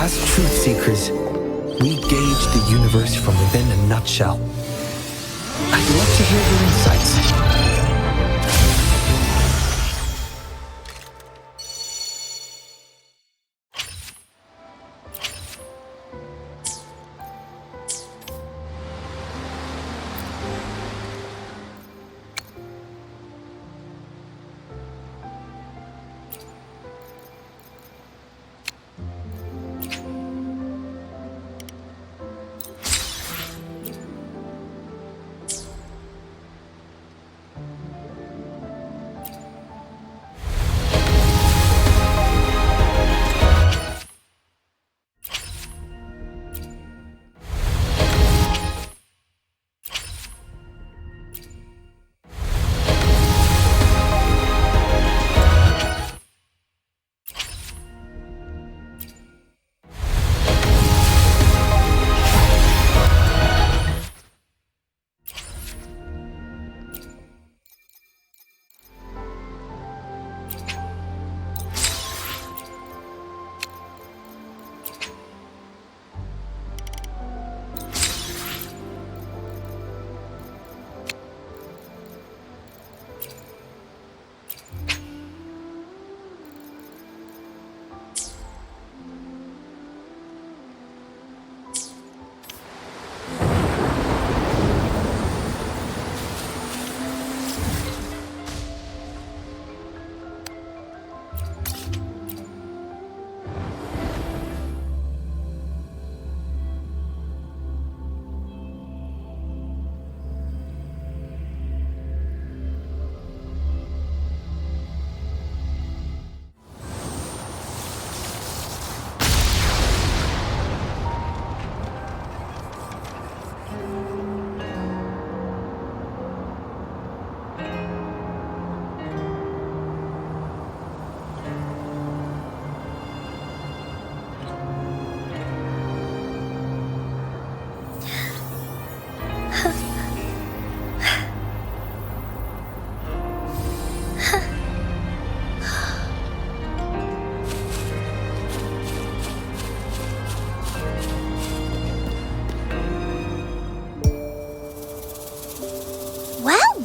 As truth seekers, we gauge the universe from within a nutshell. I'd love to hear your insights.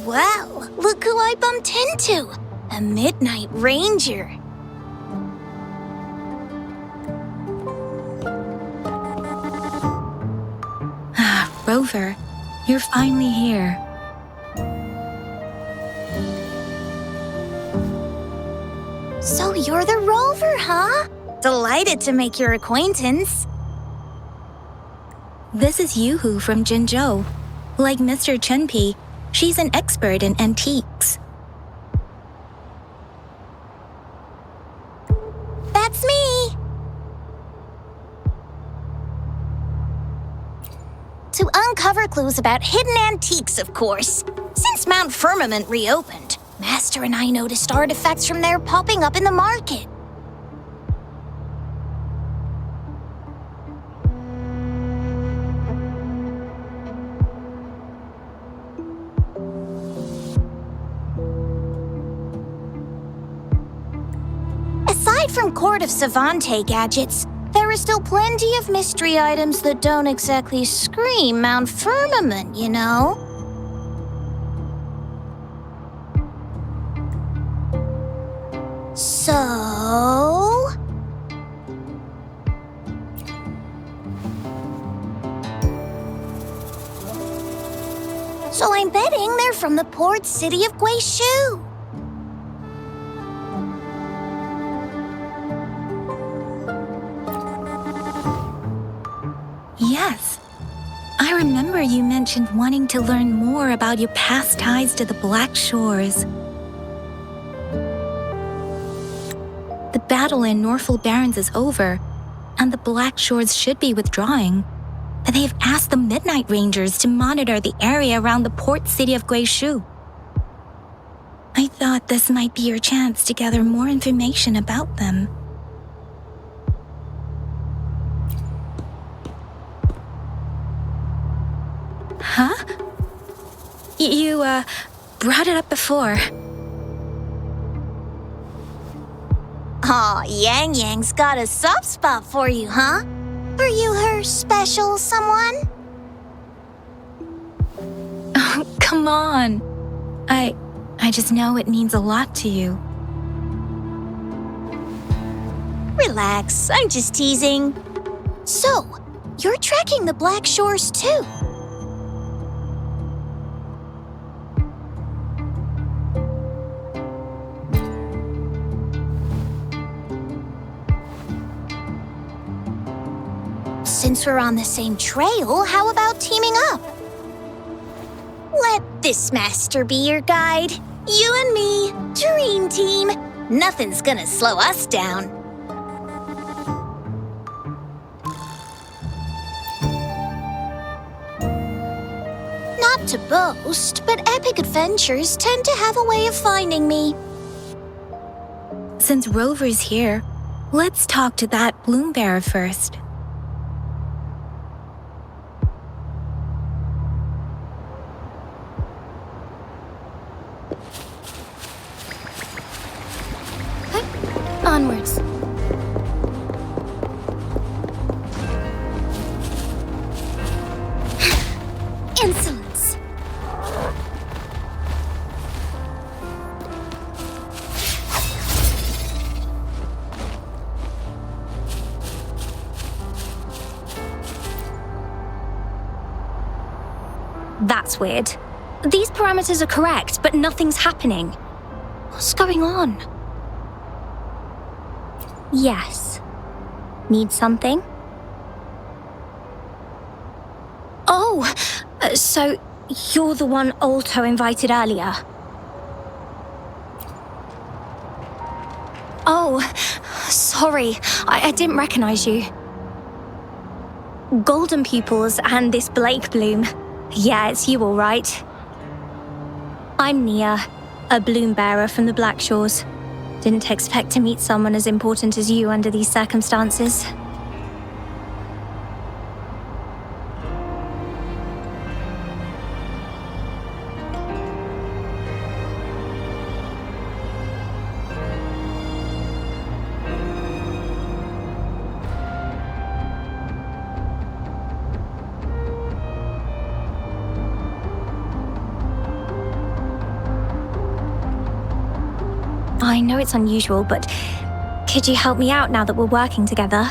Well, look who I bumped into! A Midnight Ranger. Rover, you're finally here. So you're the Rover, huh? Delighted to make your acquaintance. This is Yoo-hoo from Jinzhou. Like Mr. Chunpei, she's an expert in antiques. That's me! To uncover clues about hidden antiques, of course. Since Mount Firmament reopened, Master and I noticed artifacts from there popping up in the market. Aside from Court of Savante gadgets, there are still plenty of mystery items that don't exactly scream Mount Firmament, you know? So... So I'm betting they're from the port city of Guizhou. Yes. I remember you mentioned wanting to learn more about your past ties to the Black Shores. The battle in Norfolk Barrens is over, and the Black Shores should be withdrawing. They've asked the Midnight Rangers to monitor the area around the port city of Guizhou. I thought this might be your chance to gather more information about them. Huh? You, brought it up before. Aw, Yang Yang's got a soft spot for you, huh? Are you her special someone? Oh, come on. I just know it means a lot to you. Relax, I'm just teasing. So, you're tracking the Black Shores too? Since we're on the same trail, how about teaming up? Let this master be your guide. You and me, dream team. Nothing's gonna slow us down. Not to boast, but epic adventures tend to have a way of finding me. Since Rover's here, let's talk to that bloom bearer first. Onwards. Insolence. That's weird. These parameters are correct, but nothing's happening. What's going on? Yes. Need something? Oh, so you're the one Alto invited earlier. Oh, sorry, I didn't recognize you. Golden pupils and this Blake bloom. Yeah, it's you all right. I'm Nia, a bloom bearer from the Black Shores. Didn't expect to meet someone as important as you under these circumstances. I know it's unusual, but could you help me out now that we're working together?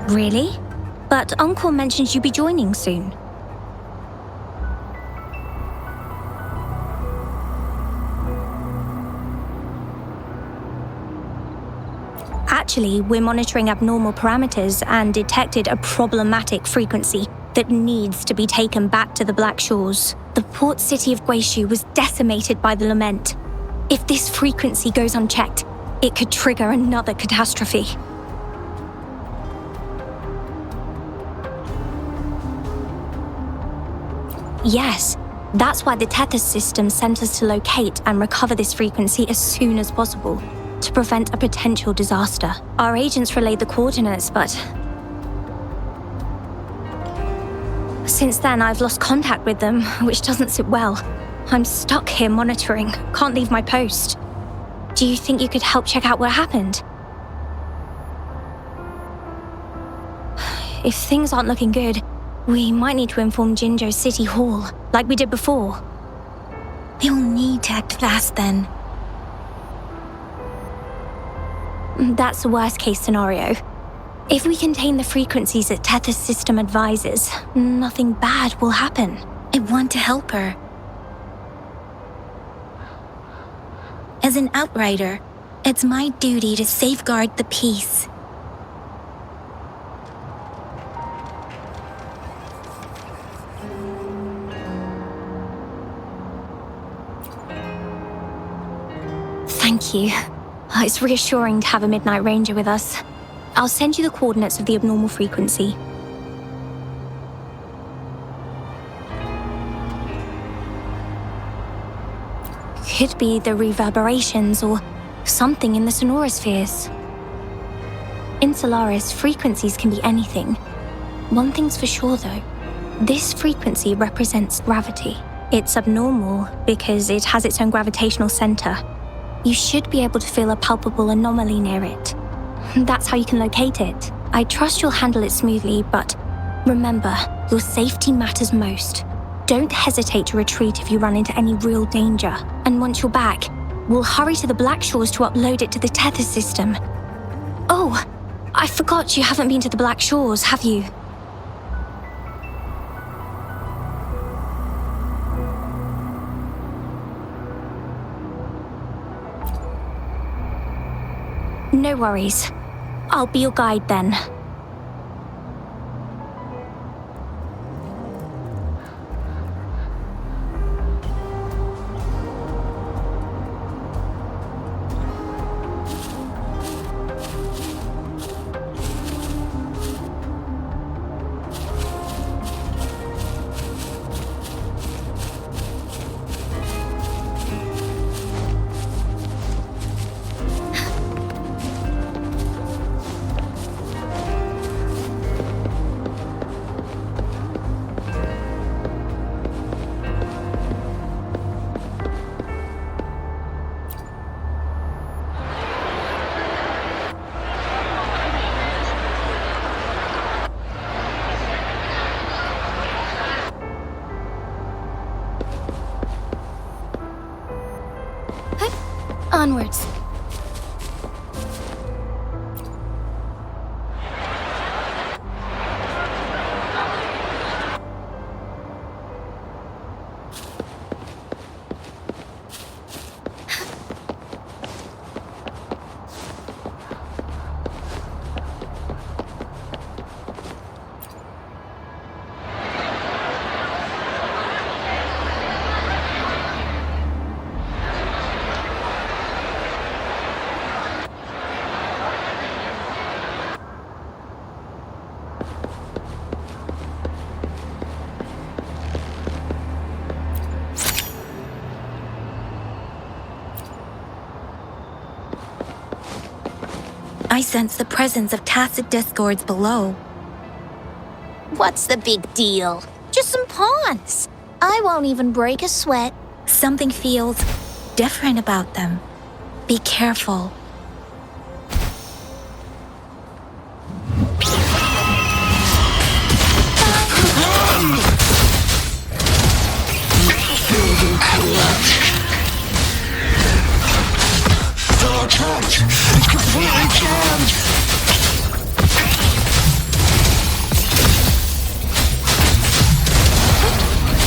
Really? But Uncle mentioned you'd be joining soon. Actually, we're monitoring abnormal parameters and detected a problematic frequency that needs to be taken back to the Black Shores. The port city of Guizhou was decimated by the lament. If this frequency goes unchecked, it could trigger another catastrophe. Yes, that's why the Tethys system sent us to locate and recover this frequency as soon as possible, to prevent a potential disaster. Our agents relayed the coordinates, but since then, I've lost contact with them, which doesn't sit well. I'm stuck here monitoring, can't leave my post. Do you think you could help check out what happened? If things aren't looking good, we might need to inform Jinzhou City Hall, like we did before. They'll need to act fast then. That's the worst case scenario. If we contain the frequencies that Tethys' system advises, nothing bad will happen. I want to help her. As an outrider, it's my duty to safeguard the peace. Thank you. It's reassuring to have a Midnight Ranger with us. I'll send you the coordinates of the abnormal frequency. Could be the reverberations or something in the sonorospheres. In Solaris, frequencies can be anything. One thing's for sure though. This frequency represents gravity. It's abnormal because it has its own gravitational center. You should be able to feel a palpable anomaly near it. That's how you can locate it. I trust you'll handle it smoothly, but remember, your safety matters most. Don't hesitate to retreat if you run into any real danger. And once you're back, we'll hurry to the Black Shores to upload it to the Tethys system. Oh, I forgot you haven't been to the Black Shores, have you? No worries. I'll be your guide then. Onwards. I sense the presence of tacit discords below. What's the big deal? Just some pawns. I won't even break a sweat. Something feels different about them. Be careful.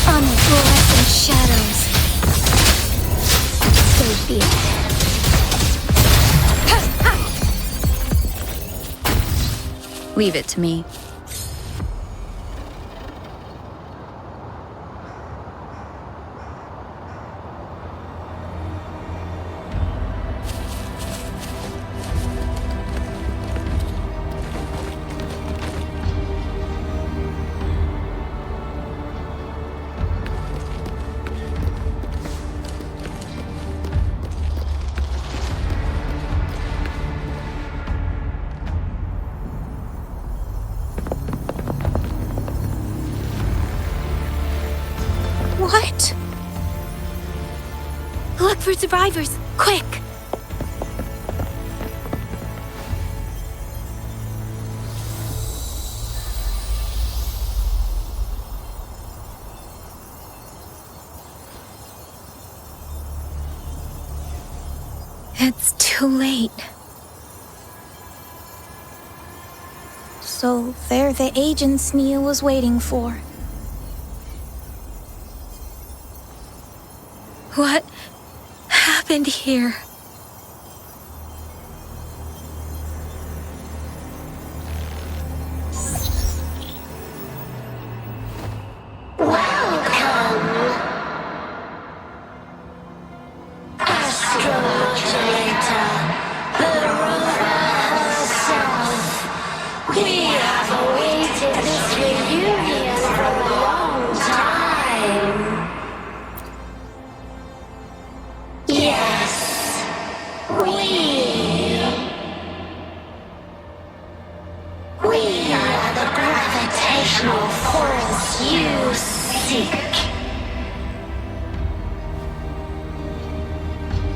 Unfluorescent shadows. So be it. Leave it to me. What? Look for survivors, quick! It's too late. So they're the agents Nia was waiting for. What happened here?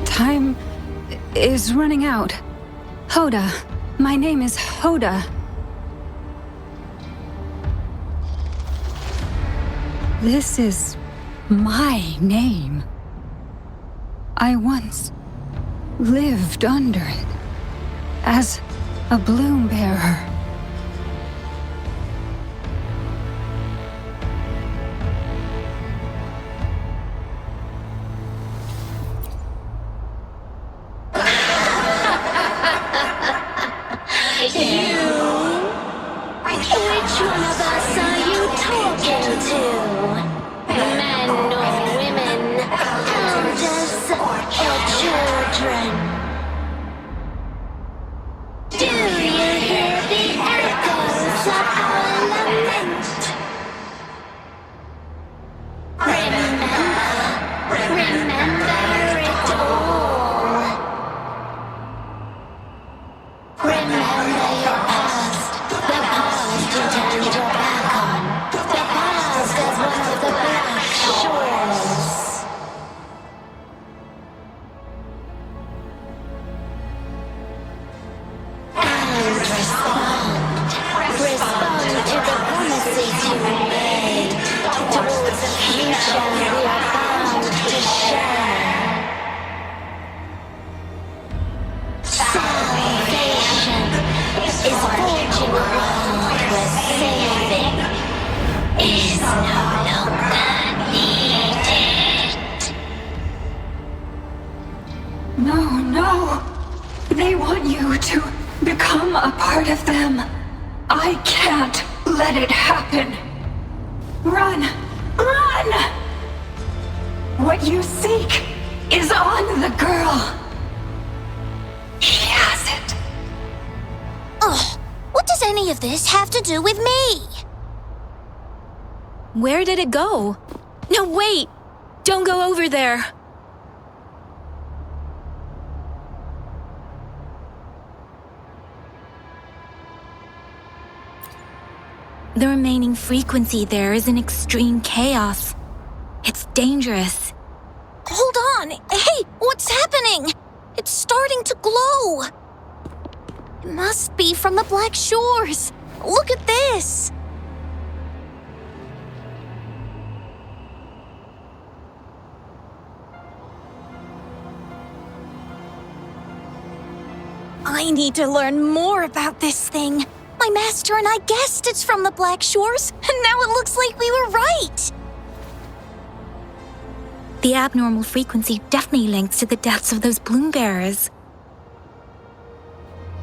Time is running out. Hoda. My name is Hoda. This is my name. I once lived under it as a bloom bearer. Which one of us are you talking to? Men or women? Elders or children? Do you hear the echoes of our lament? Remember it all. Remember your past, the past you turned your back on, the past as one of the black shores. And respond to the promises you made, towards the future we are bound to share. Salvation is forging a world where saving is no longer needed. No. They want you to become a part of them. I can't let it happen. Run! What you seek is on the girl. She has it. Ugh, what does any of this have to do with me? Where did it go? No, wait! Don't go over there! The remaining frequency there is in extreme chaos. It's dangerous. Hold on! Hey, what's happening? It's starting to glow! It must be from the Black Shores! Look at this! I need to learn more about this thing. My master and I guessed it's from the Black Shores, and now it looks like we were right! The abnormal frequency definitely links to the deaths of those bloom bearers.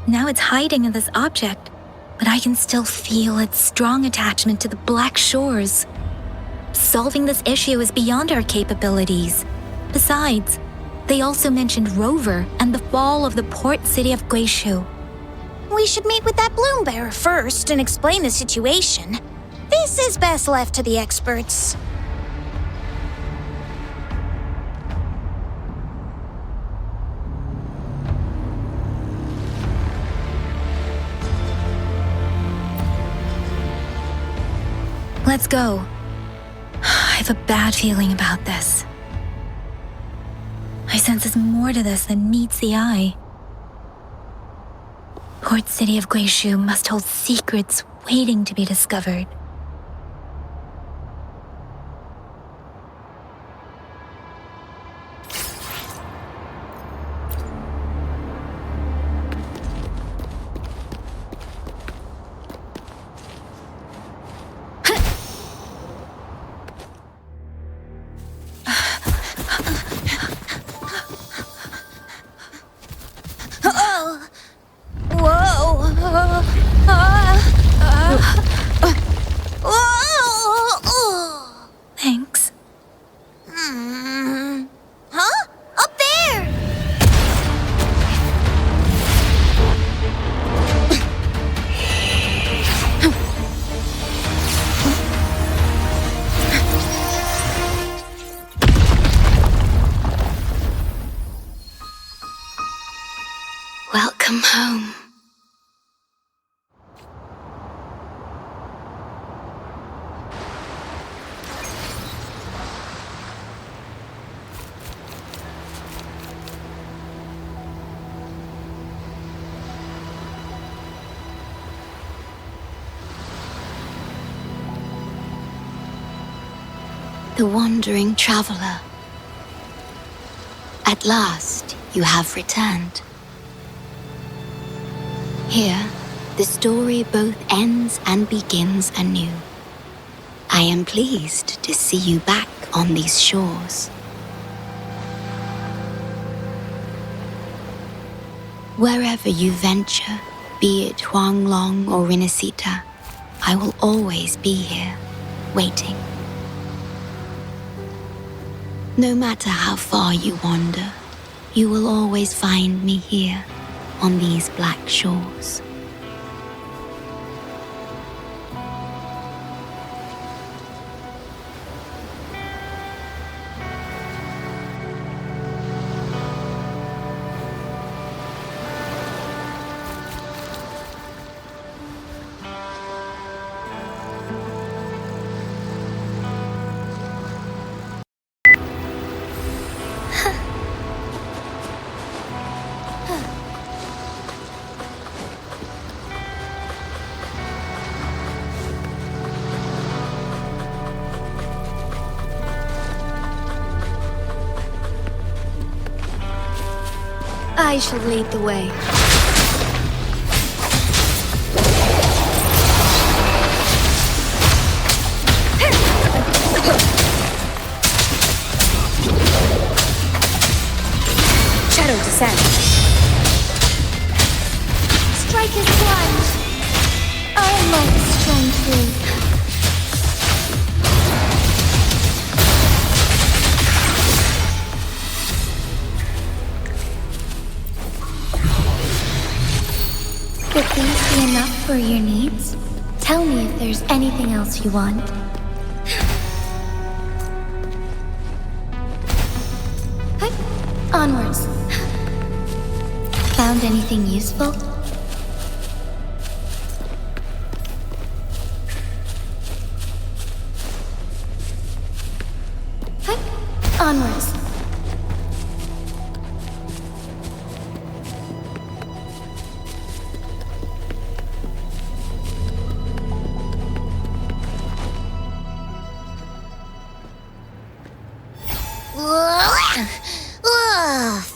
Now it's hiding in this object, but I can still feel its strong attachment to the Black Shores. Solving this issue is beyond our capabilities. Besides, they also mentioned Rover and the fall of the port city of Guishu. We should meet with that bloom bearer first and explain the situation. This is best left to the experts. Let's go. I have a bad feeling about this. I sense there's more to this than meets the eye. Port city of Guishu must hold secrets waiting to be discovered. the wandering traveler. At last, you have returned. Here, the story both ends and begins anew. I am pleased to see you back on these shores. Wherever you venture, be it Huanglong or Rinasita, I will always be here, waiting. No matter how far you wander, you will always find me here on these black shores. I shall lead the way. Shadow descent. Striker's plunge. I might strength through. Would these be enough for your needs? Tell me if there's anything else you want. Hey, onwards. Found anything useful? Hey, onwards.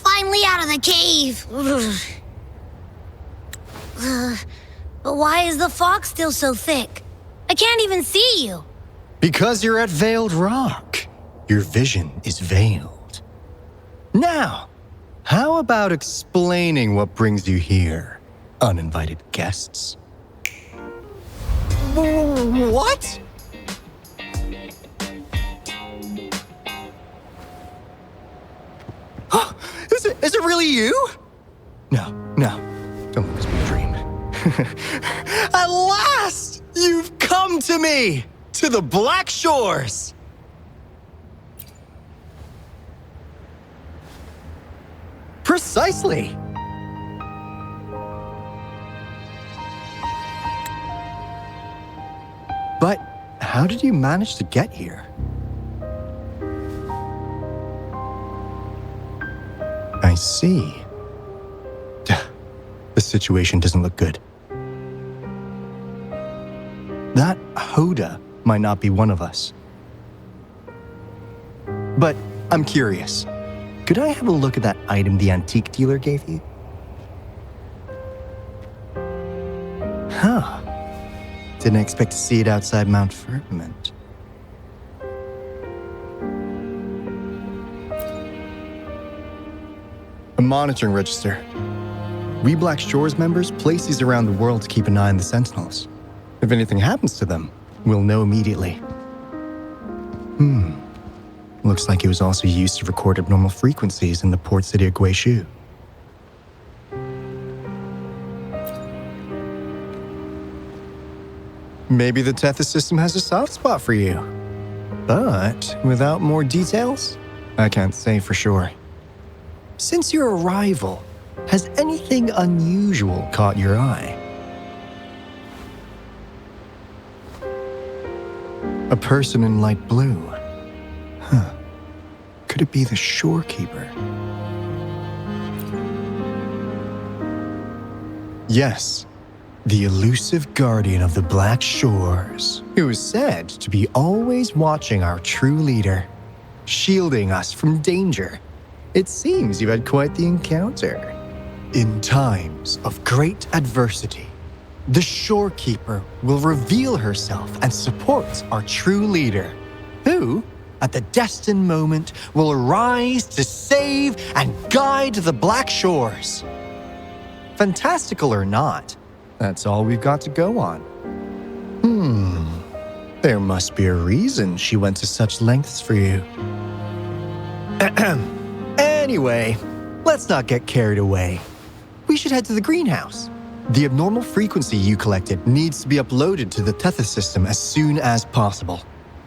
Finally out of the cave. But why is the fog still so thick? I can't even see you. Because you're at Veiled Rock. Your vision is veiled. Now, how about explaining what brings you here, uninvited guests? What? Is it really you? No, don't let this be a dream. At last, you've come to me, to the Black Shores. Precisely. But how did you manage to get here? I see. The situation doesn't look good. That Hoda might not be one of us. But I'm curious. Could I have a look at that item the antique dealer gave you? Huh. Didn't expect to see it outside Mount Firmament. A monitoring register. We Black Shores members place these around the world to keep an eye on the Sentinels. If anything happens to them, we'll know immediately. Looks like it was also used to record abnormal frequencies in the port city of Guishu. Maybe the Tethys system has a soft spot for you. But without more details, I can't say for sure. Since your arrival, has anything unusual caught your eye? A person in light blue. Huh. Could it be the shorekeeper? Yes. the elusive guardian of the Black Shores, who is said to be always watching our true leader, shielding us from danger. It seems you had quite the encounter. In times of great adversity, the Shorekeeper will reveal herself and support our true leader, who, at the destined moment, will arise to save and guide the Black Shores. Fantastical or not, that's all we've got to go on. There must be a reason she went to such lengths for you. Anyway, let's not get carried away. We should head to the greenhouse. The abnormal frequency you collected needs to be uploaded to the Tethys system as soon as possible,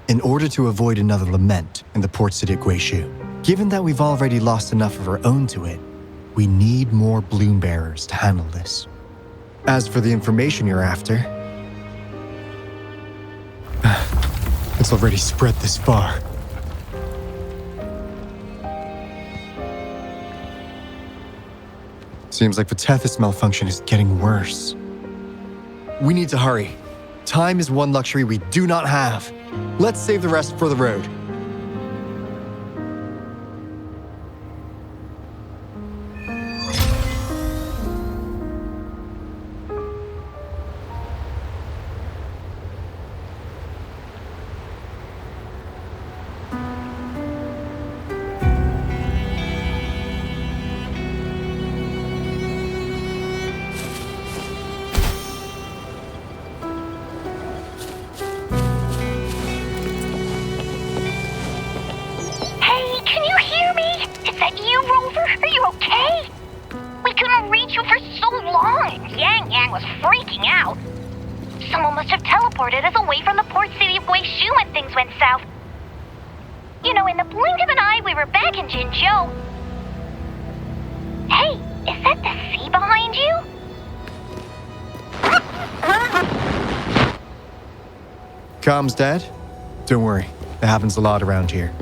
in order to avoid another lament in the port city of Guishu. Given that we've already lost enough of our own to it, we need more bloom bearers to handle this. As for the information you're after, it's already spread this far. Seems like the Tethys malfunction is getting worse. We need to hurry. Time is one luxury we do not have. Let's save the rest for the road. Someone must have teleported us away from the port city of Guishu when things went south. You know, in the blink of an eye, we were back in Jinzhou. Hey, is that the sea behind you? Comms dead? Don't worry, it happens a lot around here.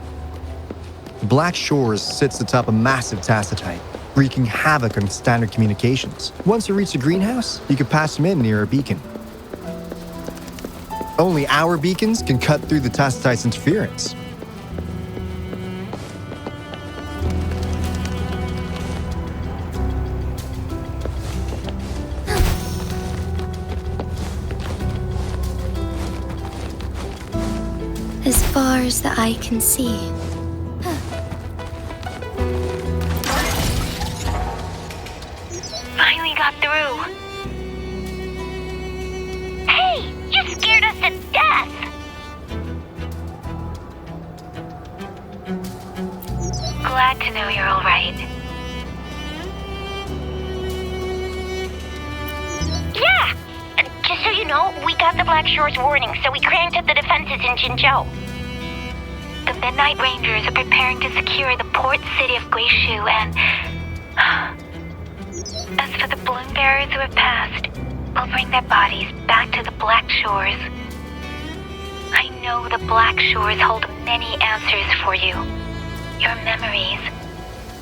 The Black Shores sits atop a massive tacitite, wreaking havoc on standard communications. Once you reach the greenhouse, you can pass them in near a beacon. Only our beacons can cut through the tacitite's interference. As far as the eye can see. Finally got through. Hey, you scared us to death! Glad to know you're all right. Yeah! Just so you know, we got the Black Shores warning, so we cranked up the defenses in Jinzhou. The Midnight Rangers are preparing to secure the port city of Guishu, and... as for the bloom bearers who have passed, we'll bring their bodies back to the Black Shores. I know the Black Shores hold many answers for you. Your memories,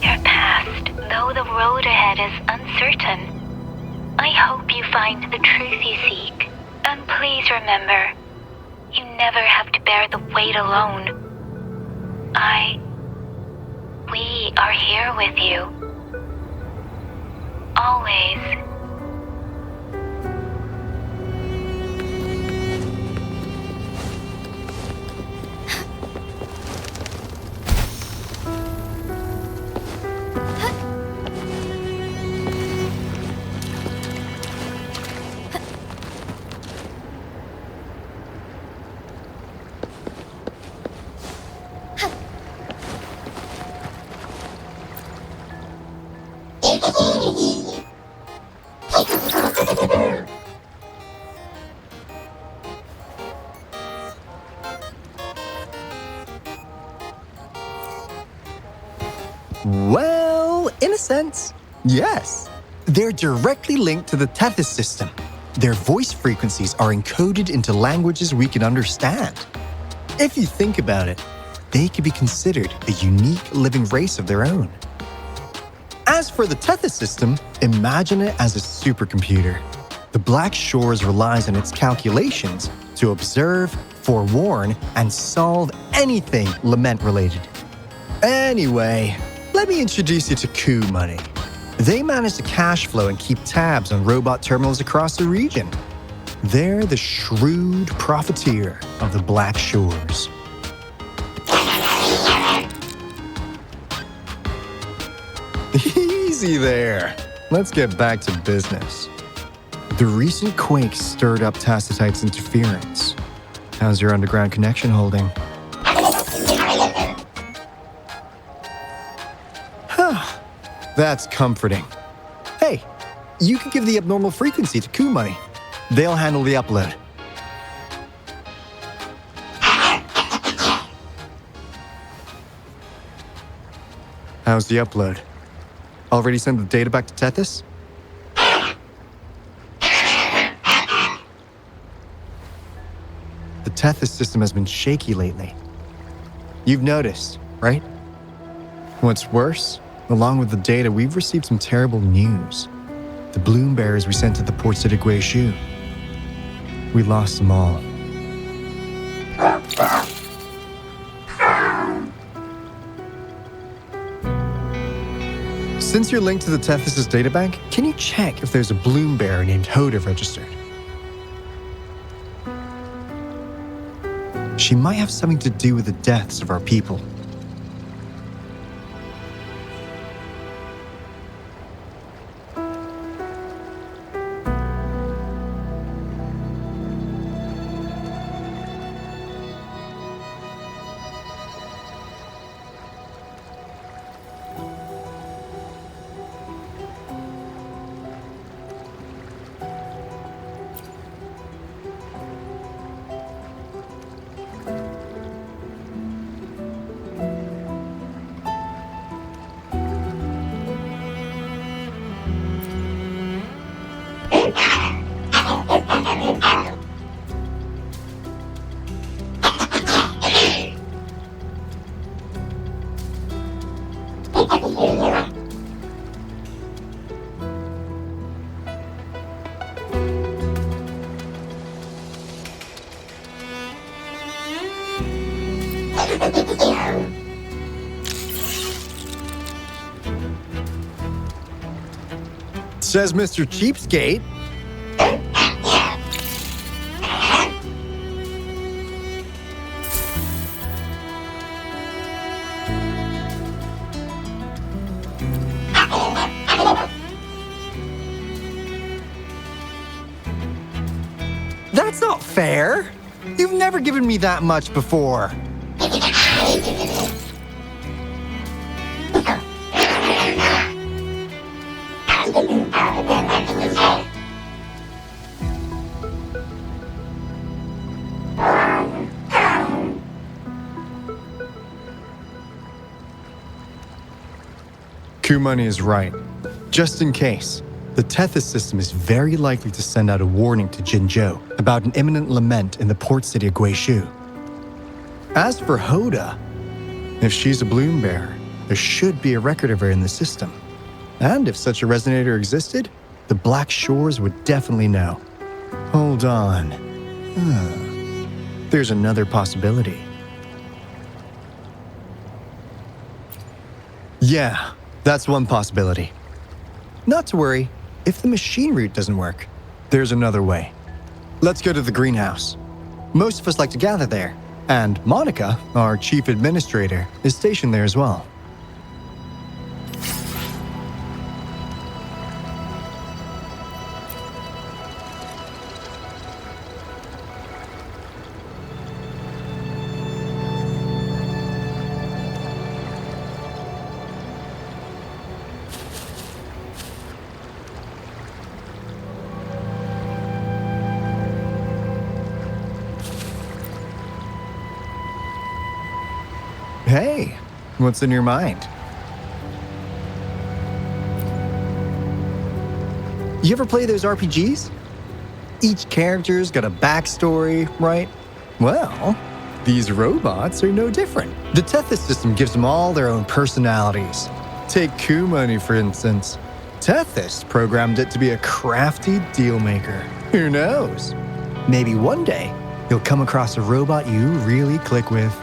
your past, though the road ahead is uncertain. I hope you find the truth you seek. And please remember, you never have to bear the weight alone. We are here with you. Always. Well, in a sense, yes. They're directly linked to the Tethys system. Their voice frequencies are encoded into languages we can understand. If you think about it, they could be considered a unique living race of their own. As for the Tethys system, imagine it as a supercomputer. The Black Shores relies on its calculations to observe, forewarn, and solve anything lament-related. Anyway, let me introduce you to Coup Money. They manage to cash flow and keep tabs on robot terminals across the region. They're the shrewd profiteer of the Black Shores. Easy there. Let's get back to business. The recent quake stirred up Tacitite's interference. How's your underground connection holding? That's comforting. Hey, you could give the abnormal frequency to Coup Money. They'll handle the upload. How's the upload? Already sent the data back to Tethys? The Tethys system has been shaky lately. You've noticed, right? What's worse, along with the data, we've received some terrible news. The bloom bearers we sent to the port city Guishu. We lost them all. Since you're linked to the Tethys' databank, can you check if there's a bloom bearer named Hoda registered? She might have something to do with the deaths of our people. Says Mr. Cheapskate. That's not fair. You've never given me that much before. Coup Money is right. Just in case, the Tethys system is very likely to send out a warning to Jinzhou about an imminent lament in the port city of Guishu. As for Hoda, if she's a bloom bearer, there should be a record of her in the system. And if such a resonator existed, the Black Shores would definitely know. Hold on. There's another possibility. Yeah, that's one possibility. Not to worry, if the machine route doesn't work, there's another way. Let's go to the greenhouse. Most of us like to gather there, and Monica, our chief administrator, is stationed there as well. Hey, what's in your mind? You ever play those RPGs? Each character's got a backstory, right? Well, these robots are no different. The Tethys system gives them all their own personalities. Take Coup Money, for instance. Tethys programmed it to be a crafty deal maker. Who knows? Maybe one day you'll come across a robot you really click with.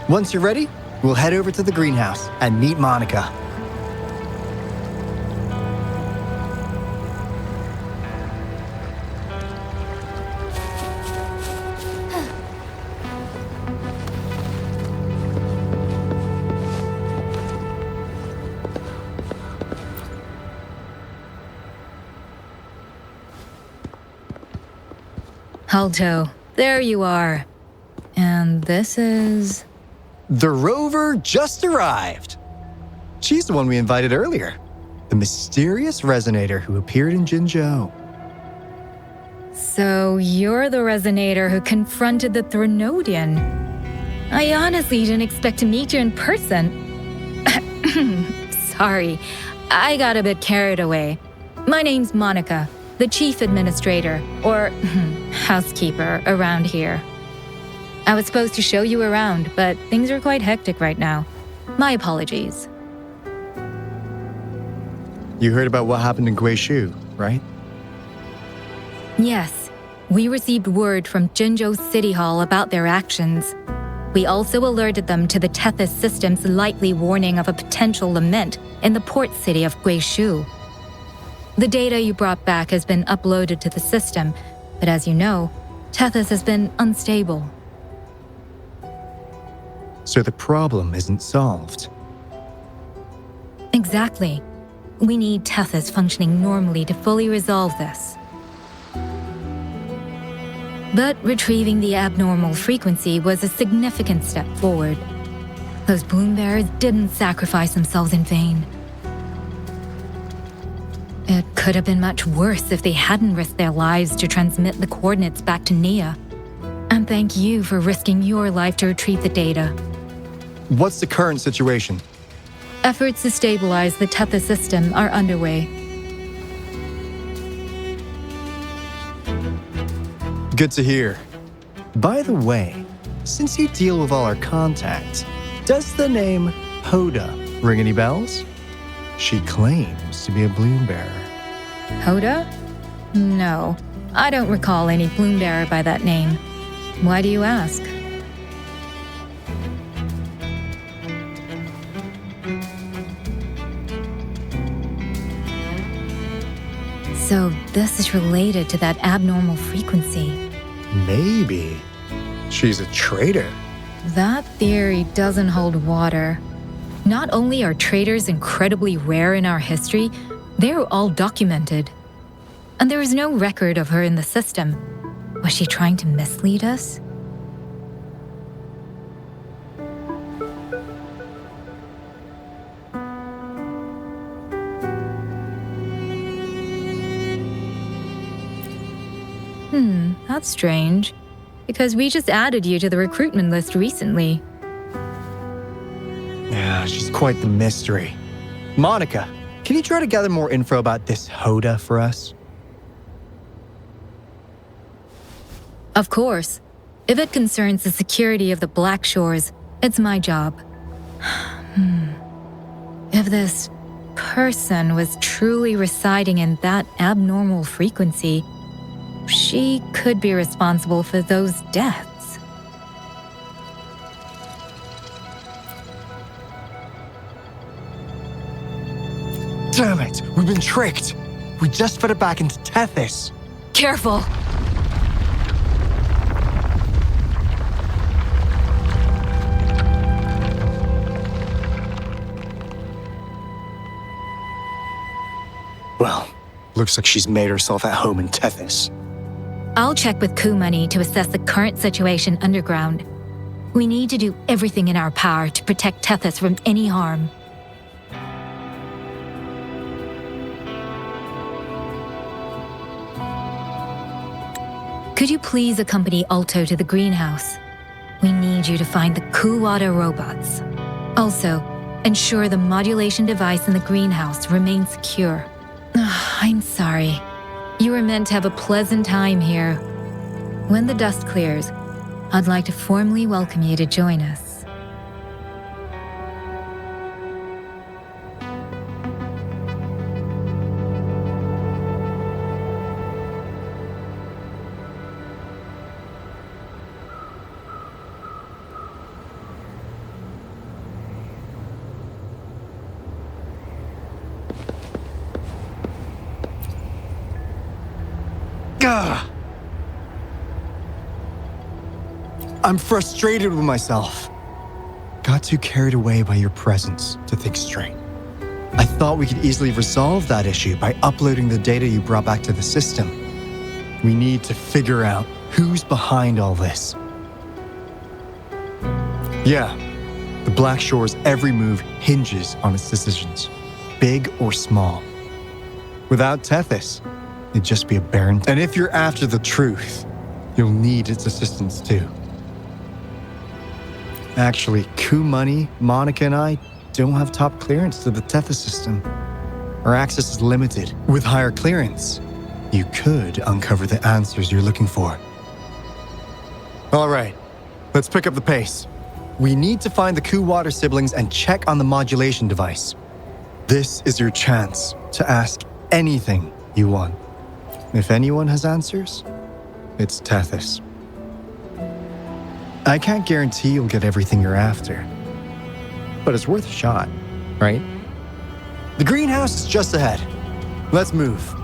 Once you're ready, we'll head over to the greenhouse and meet Monica. Alto, there you are. And this is... The rover just arrived. She's the one we invited earlier. The mysterious resonator who appeared in Jinzhou. So you're the resonator who confronted the Threnodian. I honestly didn't expect to meet you in person. Sorry, I got a bit carried away. My name's Monica, the chief administrator, or housekeeper around here. I was supposed to show you around, but things are quite hectic right now. My apologies. You heard about what happened in Guishu, right? Yes, we received word from Jinzhou City Hall about their actions. We also alerted them to the Tethys system's likely warning of a potential lament in the port city of Guishu. The data you brought back has been uploaded to the system, but as you know, Tethys has been unstable. So the problem isn't solved. Exactly. We need Tethys functioning normally to fully resolve this. But retrieving the abnormal frequency was a significant step forward. Those bloom bearers didn't sacrifice themselves in vain. It could have been much worse if they hadn't risked their lives to transmit the coordinates back to Nia. And thank you for risking your life to retrieve the data. What's the current situation? Efforts to stabilize the Tethys system are underway. Good to hear. By the way, since you deal with all our contacts, does the name Hoda ring any bells? She claims to be a bloom bearer. Hoda? No, I don't recall any bloom bearer by that name. Why do you ask? So this is related to that abnormal frequency. Maybe. She's a traitor. That theory doesn't hold water. Not only are traitors incredibly rare in our history, they're all documented. And there is no record of her in the system. Was she trying to mislead us? That's strange. Because we just added you to the recruitment list recently. Yeah, she's quite the mystery. Monica, can you try to gather more info about this Hoda for us? Of course. If it concerns the security of the Black Shores, it's my job. If this person was truly residing in that abnormal frequency, she could be responsible for those deaths. Damn it, we've been tricked. We just put it back into Tethys. Careful! Well, looks like she's made herself at home in Tethys. I'll check with Kumani to assess the current situation underground. We need to do everything in our power to protect Tethys from any harm. Could you please accompany Alto to the greenhouse? We need you to find the Kuwata robots. Also, ensure the modulation device in the greenhouse remains secure. I'm sorry. You were meant to have a pleasant time here. When the dust clears, I'd like to formally welcome you to join us. I'm frustrated with myself. Got too carried away by your presence to think straight. I thought we could easily resolve that issue by uploading the data you brought back to the system. We need to figure out who's behind all this. Yeah, the Black Shore's every move hinges on its decisions, big or small. Without Tethys, it'd just be a barren... And if you're after the truth, you'll need its assistance too. Actually, Coup Money, Monica, and I don't have top clearance to the Tethys system. Our access is limited. With higher clearance, you could uncover the answers you're looking for. All right, let's pick up the pace. We need to find the Coup Water siblings and check on the modulation device. This is your chance to ask anything you want. If anyone has answers, it's Tethys. I can't guarantee you'll get everything you're after, but it's worth a shot, right? The greenhouse is just ahead. Let's move.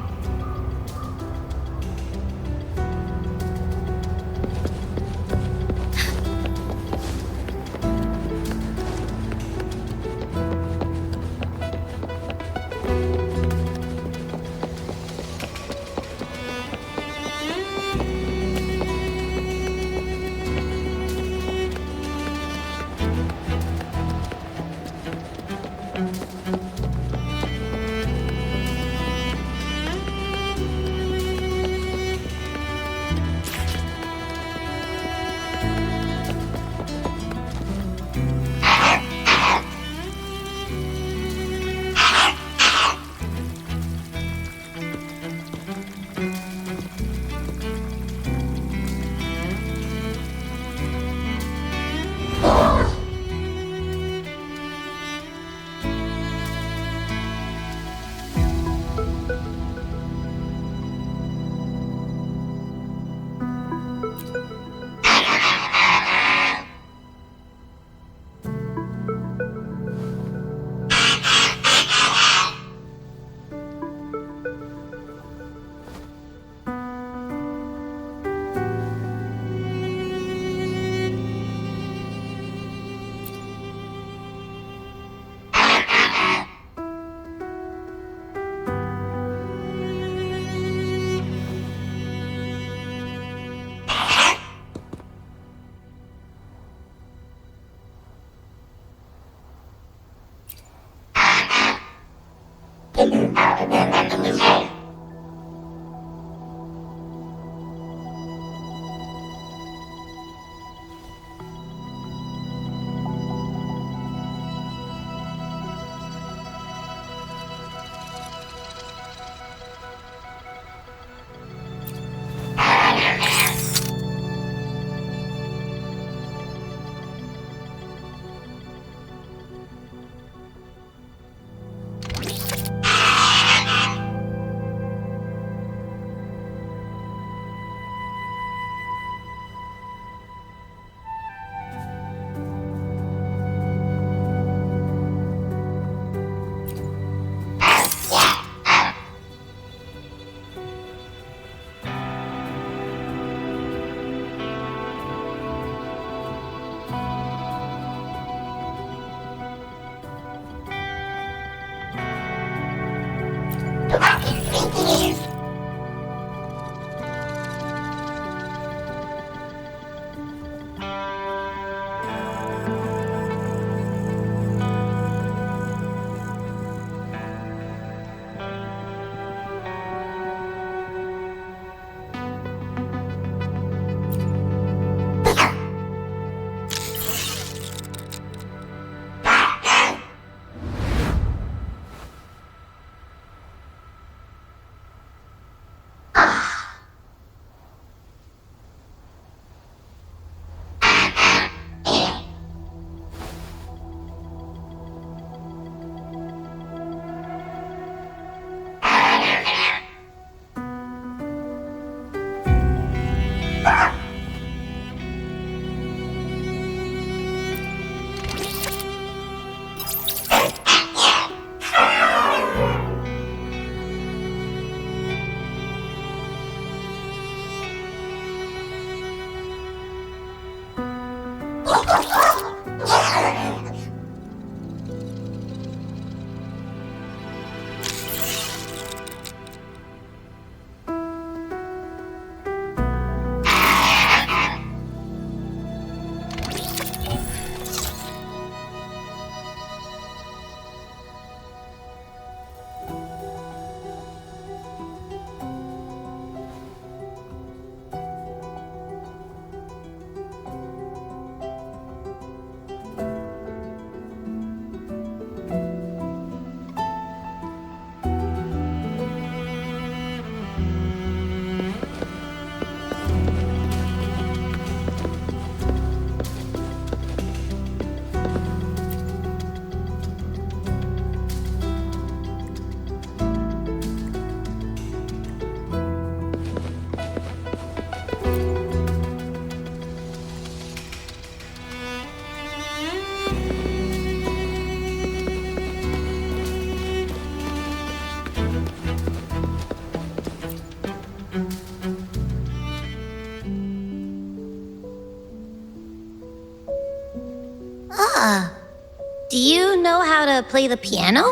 Do you know how to play the piano?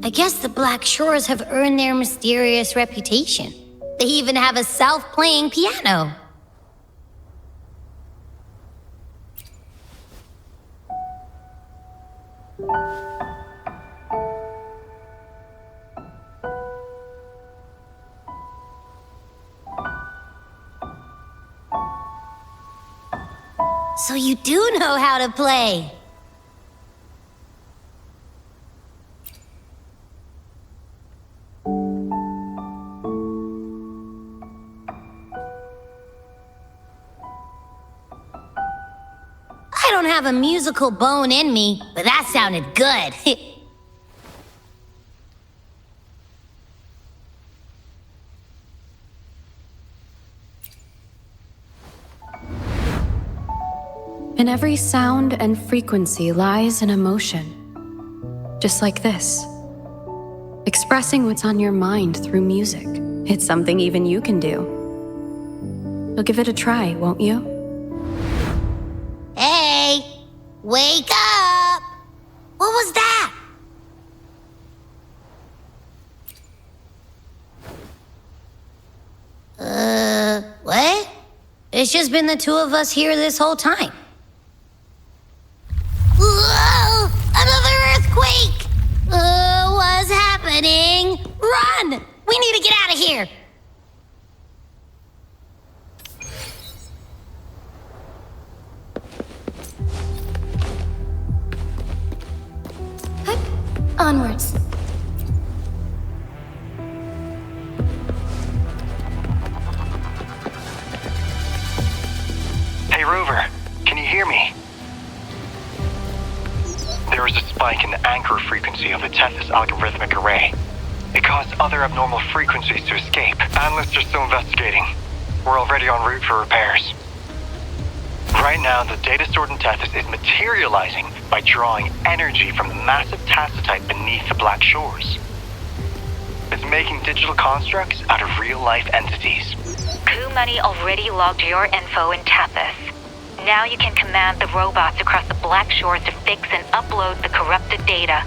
I guess the Black Shores have earned their mysterious reputation. They even have a self-playing piano. So you do know how to play. I don't have a musical bone in me, but that sounded good. In every sound and frequency lies an emotion. Just like this. Expressing what's on your mind through music. It's something even you can do. You'll give it a try, won't you? Hey! Wake up! What was that? What? It's just been the two of us here this whole time. Whoa! Another earthquake! What's happening? Run! We need to get out of here! Onwards. Hey, Rover, can you hear me? There is a spike in the anchor frequency of the Tethys algorithmic array. It caused other abnormal frequencies to escape. Analysts are still investigating. We're already en route for repairs. Right now, the data stored in Tethys is materializing by drawing energy from the massive tacitite beneath the Black Shores. It's making digital constructs out of real-life entities. Coup Money already logged your info in Tethys. Now you can command the robots across the Black Shores to fix and upload the corrupted data.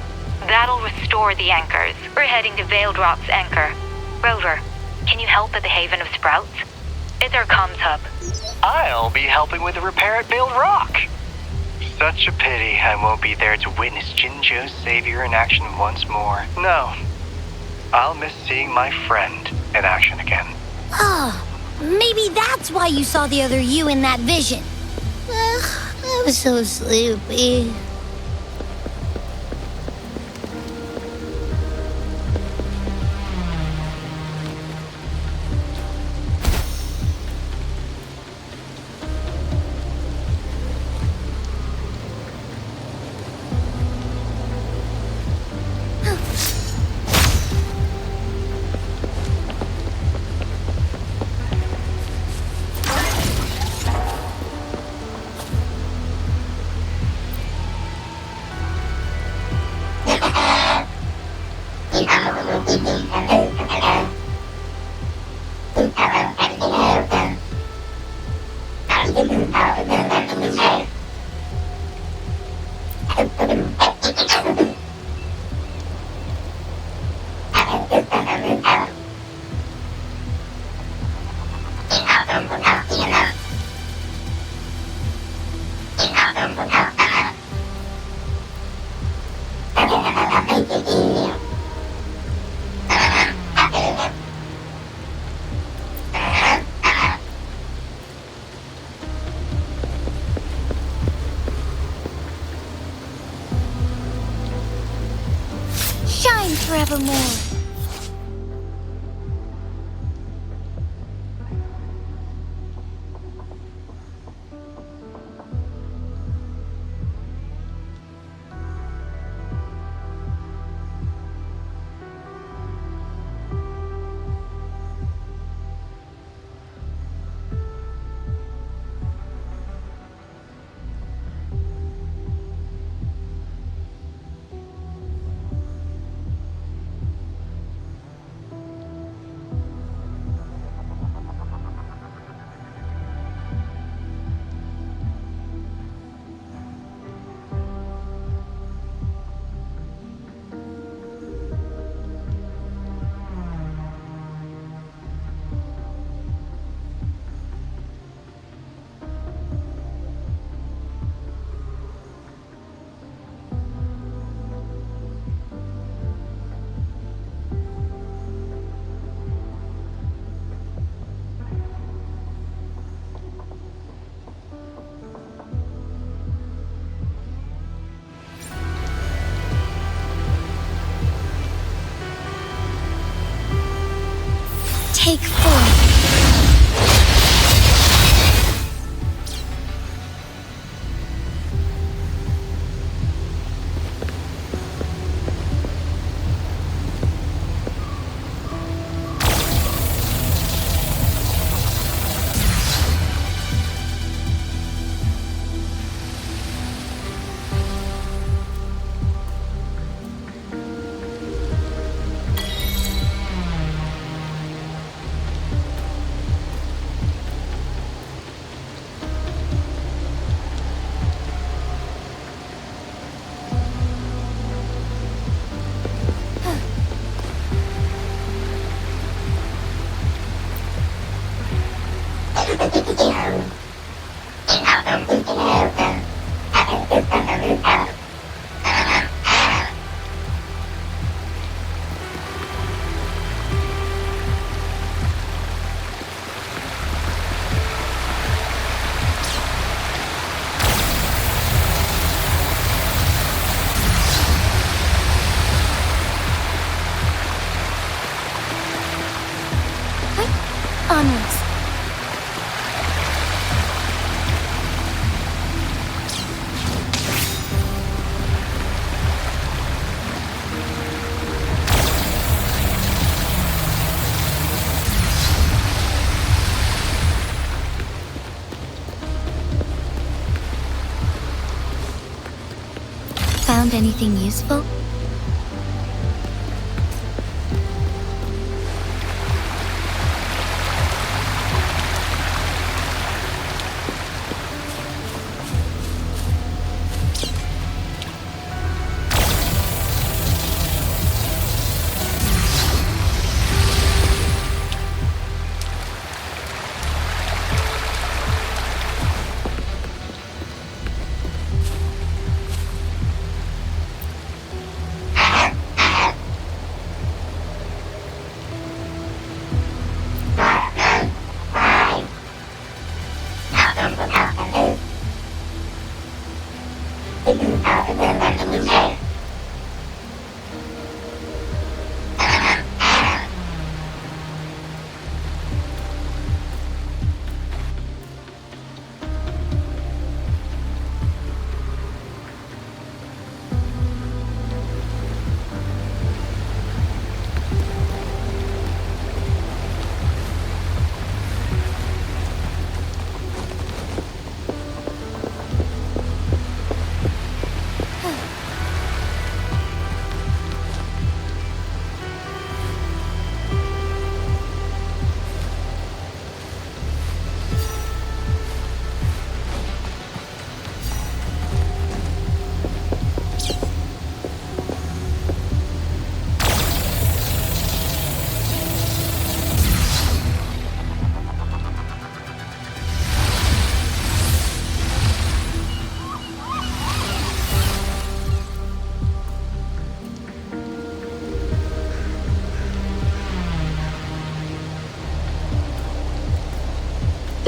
That'll restore the anchors. We're heading to Veil Drop's anchor. Rover, can you help at the Haven of Sprouts? It's our comms hub. I'll be helping with the repair at Build Rock. Such a pity I won't be there to witness Jinjo's savior in action once more. No, I'll miss seeing my friend in action again. Oh, maybe that's why you saw the other you in that vision. I was so sleepy. forevermore. Take 4. Onwards. Found anything useful?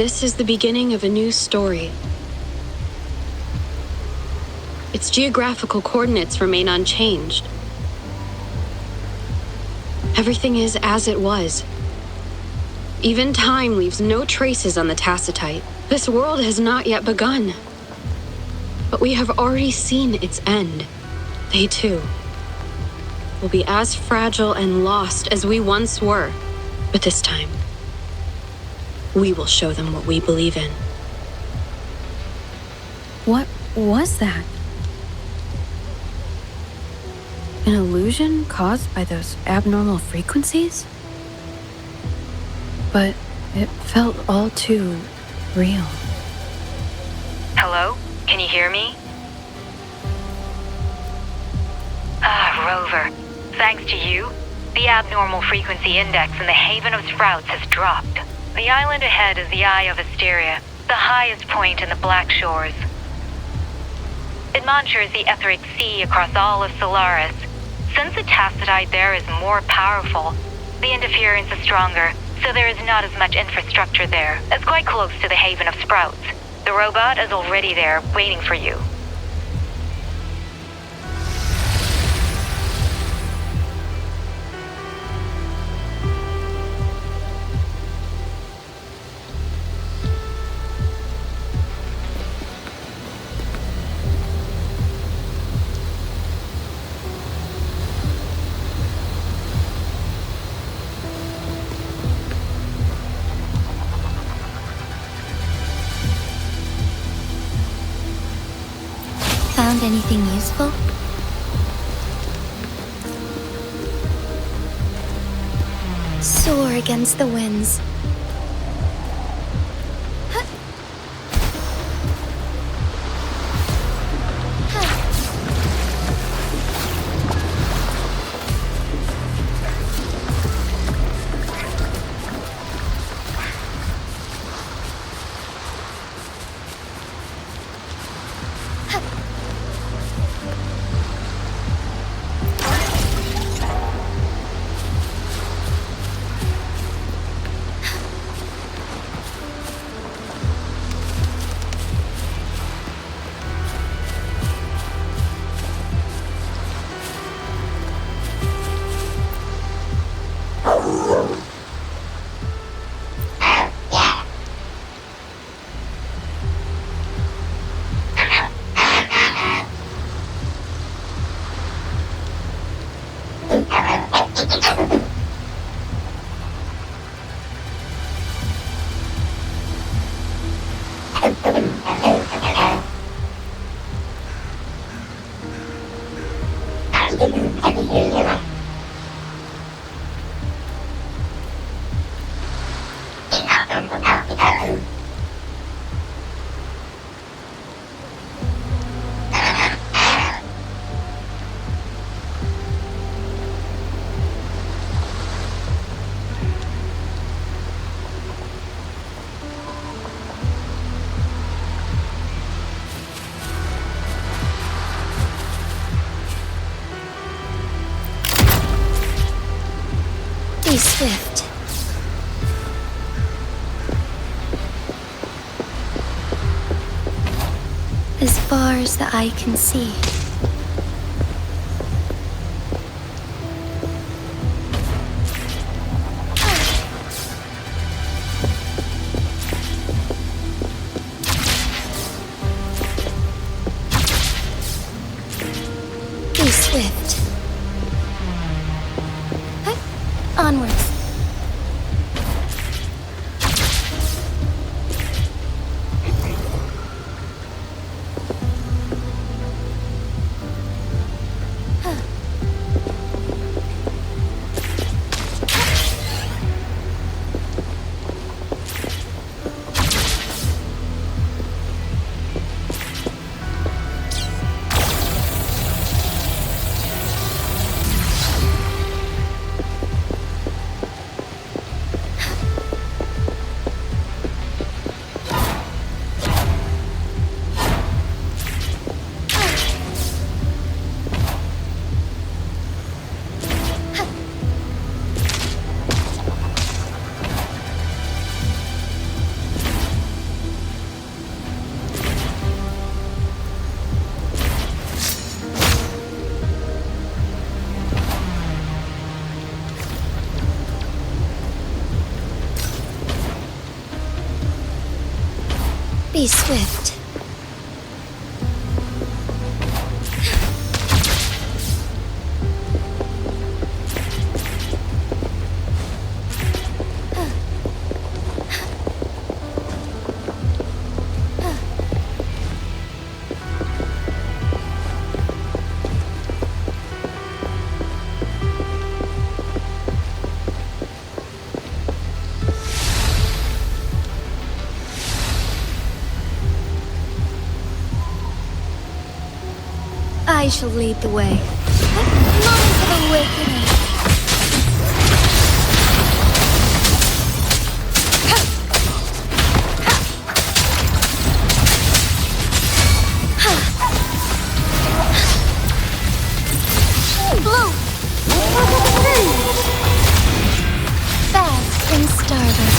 This is the beginning of a new story. Its geographical coordinates remain unchanged. Everything is as it was. Even time leaves no traces on the Tacitite. This world has not yet begun. But we have already seen its end. They too will be as fragile and lost as we once were. But this time, we will show them what we believe in. What was that? An illusion caused by those abnormal frequencies? But it felt all too real. Hello? Can you hear me? Rover. Thanks to you, the abnormal frequency index in the Haven of Sprouts has dropped. The island ahead is the Eye of Asteria, the highest point in the Black Shores. It monitors the etheric sea across all of Solaris. Since the Tacitite there is more powerful, the interference is stronger, so there is not as much infrastructure there. It's quite close to the Haven of Sprouts. The robot is already there, waiting for you. Found anything useful? Soar against the winds. Be swift. As far as the eye can see. Be swift. Onwards. Be swift. I shall lead the way. Moment of awakening. Blow! Fast and startled.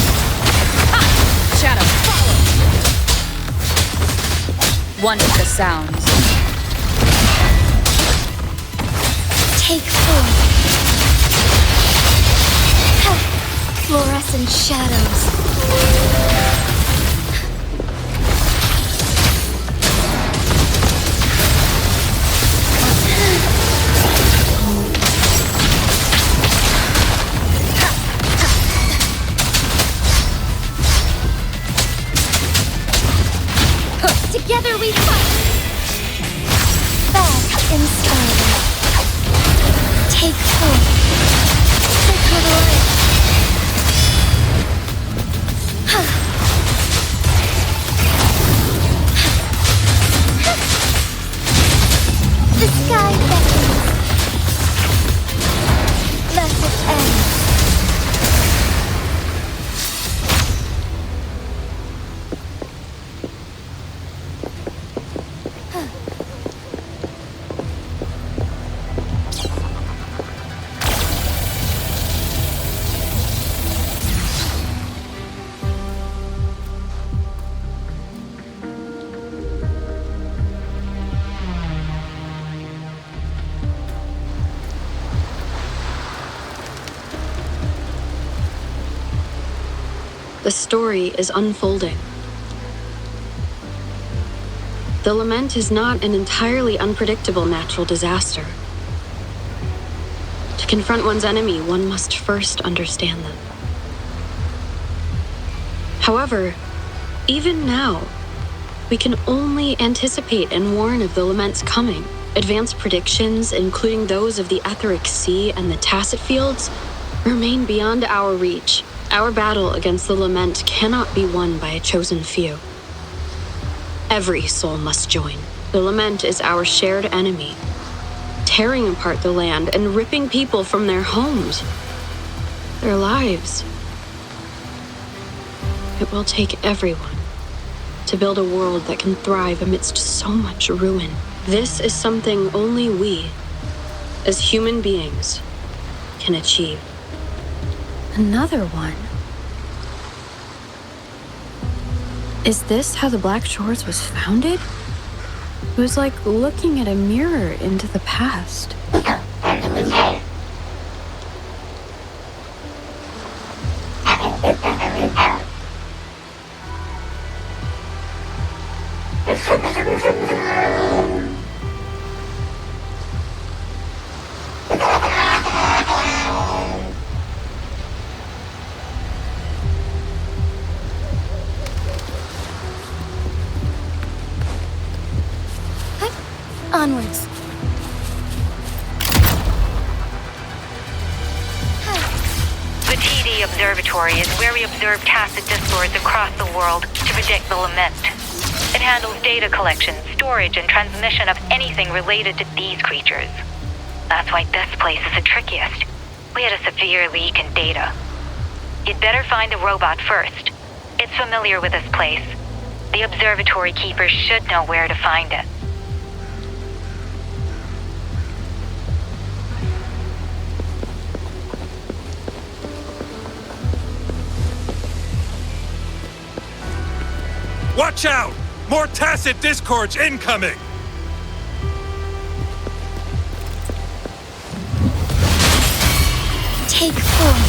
Shadow, follow! One with the sounds. Take form. Fluorescent shadows. Together we fight. Fast and startled. Take form. Sacred light. The sky beckons. Thus it ends. The story is unfolding. The lament is not an entirely unpredictable natural disaster. To confront one's enemy, one must first understand them. However, even now, we can only anticipate and warn of the lament's coming. Advanced predictions, including those of the Etheric Sea and the Tacit Fields, remain beyond our reach. Our battle against the lament cannot be won by a chosen few. Every soul must join. The lament is our shared enemy, tearing apart the land and ripping people from their homes, their lives. It will take everyone to build a world that can thrive amidst so much ruin. This is something only we, as human beings, can achieve. Another one? Is this how the Black Shores was founded? It was like looking at a mirror into the past. Onwards. The TD Observatory is where we observe tacit discords across the world to predict the lament. It handles data collection, storage, and transmission of anything related to these creatures. That's why this place is the trickiest. We had a severe leak in data. You'd better find the robot first. It's familiar with this place. The observatory keeper should know where to find it. Watch out! More tacit discords incoming! Take form.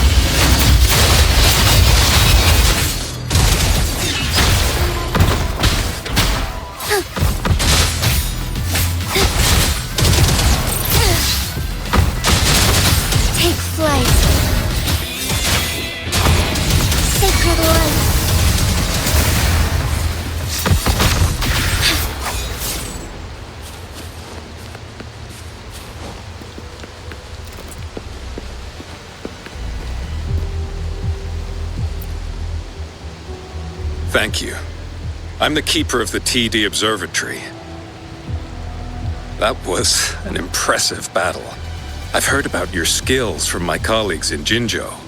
Thank you. I'm the keeper of the TD Observatory. That was an impressive battle. I've heard about your skills from my colleagues in Jinzhou.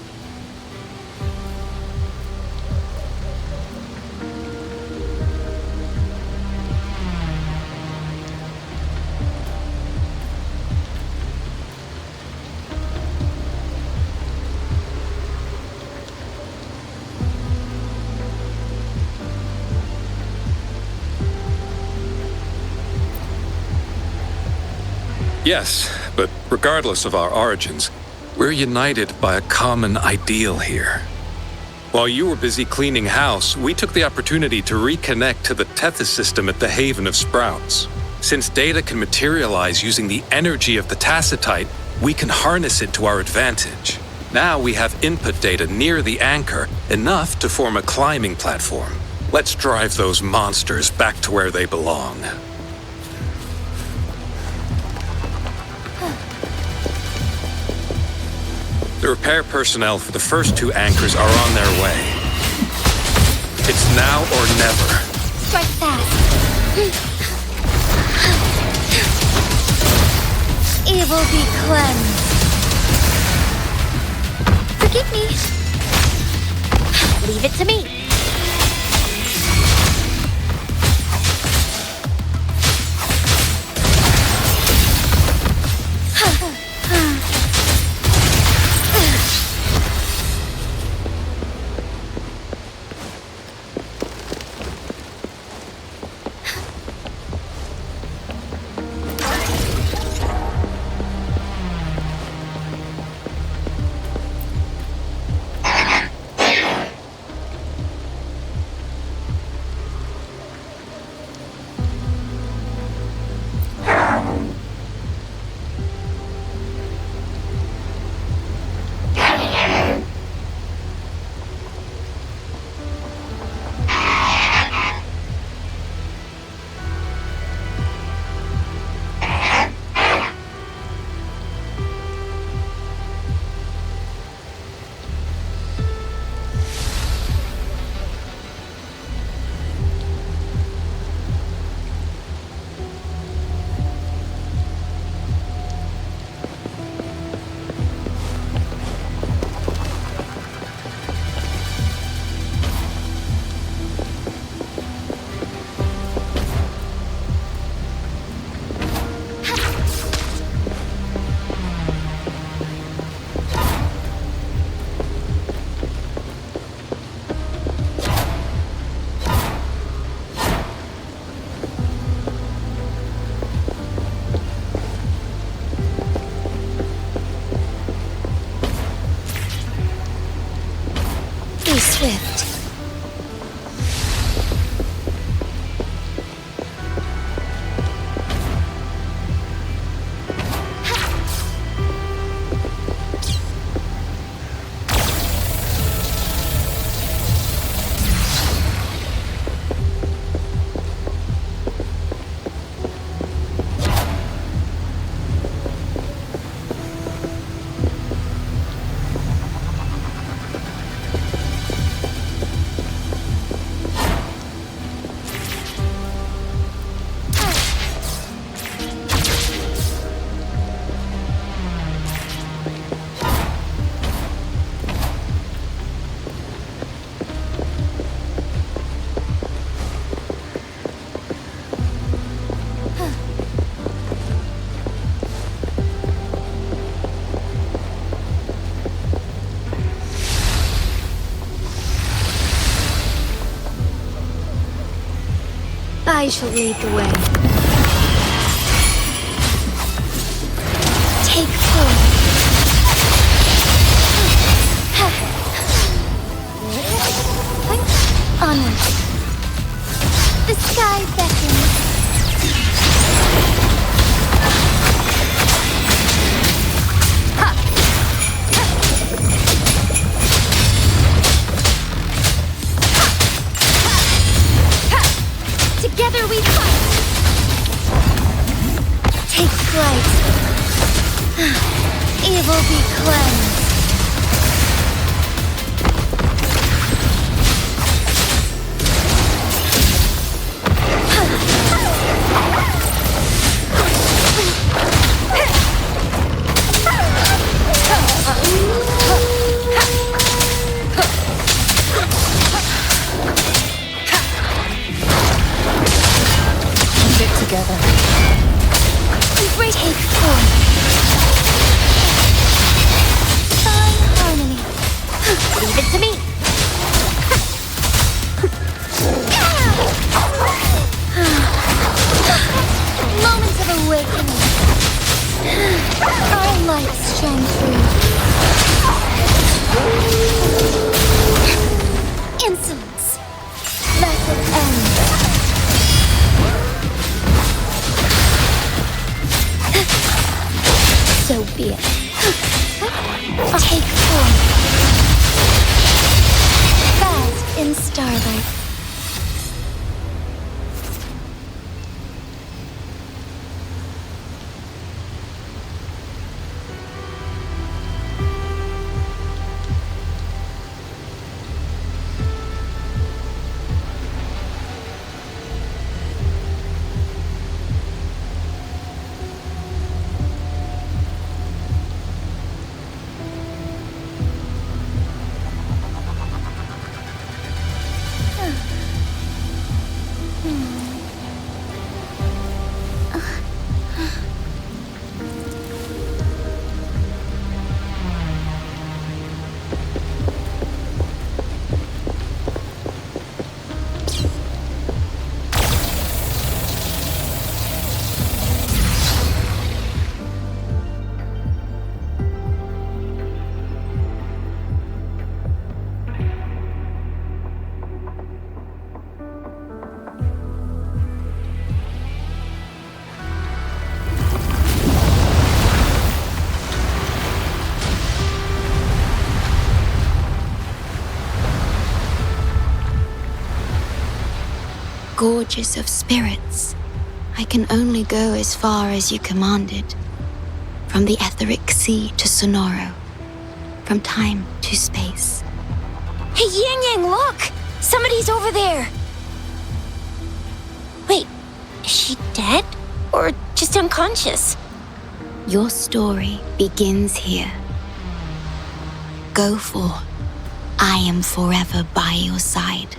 Yes, but regardless of our origins, we're united by a common ideal here. While you were busy cleaning house, we took the opportunity to reconnect to the Tethys system at the Haven of Sprouts. Since data can materialize using the energy of the Tacitite, we can harness it to our advantage. Now we have input data near the anchor, enough to form a climbing platform. Let's drive those monsters back to where they belong. The repair personnel for the first 2 anchors are on their way. It's now or never. Strike fast. Evil be cleansed. Forgive me. Leave it to me. Be swift. I shall lead the way. Take form. Onward. The sky beckons. Together we fight! Take flight. Evil be cleansed. gorgeous of spirits, I can only go as far as you commanded. From the etheric sea to Sonoro. From time to space. Hey, Yang Yang, look! Somebody's over there! Wait, is she dead? Or just unconscious? Your story begins here. Go forth. I am forever by your side.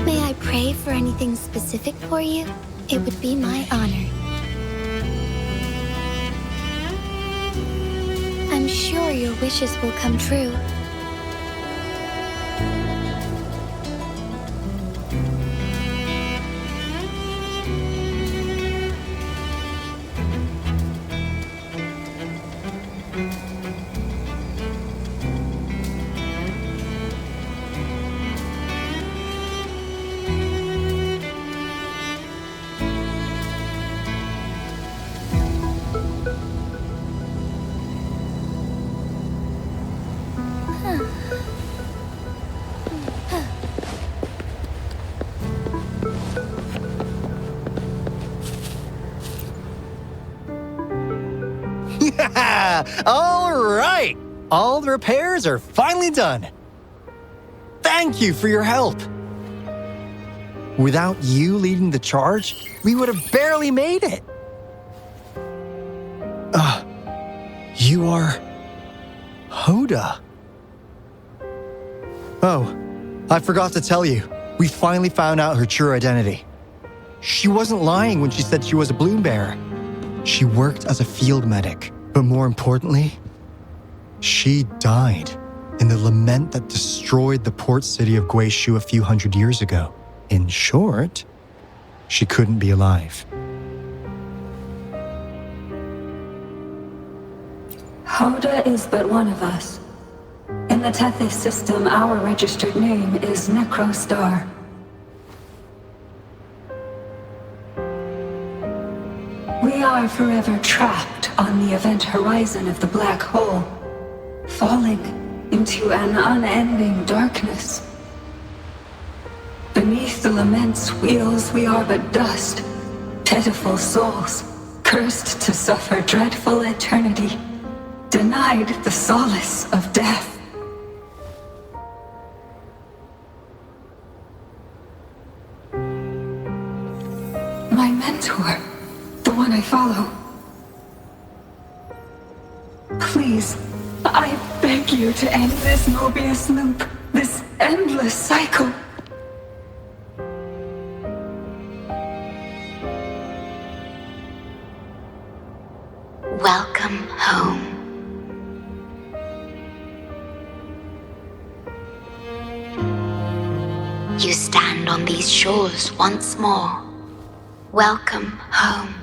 May I pray for anything specific for you? It would be my honor. I'm sure your wishes will come true. All right! All the repairs are finally done. Thank you for your help. Without you leading the charge, we would have barely made it. You are Hoda. Oh, I forgot to tell you. We finally found out her true identity. She wasn't lying when she said she was a bloom bearer. She worked as a field medic, but more importantly, she died in the lament that destroyed the port city of Guishu a few hundred years ago. In short, she couldn't be alive. Hoda is but one of us. In the Tethys system, our registered name is Necrostar. We are forever trapped on the event horizon of the black hole, falling into an unending darkness. Beneath the lament's wheels, we are but dust. Pitiful souls, cursed to suffer dreadful eternity, denied the solace of death. My mentor, the one I follow. Please, I beg you to end this Mobius loop, this endless cycle. Welcome home. You stand on these shores once more. Welcome home.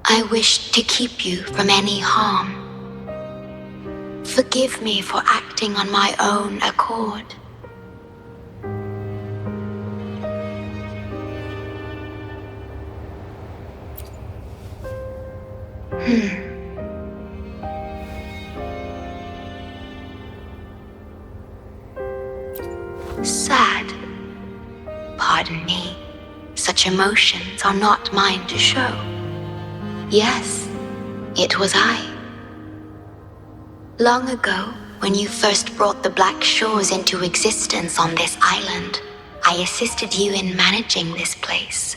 I wish to keep you from any harm. Forgive me for acting on my own accord. Sad. Pardon me. Such emotions are not mine to show. Yes, it was I. Long ago, when you first brought the Black Shores into existence on this island, I assisted you in managing this place.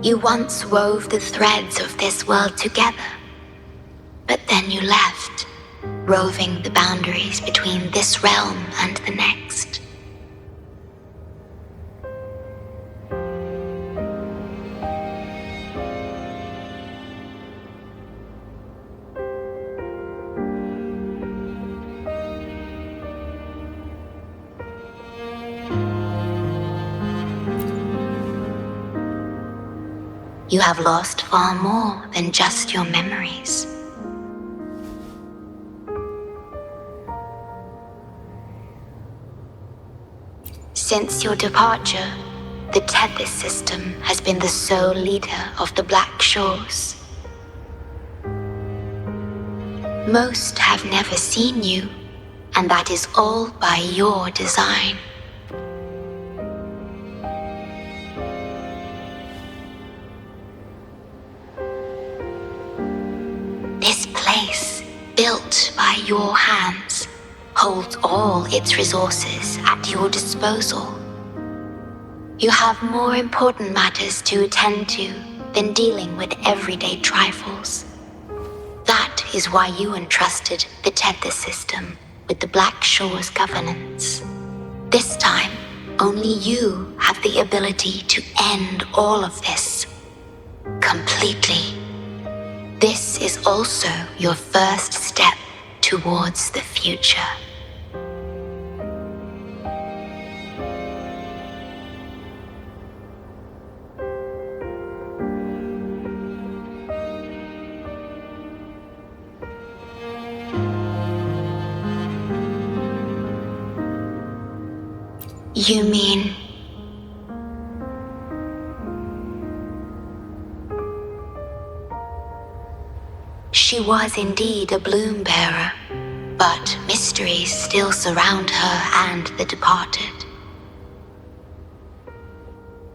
You once wove the threads of this world together, but then you left, roving the boundaries between this realm and the next. You have lost far more than just your memories. Since your departure, the Tethys system has been the sole leader of the Black Shores. Most have never seen you, and that is all by your design. This place, built by your hands, holds all its resources at your disposal. You have more important matters to attend to than dealing with everyday trifles. That is why you entrusted the Tethys system with the Black Shores governance. This time, only you have the ability to end all of this completely. This is also your first step towards the future. You mean... She was indeed a bloom bearer, but mysteries still surround her and the departed.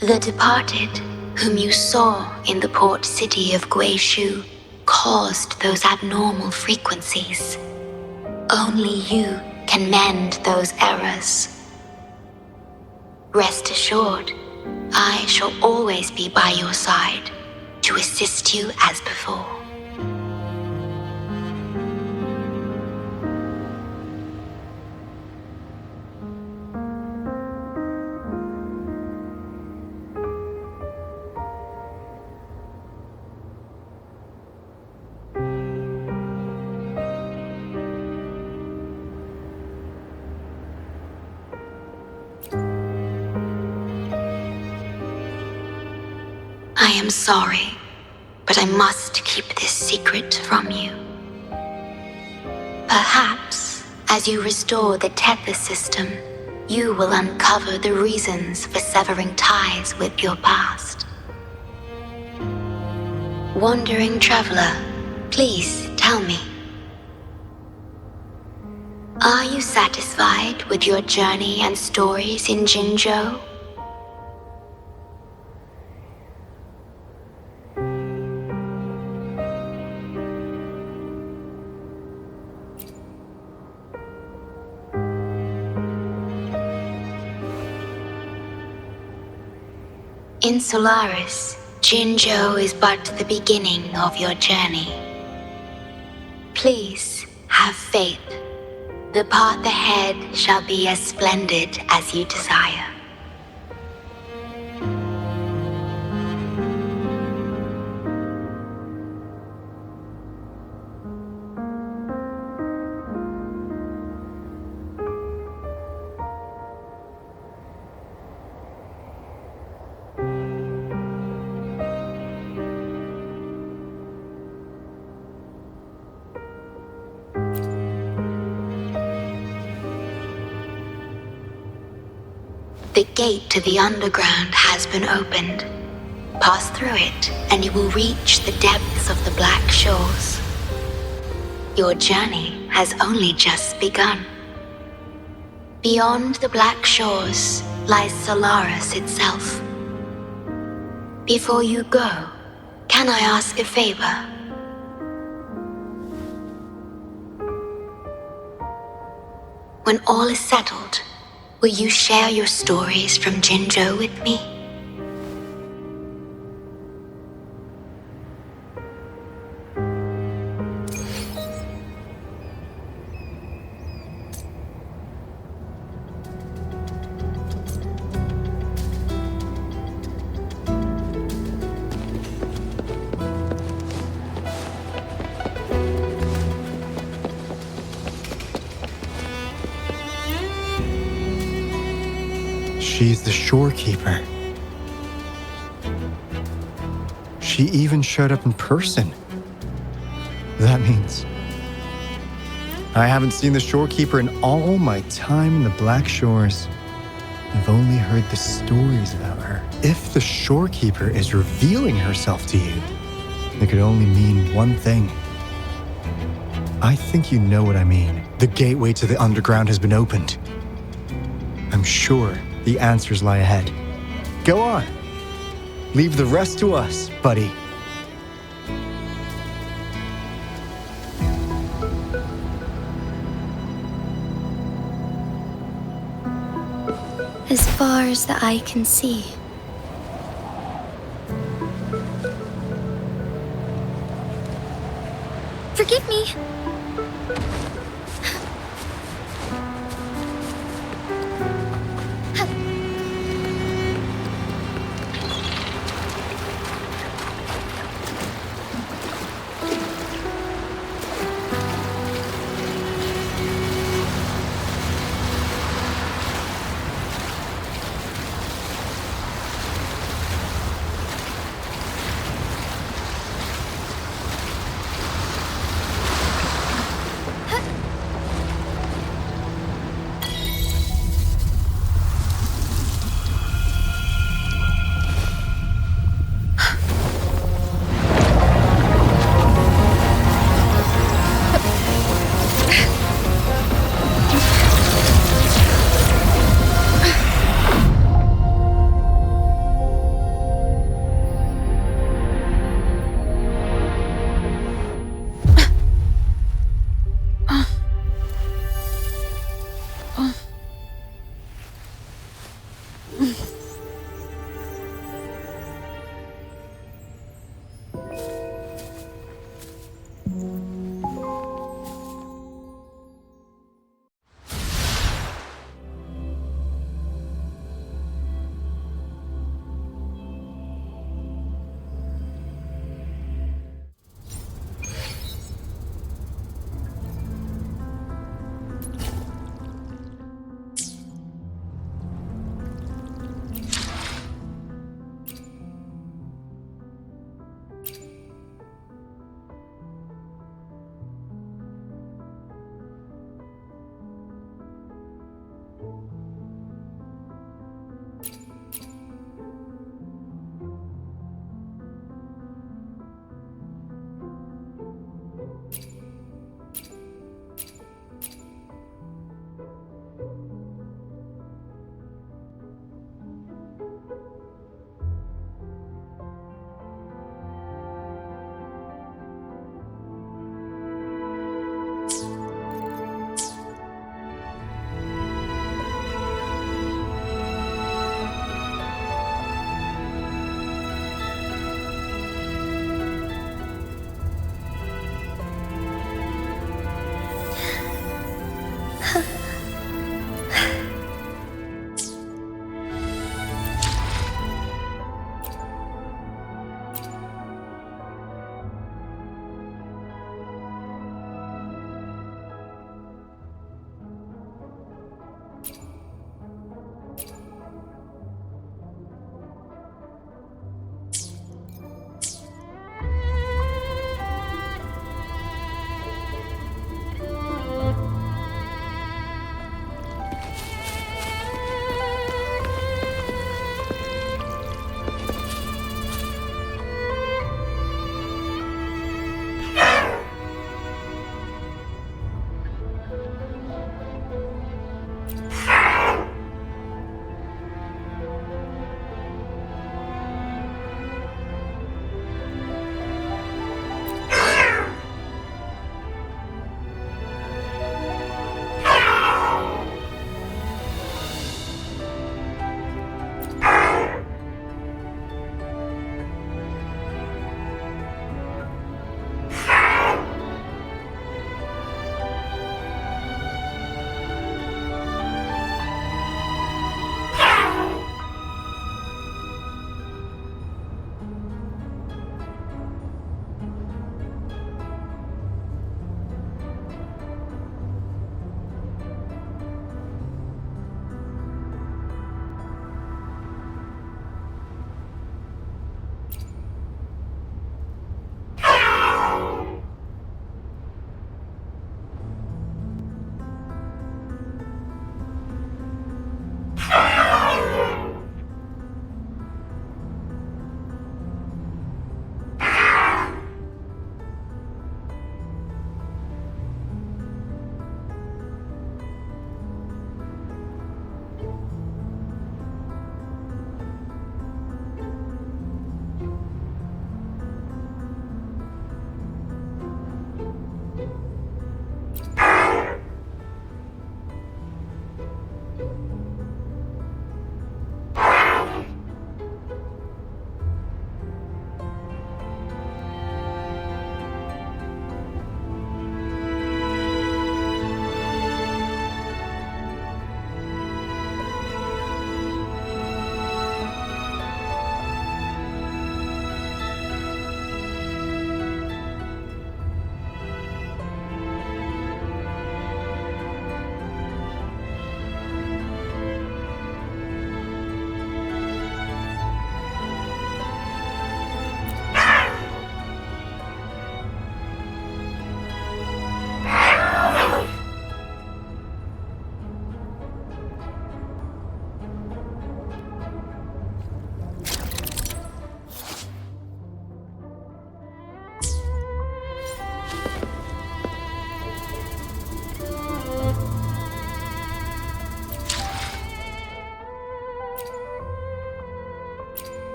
The departed, whom you saw in the port city of Guishu, caused those abnormal frequencies. Only you can mend those errors. Rest assured, I shall always be by your side to assist you as before. I am sorry, but I must keep this secret from you. Perhaps, as you restore the Tethys system, you will uncover the reasons for severing ties with your past. Wandering traveler, Please tell me. Are you satisfied with your journey and stories in Jinzhou? In Solaris, Jinzhou is but the beginning of your journey. Please have faith. The path ahead shall be as splendid as you desire. The gate to the underground has been opened. Pass through it, and you will reach the depths of the Black Shores. Your journey has only just begun. Beyond the Black Shores lies Solaris itself. Before you go, can I ask a favor? When all is settled, will you share your stories from Jinzhou with me? She's the shorekeeper. She even showed up in person. That means I haven't seen the shorekeeper in all my time in the Black Shores. I've only heard the stories about her. If the shorekeeper is revealing herself to you, it could only mean one thing. I think you know what I mean. The gateway to the underground has been opened. I'm sure the answers lie ahead. Go on. Leave the rest to us, buddy. As far as the eye can see. Forgive me.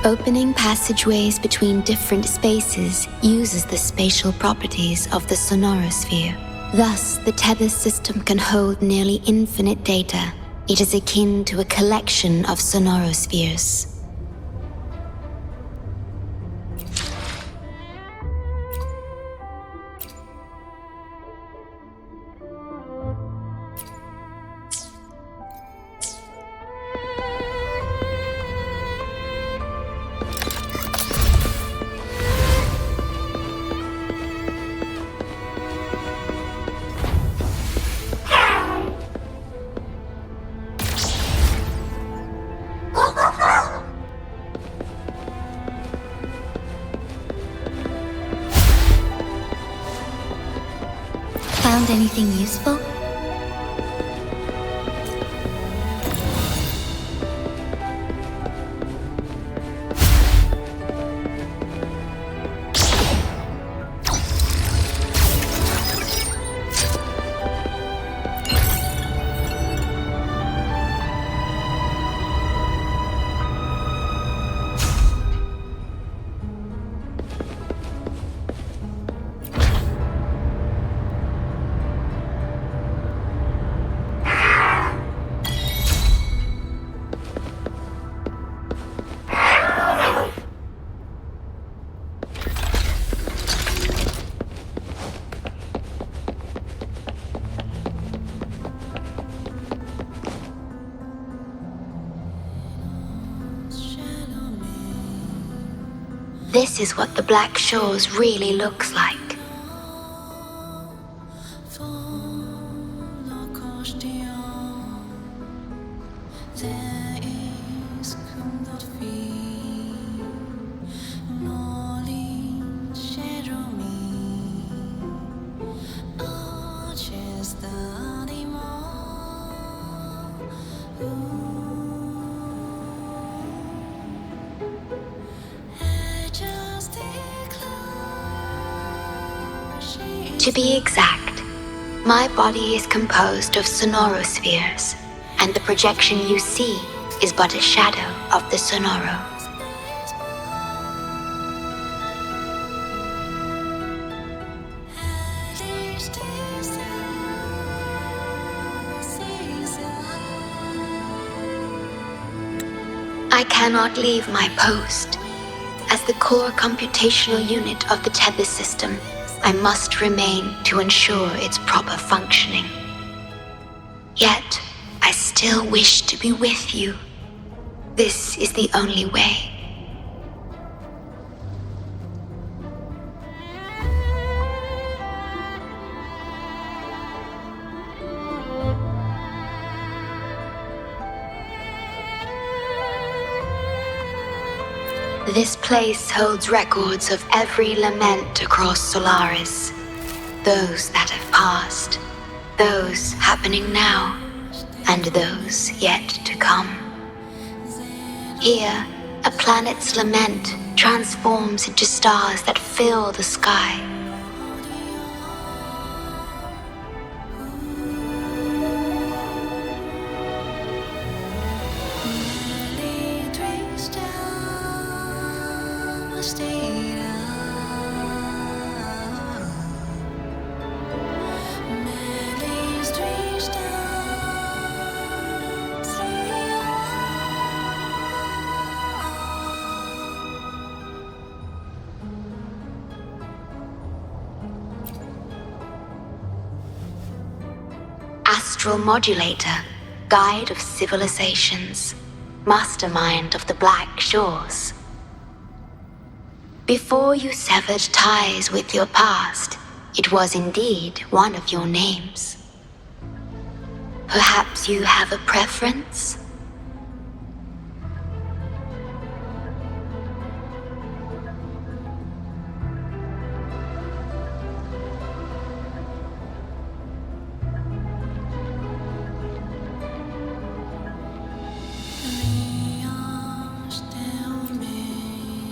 Opening passageways between different spaces uses the spatial properties of the sonorosphere. Thus, the Tethys system can hold nearly infinite data. It is akin to a collection of sonorospheres. Found anything useful? This is what the Black Shores really looks like. To be exact, my body is composed of sonorospheres, and the projection you see is but a shadow of the sonoro. I cannot leave my post. As the core computational unit of the tether system, I must remain to ensure its proper functioning. Yet, I still wish to be with you. This is the only way. This place holds records of every lament across Solaris. Those that have passed, those happening now, and those yet to come. Here, a planet's lament transforms into stars that fill the sky. Astral Modulator, Guide of Civilizations, Mastermind of the Black Shores. Before you severed ties with your past, it was indeed one of your names. Perhaps you have a preference?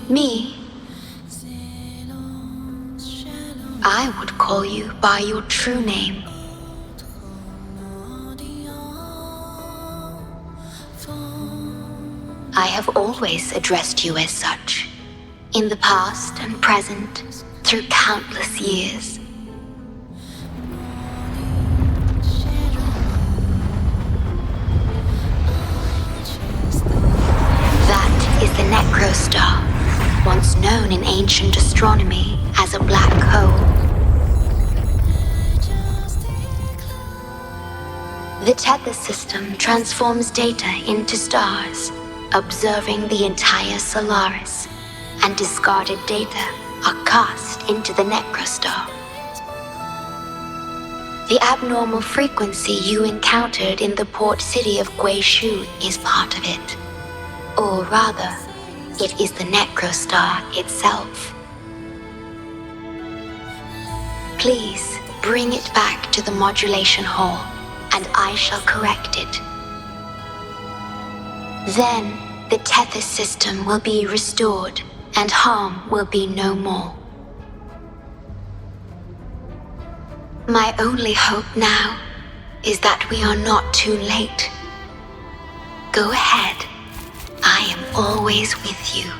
Me? I would call you by your true name. I have always addressed you as such, in the past and present, through countless years. That is the Necrostar, once known in ancient astronomy as a black hole. The tether system transforms data into stars, observing the entire Solaris, and discarded data are cast into the Necrostar. The abnormal frequency you encountered in the port city of Guishu is part of it. Or rather, it is the Necrostar itself. Please bring it back to the modulation hall, and I shall correct it. Then, the tether system will be restored, and harm will be no more. My only hope now is that we are not too late. Go ahead. I am always with you.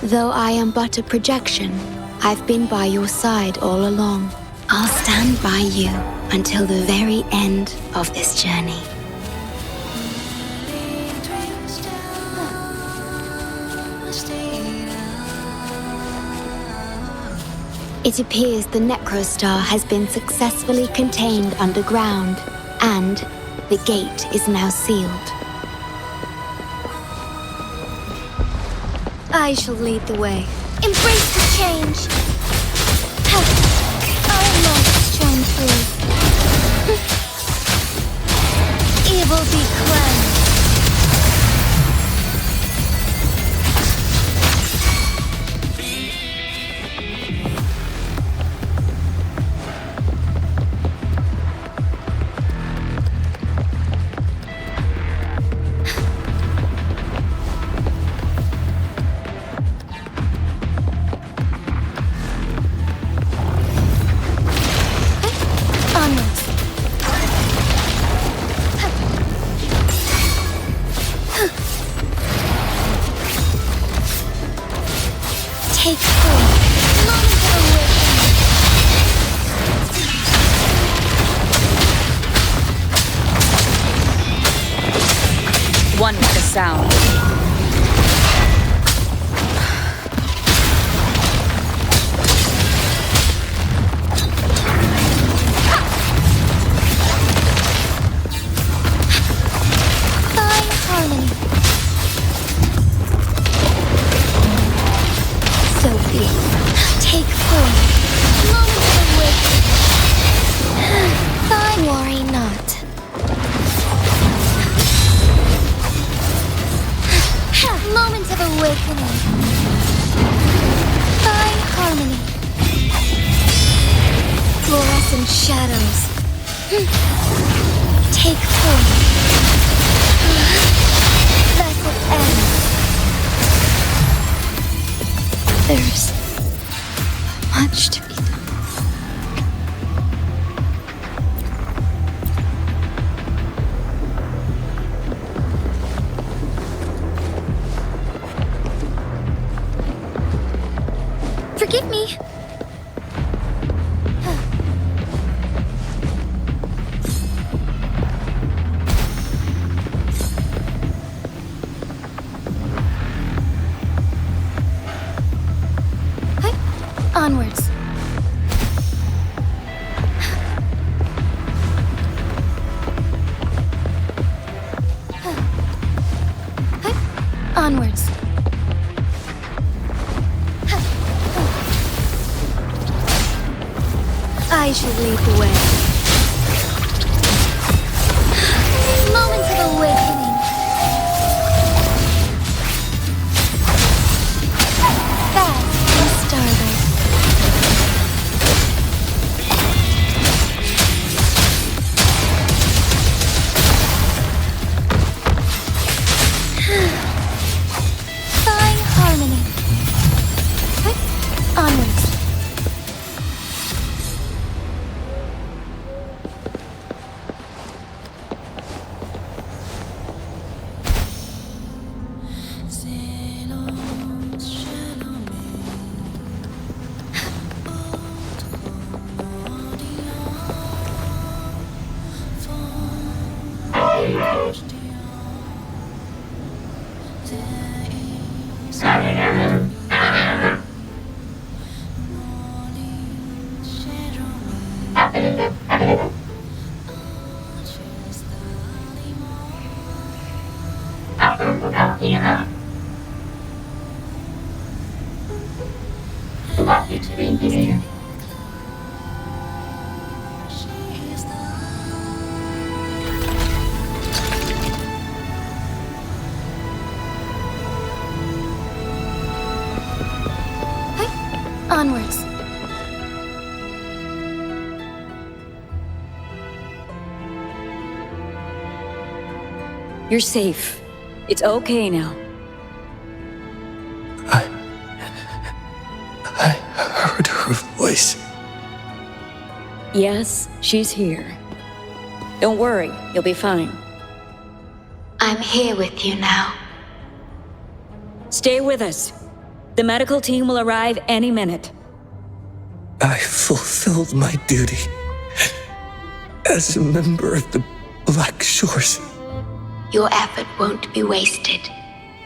Though I am but a projection, I've been by your side all along. I'll stand by you until the very end of this journey. It appears the Necrostar has been successfully contained underground, and the gate is now sealed. I shall lead the way. Embrace the change. I must shine through. Evil be cleansed. Take form. Moment of awakening. One with the sound. Fine harmony. So be it. Take form. Moment of awakening. Fine, worry not. Moment of awakening. Fine harmony. Fluorescent shadows. Take form. Let it end. There's much to be done. Forgive me. Onwards. Onwards. I shall lead the way. Moment of awakening. Fast and startled. Fine harmony. Onwards. Onwards. You're safe. It's okay now. I heard her voice. Yes, she's here. Don't worry, you'll be fine. I'm here with you now. Stay with us. The medical team will arrive any minute. I fulfilled my duty as a member of the Black Shores. Your effort won't be wasted.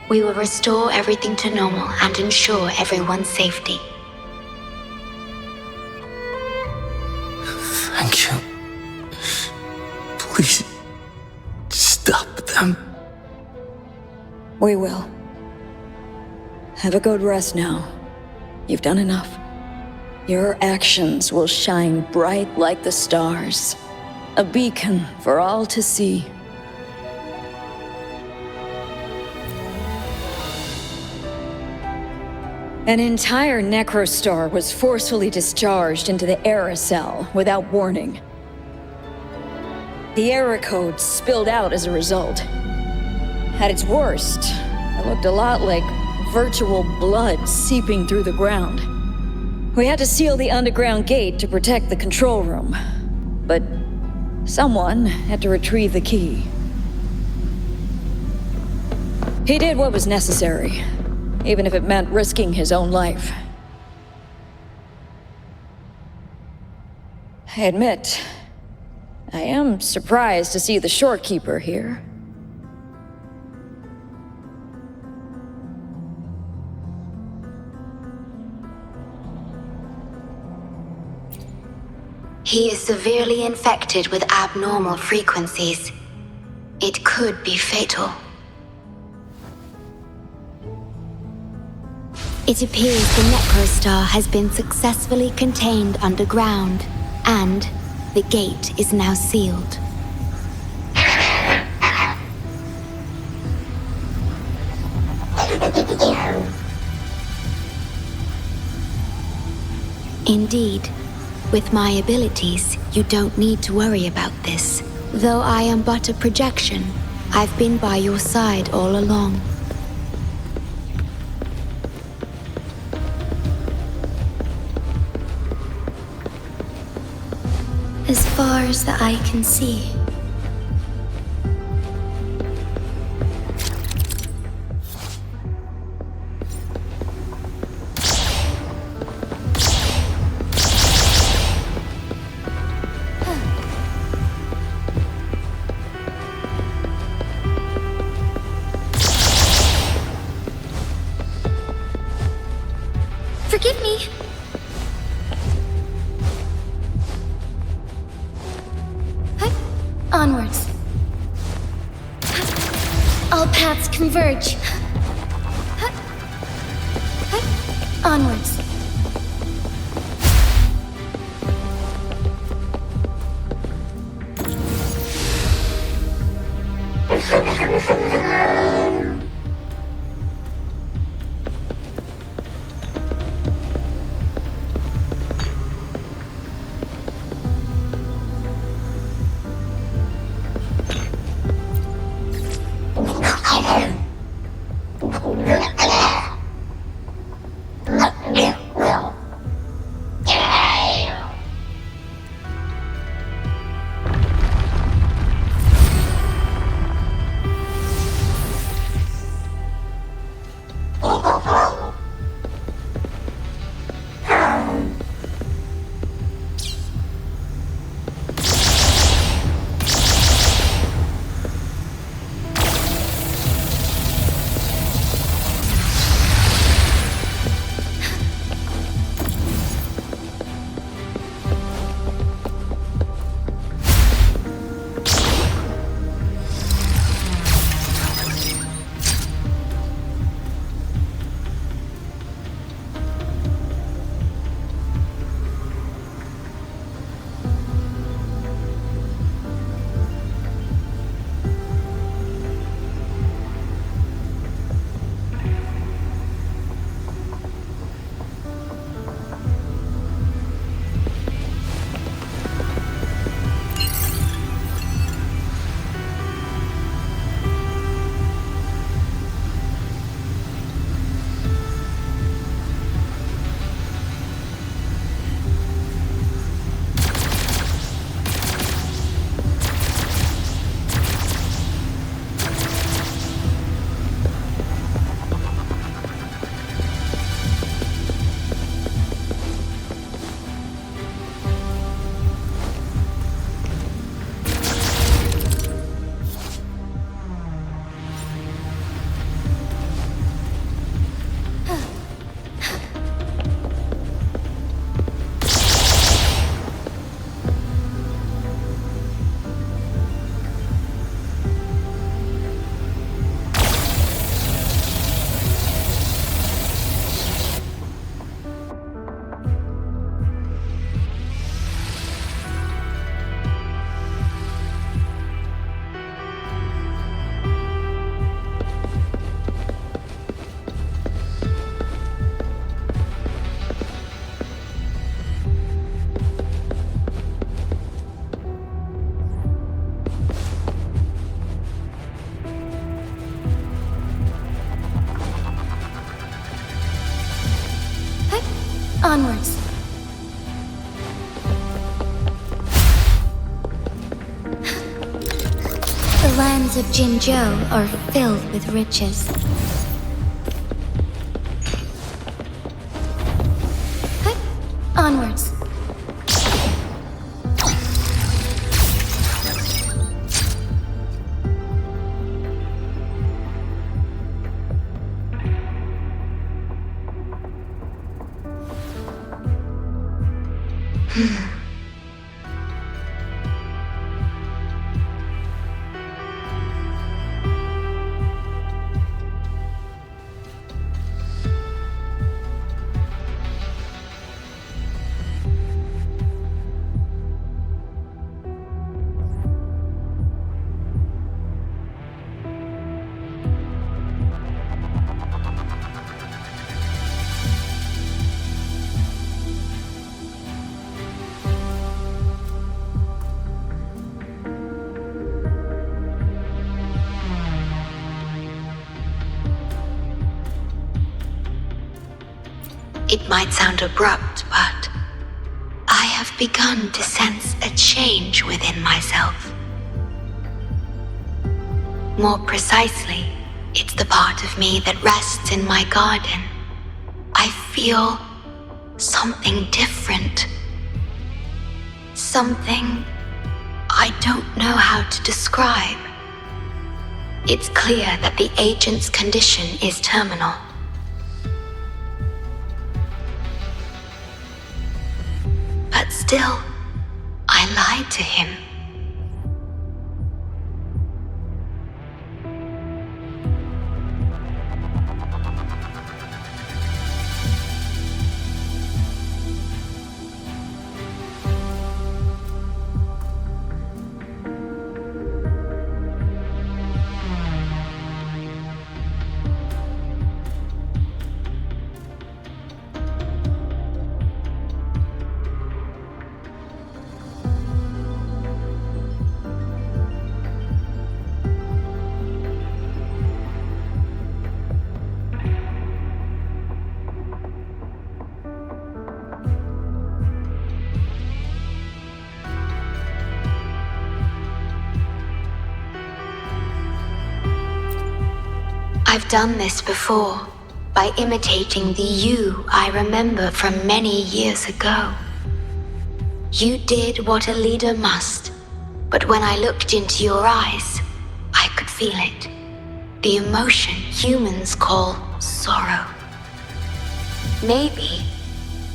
We will restore everything to normal and ensure everyone's safety. them? We will. Have a good rest now. You've done enough. Your actions will shine bright like the stars. A beacon for all to see. An entire necrostar was forcefully discharged into the Era Cell without warning. The Era Code spilled out as a result. At its worst, it looked a lot like virtual blood seeping through the ground. We had to seal the underground gate to protect the control room. But someone had to retrieve the key. He did what was necessary, even if it meant risking his own life. I admit, I am surprised to see the Shorekeeper here. He is severely infected with abnormal frequencies. It could be fatal. It appears the Necrostar has been successfully contained underground, and the gate is now sealed. Indeed, with my abilities, you don't need to worry about this. Though I am but a projection, I've been by your side all along. As far as the eye can see. Forgive me. Onwards. All paths converge. Onwards. lands of Jinzhou are filled with riches. Hup, onwards. It might sound abrupt, but I have begun to sense a change within myself. More precisely, it's the part of me that rests in my garden. I feel something different. Something I don't know how to describe. It's clear that the agent's condition is terminal. But still, I lied to him. I've done this before, by imitating the you I remember from many years ago. You did what a leader must, but when I looked into your eyes, I could feel it. The emotion humans call sorrow. Maybe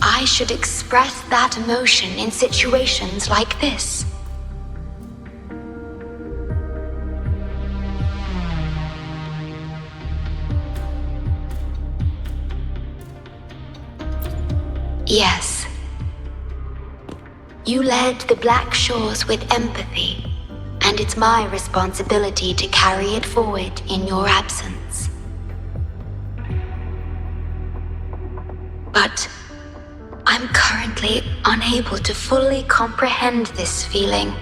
I should express that emotion in situations like this. Yes. You led the Black Shores with empathy, and it's my responsibility to carry it forward in your absence. But I'm currently unable to fully comprehend this feeling.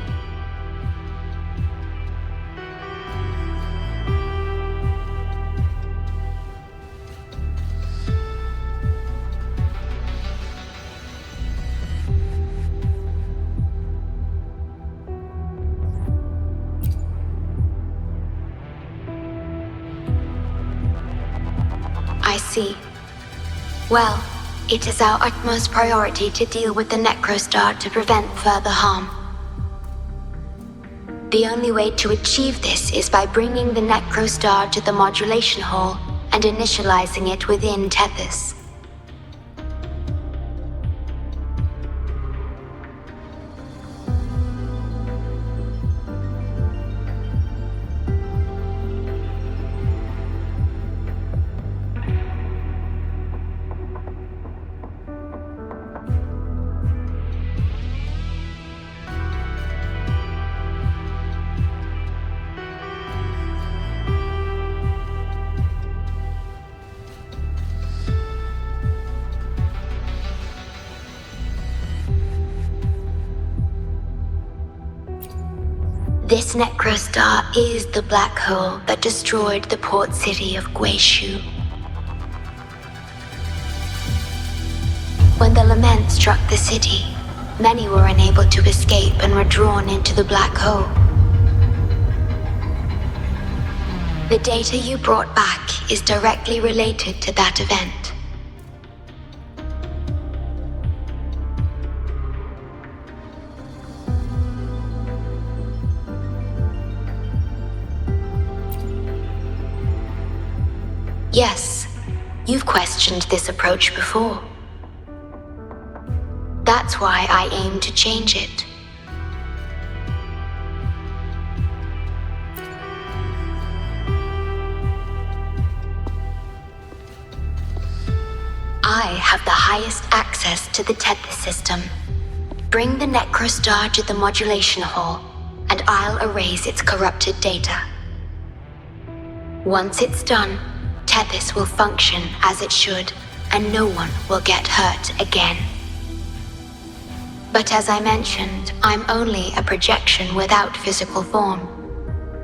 I see. Well, it is our utmost priority to deal with the Necrostar to prevent further harm. The only way to achieve this is by bringing the Necrostar to the modulation hall and initializing it within Tethys. This Necrostar is the black hole that destroyed the port city of Guishu. When the lament struck the city, many were unable to escape and were drawn into the black hole. The data you brought back is directly related to that event. Yes, you've questioned this approach before. That's why I aim to change it. I have the highest access to the Tethys system. Bring the Necrostar to the modulation hall, and I'll erase its corrupted data. Once it's done, Tethys will function as it should, and no one will get hurt again. But as I mentioned, I'm only a projection without physical form.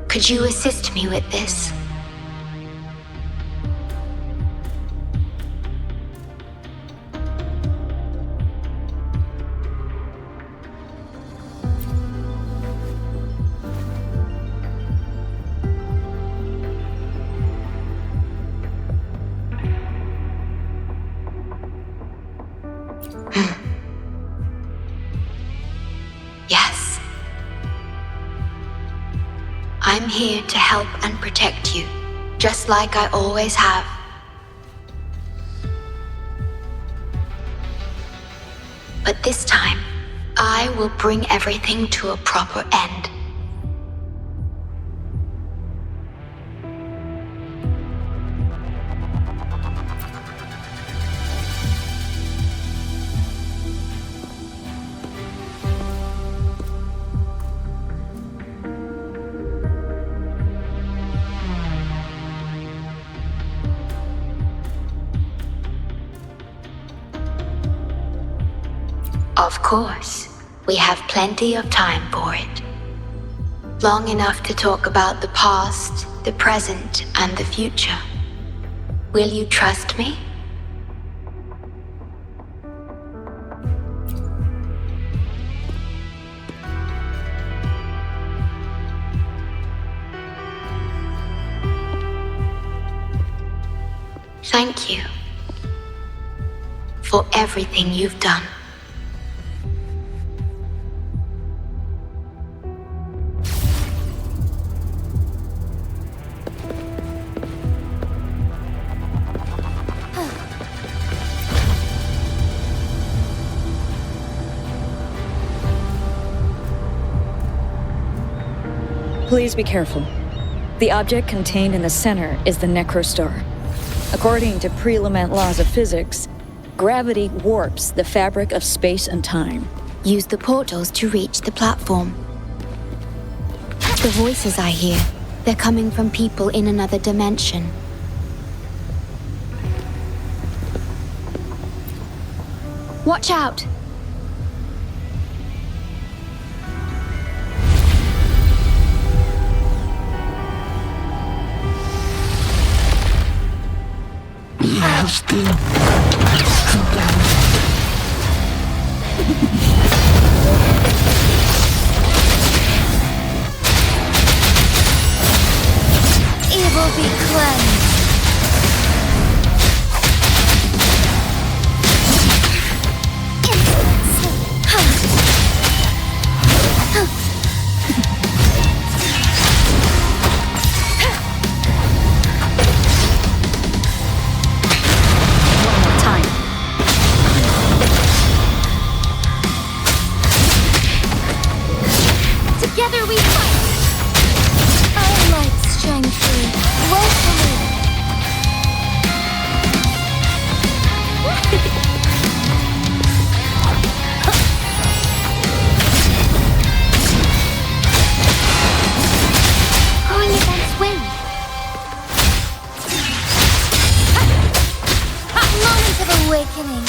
Could you assist me with this? Yes. I'm here to help and protect you, just like I always have. But this time, I will bring everything to a proper end. Of course, we have plenty of time for it. Long enough to talk about the past, the present, and the future. Will you trust me? Thank you for everything you've done. Please be careful. The object contained in the center is the Necrostar. According to pre-Lament laws of physics, gravity warps the fabric of space and time. Use the portals to reach the platform. The voices I hear, they're coming from people in another dimension. Watch out! Evil be cleansed. Together we fight! Our lights shine through. Woefully. Going against wind. Moment of awakening.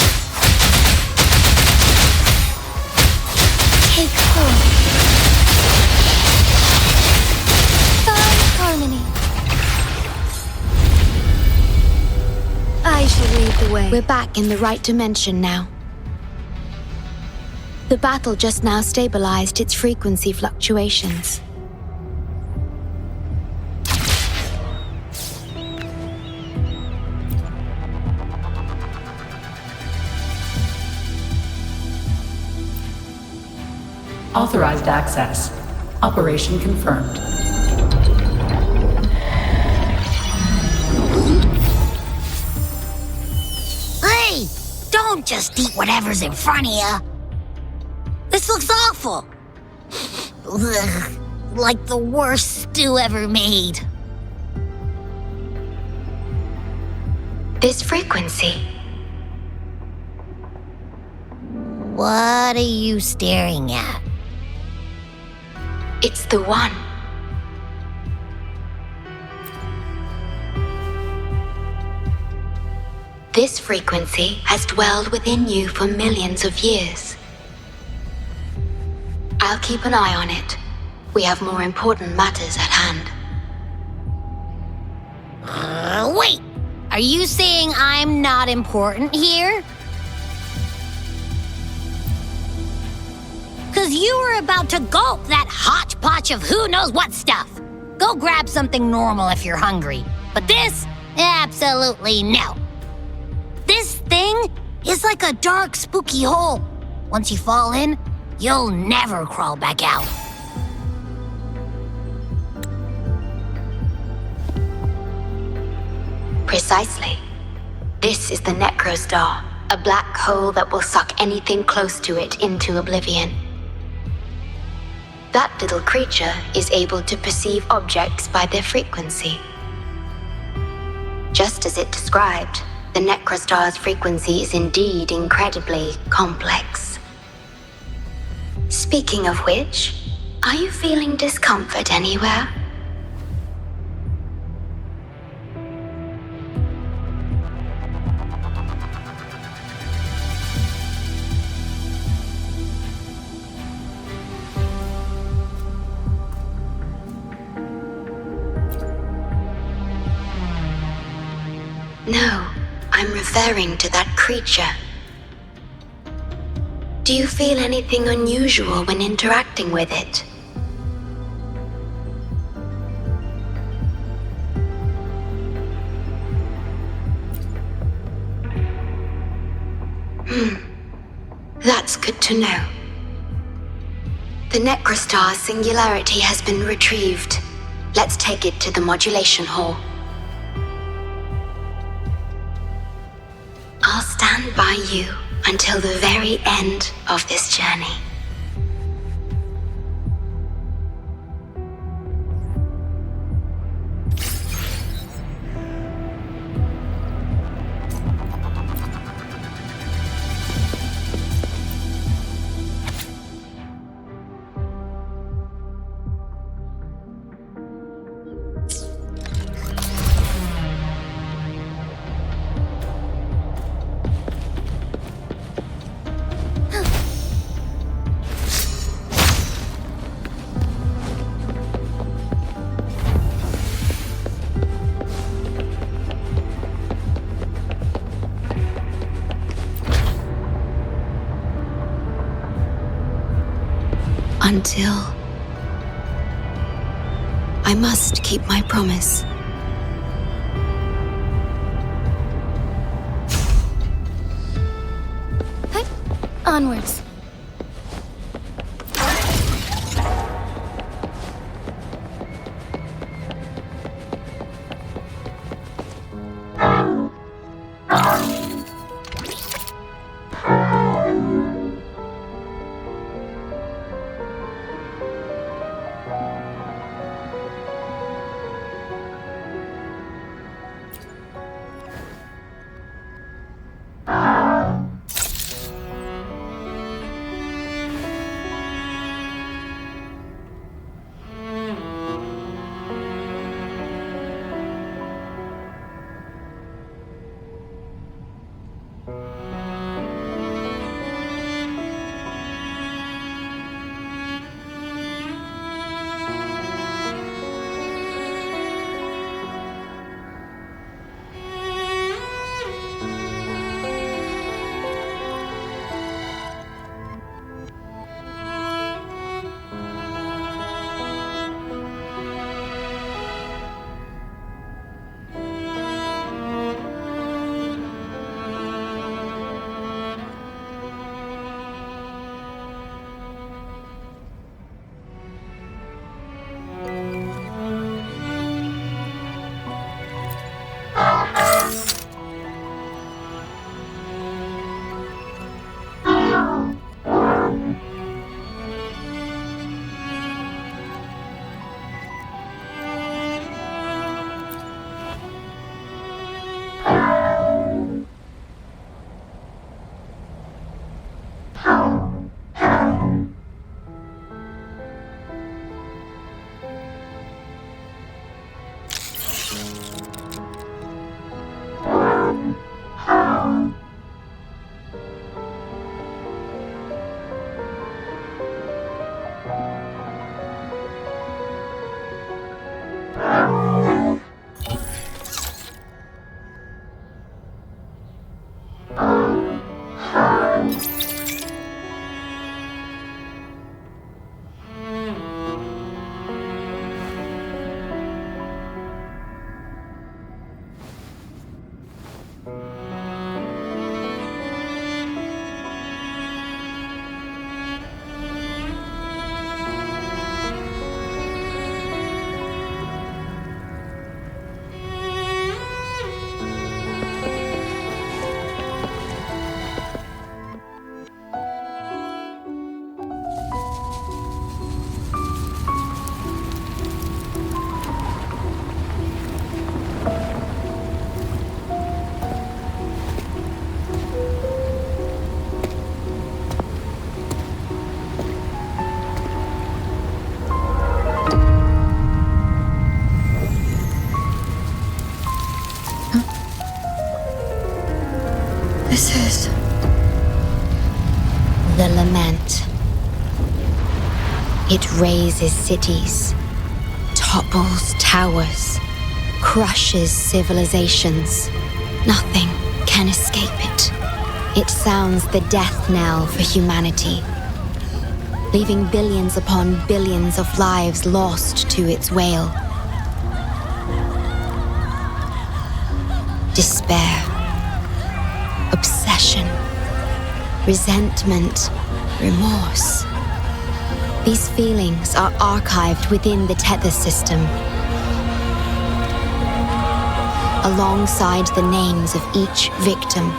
Take hold. Harmony. I shall lead the way. We're back in the right dimension now. The battle just now stabilized its frequency fluctuations. Authorized access. Operation confirmed. Hey! Don't just eat whatever's in front of you. This looks awful. Ugh, like the worst stew ever made. This frequency. What are you staring at? It's the one. This frequency has dwelled within you for millions of years. I'll keep an eye on it. We have more important matters at hand. Wait! Are you saying I'm not important here? Cause you were about to gulp that hodgepodge of who knows what stuff. Go grab something normal if you're hungry. But this, absolutely no. This thing is like a dark, spooky hole. Once you fall in, you'll never crawl back out. Precisely. This is the Necrostar, a black hole that will suck anything close to it into oblivion. That little creature is able to perceive objects by their frequency. Just as it described, the Necrostar's frequency is indeed incredibly complex. Speaking of which, are you feeling discomfort anywhere? No, I'm referring to that creature. Do you feel anything unusual when interacting with it? That's good to know. The Necrostar's singularity has been retrieved. Let's take it to the modulation hall. I'll stand by you until the very end of this journey. Until I must keep my promise. Onwards. It razes cities, topples towers, crushes civilizations. Nothing can escape it. It sounds the death knell for humanity, leaving billions upon billions of lives lost to its wail. Despair, obsession, resentment, remorse. These feelings are archived within the tether system, alongside the names of each victim,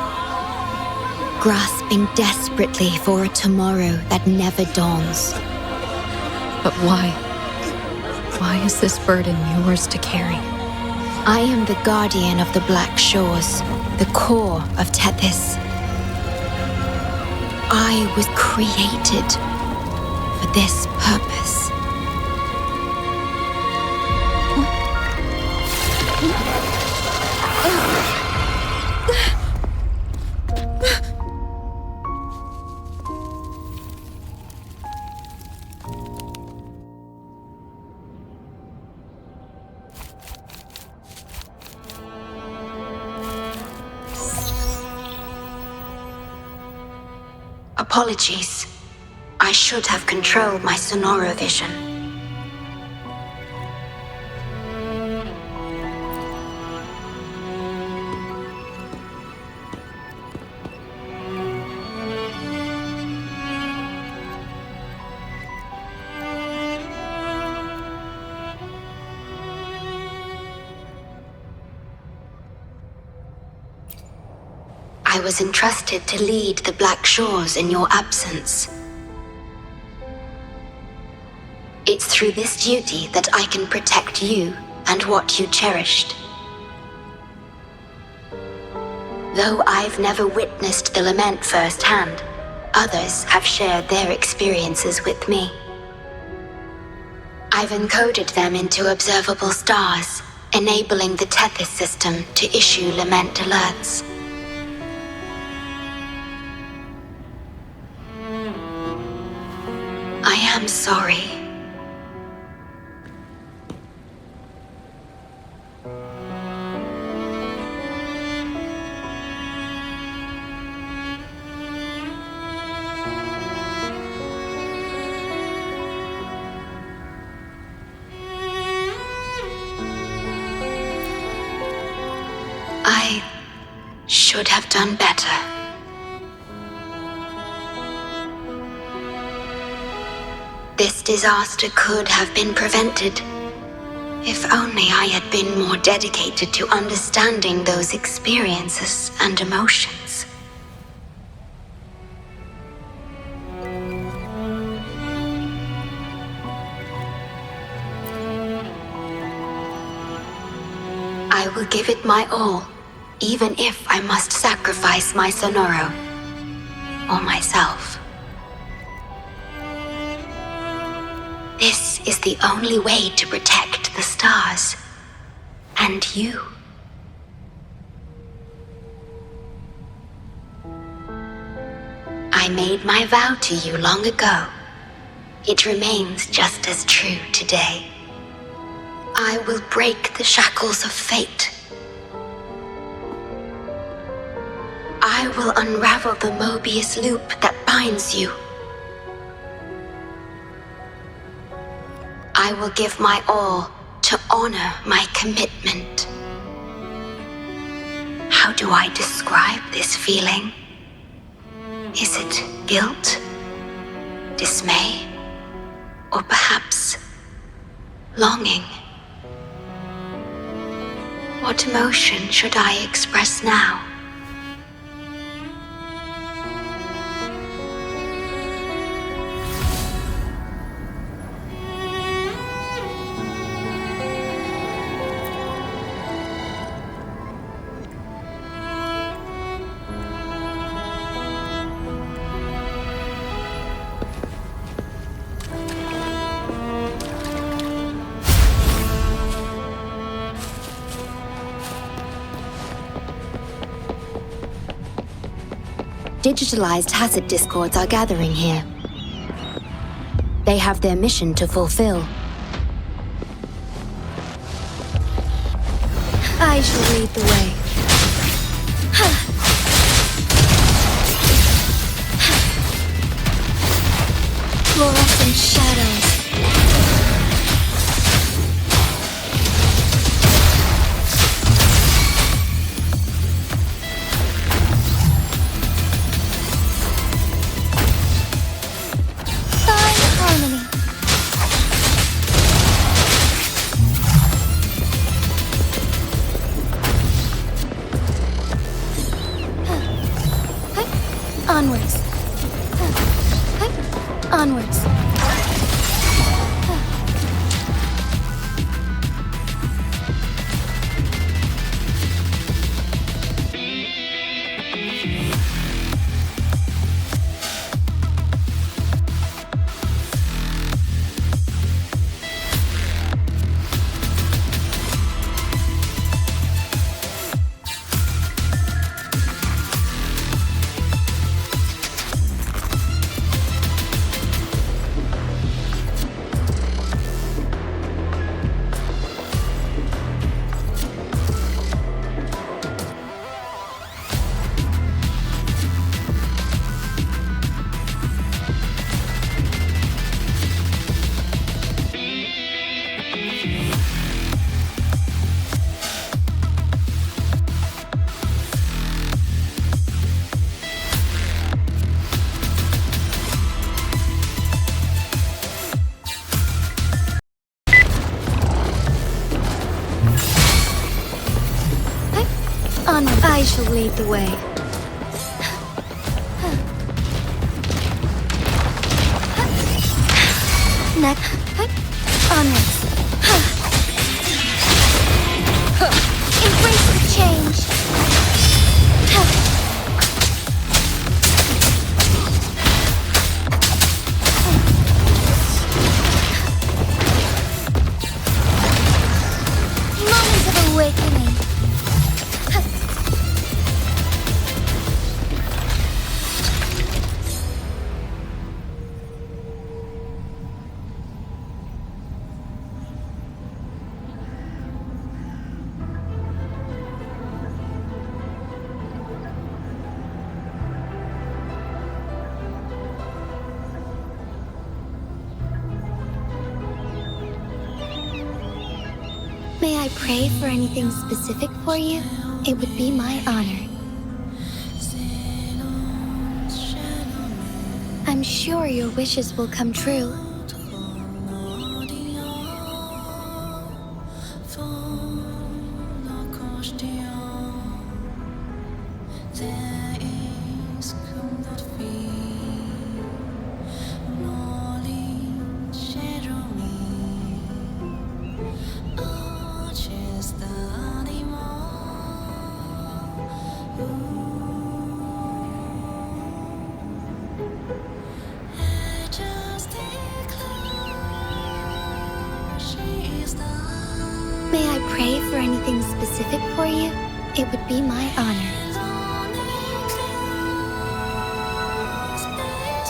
grasping desperately for a tomorrow that never dawns. But why? Why is this burden yours to carry? I am the guardian of the Black Shores, the core of Tethys. I was created for this purpose. Apologies. I should have controlled my sonoro vision. I was entrusted to lead the Black Shores in your absence. It's through this duty that I can protect you and what you cherished. Though I've never witnessed the lament firsthand, others have shared their experiences with me. I've encoded them into observable stars, enabling the Tethys system to issue lament alerts. I am sorry. I should have done better. This disaster could have been prevented if only I had been more dedicated to understanding those experiences and emotions. I will give it my all, even if I must sacrifice my sonoro or myself. This is the only way to protect the stars and you. I made my vow to you long ago. It remains just as true today. I will break the shackles of fate. I will unravel the Mobius loop that binds you. I will give my all to honor my commitment. How do I describe this feeling? Is it guilt, dismay, or perhaps longing? What emotion should I express now? Digitalized Hasid discords are gathering here. They have their mission to fulfill. I shall lead the way. Fluorescent shadows. Fine harmony. Onwards. Onwards. Onward. I shall lead the way. Next. Onwards. Embrace the change. Moment of awakening. May I pray for anything specific for you? It would be my honor. I'm sure your wishes will come true. May I pray for anything specific for you? It would be my honor.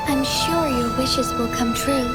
I'm sure your wishes will come true.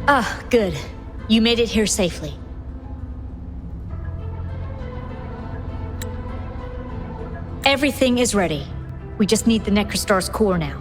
Ah, good. You made it here safely. Everything is ready. We just need the Necrostar's core now.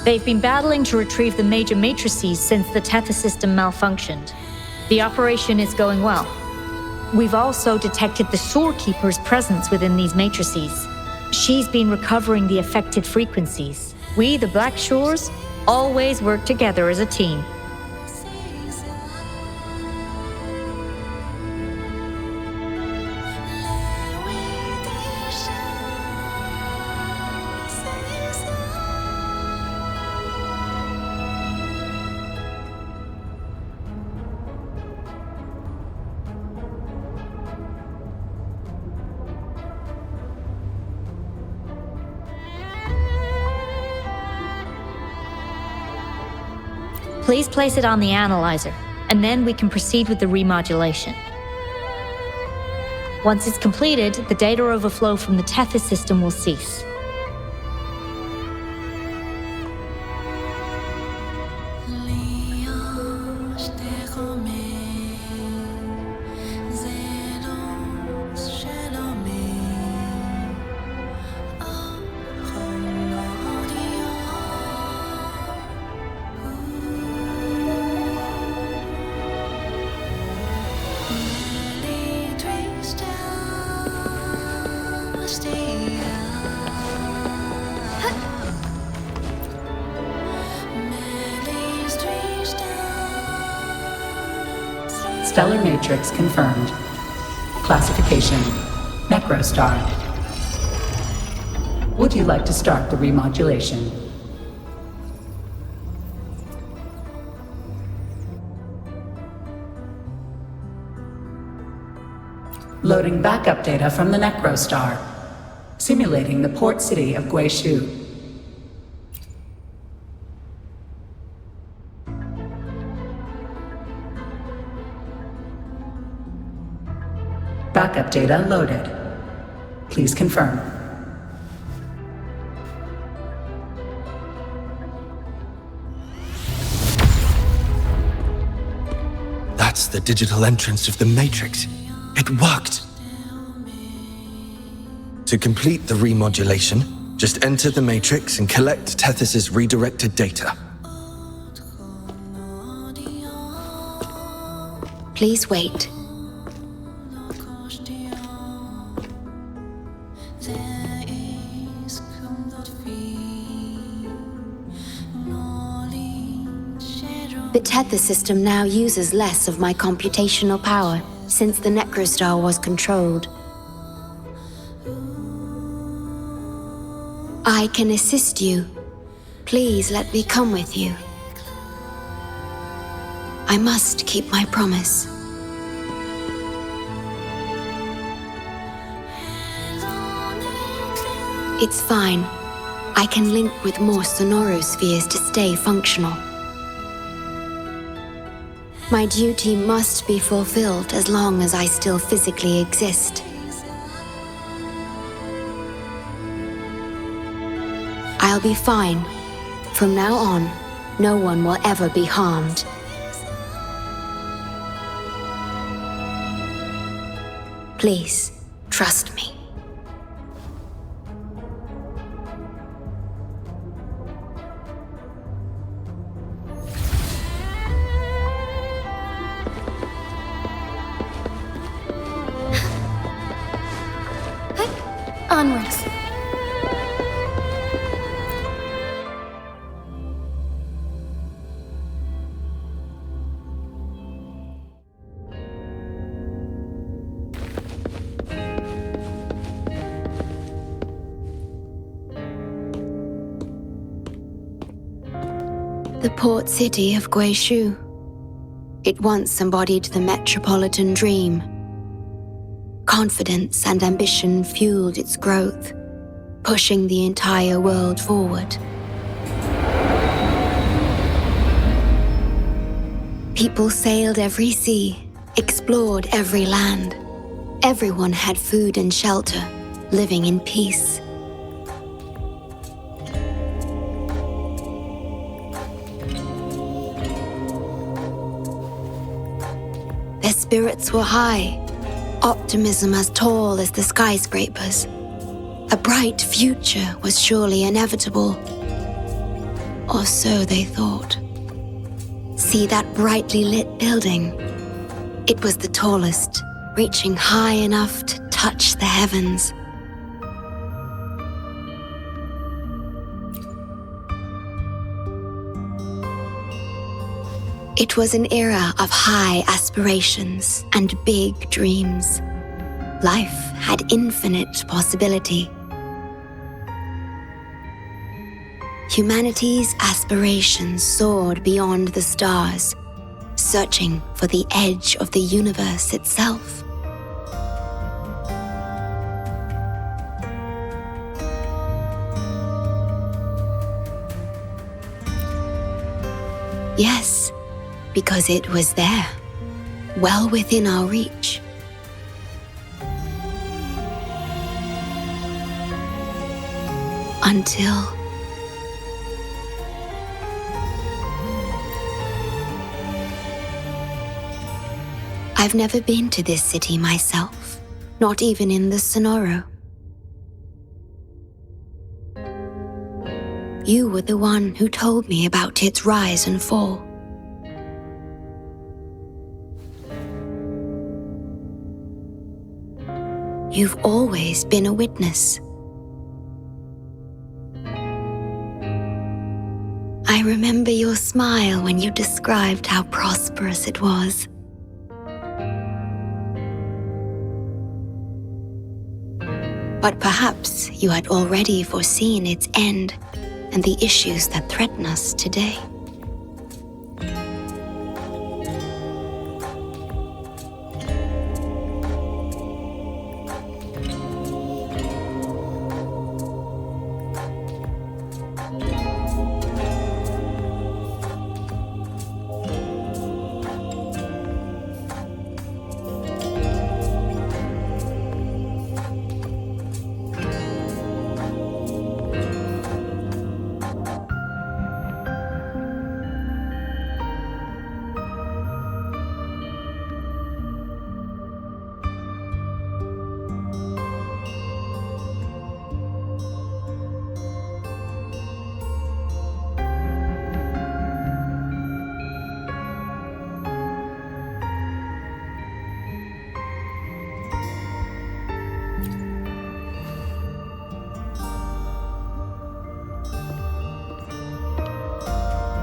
They've been battling to retrieve the major matrices since the Tether system malfunctioned. The operation is going well. We've also detected the Shorekeeper's presence within these matrices. She's been recovering the affected frequencies. We, the Black Shores, always work together as a team. Please place it on the analyzer, and then we can proceed with the remodulation. Once it's completed, the data overflow from the Tether system will cease. Stellar matrix confirmed. Classification: Necrostar. Would you like to start the remodulation? Loading backup data from the Necrostar. Simulating the port city of Guishu. Backup data loaded. Please confirm. That's the digital entrance of the Matrix. It worked! To complete the remodulation, just enter the Matrix and collect Tethys' redirected data. Please wait. The Tether system now uses less of my computational power since the Necrostar was controlled. I can assist you. Please let me come with you. I must keep my promise. It's fine. I can link with more sonorospheres to stay functional. My duty must be fulfilled as long as I still physically exist. I'll be fine. From now on, no one will ever be harmed. Please, trust me. Onwards. The port city of Guishu. It once embodied the metropolitan dream. Confidence and ambition fueled its growth, pushing the entire world forward. People sailed every sea, explored every land. Everyone had food and shelter, living in peace. Their spirits were high, optimism as tall as the skyscrapers. A bright future was surely inevitable. Or so they thought. See that brightly lit building? It was the tallest, reaching high enough to touch the heavens. It was an era of high aspirations and big dreams. Life had infinite possibility. Humanity's aspirations soared beyond the stars, searching for the edge of the universe itself. Yes, because it was there, well within our reach. Until... I've never been to this city myself, not even in the Sonoro. You were the one who told me about its rise and fall. You've always been a witness. I remember your smile when you described how prosperous it was. But perhaps you had already foreseen its end and the issues that threaten us today.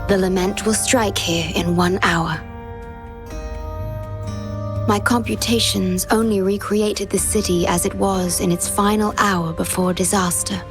The lament will strike here in 1 hour. My computations only recreated the city as it was in its final hour before disaster.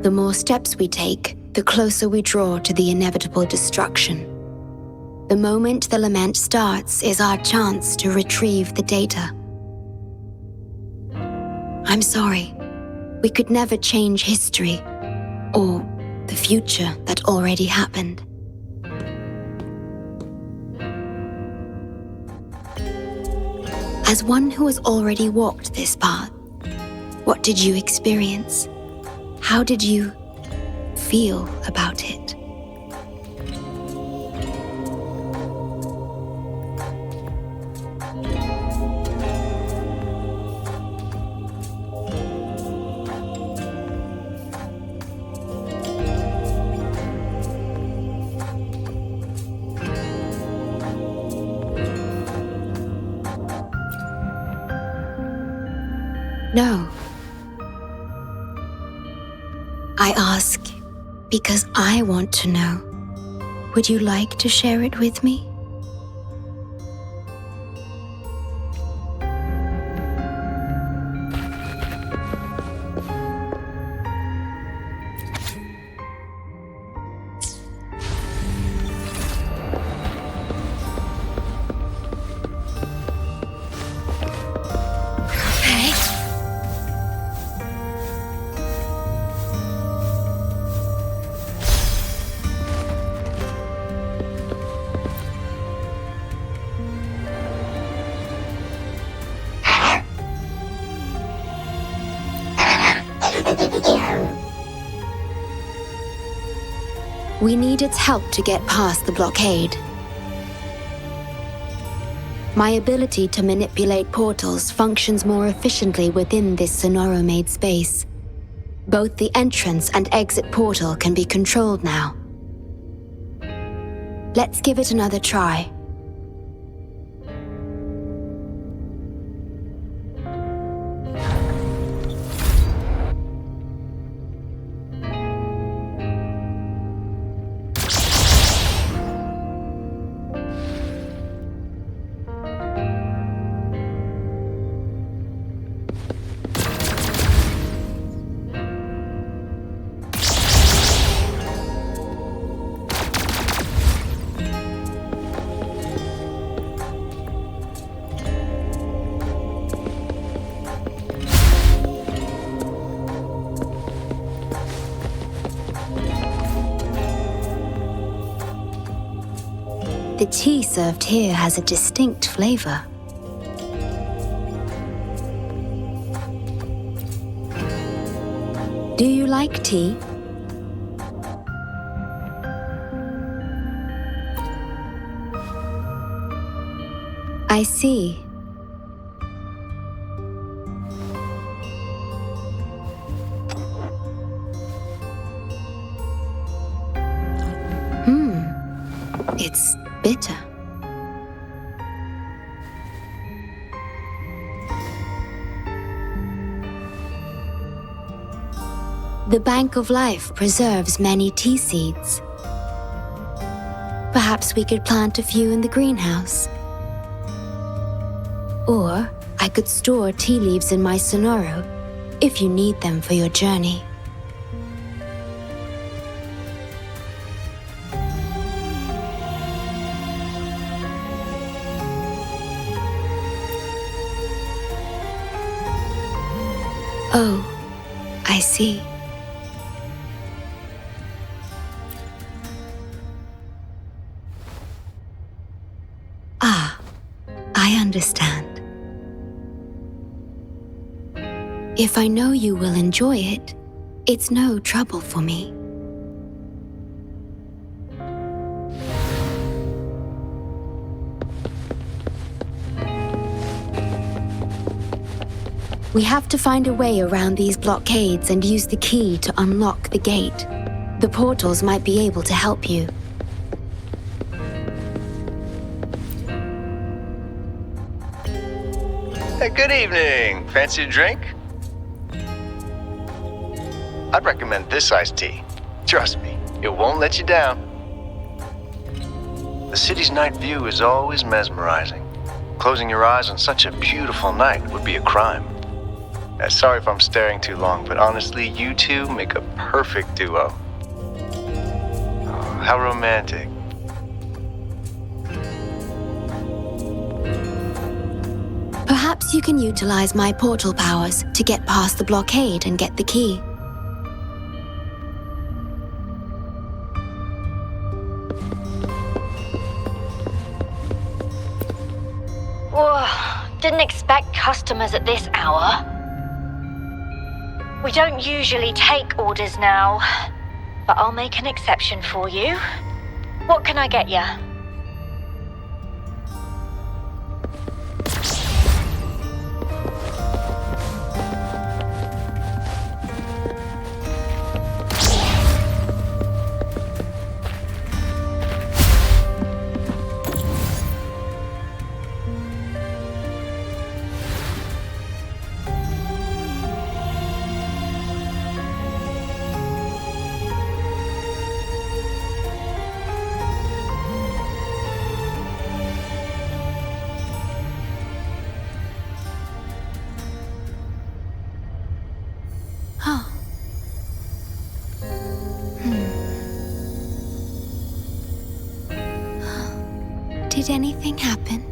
The more steps we take, the closer we draw to the inevitable destruction. The moment the lament starts is our chance to retrieve the data. I'm sorry. We could never change history or the future that already happened. As one who has already walked this path, what did you experience? How did you feel about it? No. I ask because I want to know. Would you like to share it with me? We need its help to get past the blockade. My ability to manipulate portals functions more efficiently within this Sonoro-made space. Both the entrance and exit portal can be controlled now. Let's give it another try. The tea served here has a distinct flavor. Do you like tea? I see. It's bitter. The Bank of Life preserves many tea seeds. Perhaps we could plant a few in the greenhouse. Or I could store tea leaves in my Sonoro if you need them for your journey. Oh, I see. Ah, I understand. If I know you will enjoy it, it's no trouble for me. We have to find a way around these blockades and use the key to unlock the gate. The portals might be able to help you. Hey, good evening. Fancy a drink? I'd recommend this iced tea. Trust me, it won't let you down. The city's night view is always mesmerizing. Closing your eyes on such a beautiful night would be a crime. Sorry if I'm staring too long, but honestly, you two make a perfect duo. Oh, how romantic. Perhaps you can utilize my portal powers to get past the blockade and get the key. Whoa, didn't expect customers at this hour. We don't usually take orders now, but I'll make an exception for you. What can I get you? Did anything happen?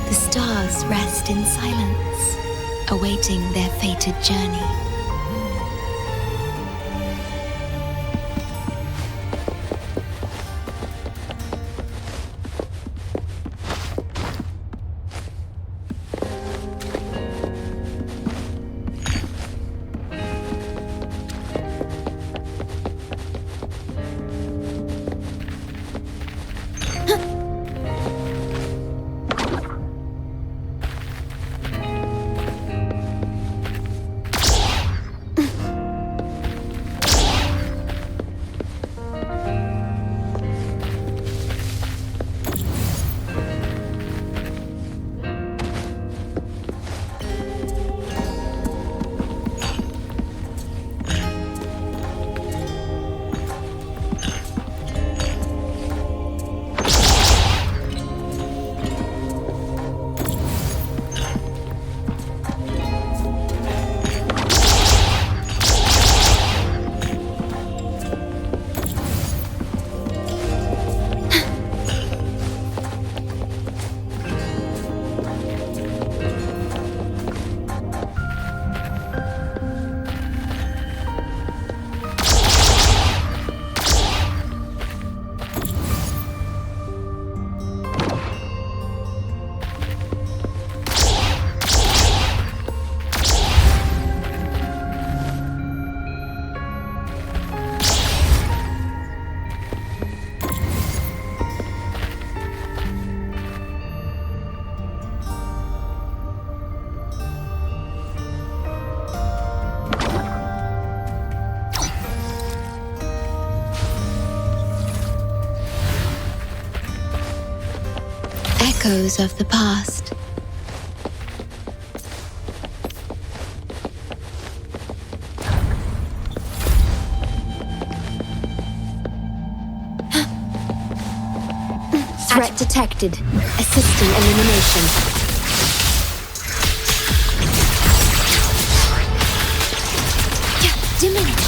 The stars rest in silence, awaiting their fated journey. Echoes of the past. Threat detected. Assisting elimination. Diminish.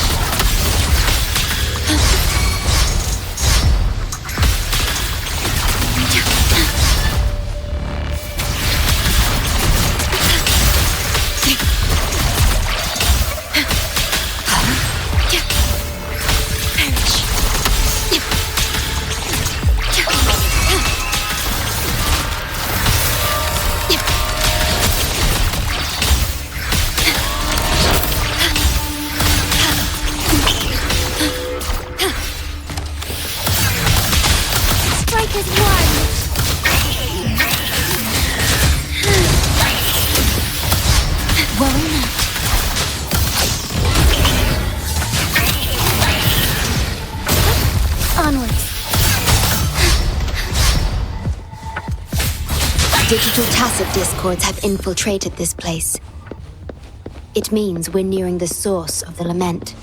Digital tacit discords have infiltrated this place. It means we're nearing the source of the lament.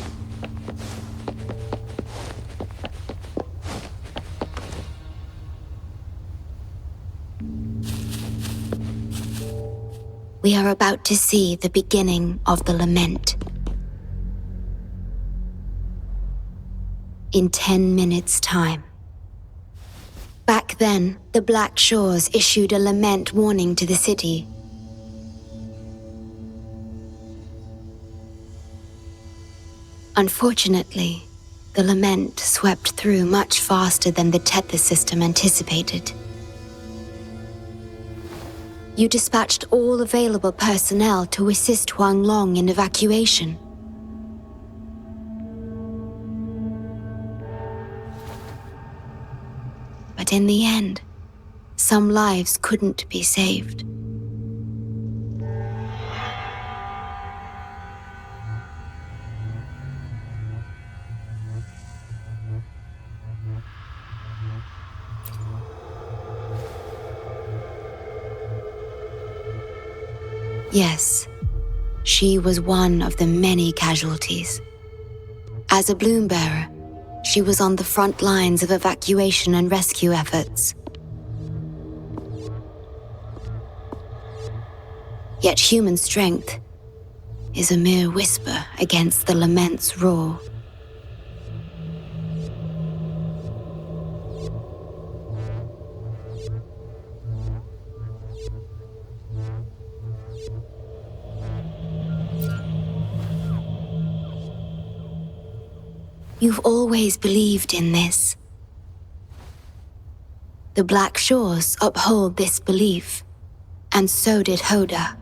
We are about to see the beginning of the lament. In 10 minutes' time. Back then, the Black Shores issued a lament warning to the city. Unfortunately, the lament swept through much faster than the Tether system anticipated. You dispatched all available personnel to assist Huang Long in evacuation. But in the end, some lives couldn't be saved. Yes, she was one of the many casualties. As a bloom bearer, she was on the front lines of evacuation and rescue efforts. Yet human strength is a mere whisper against the lament's roar. You've always believed in this. The Black Shores uphold this belief, and so did Hoda.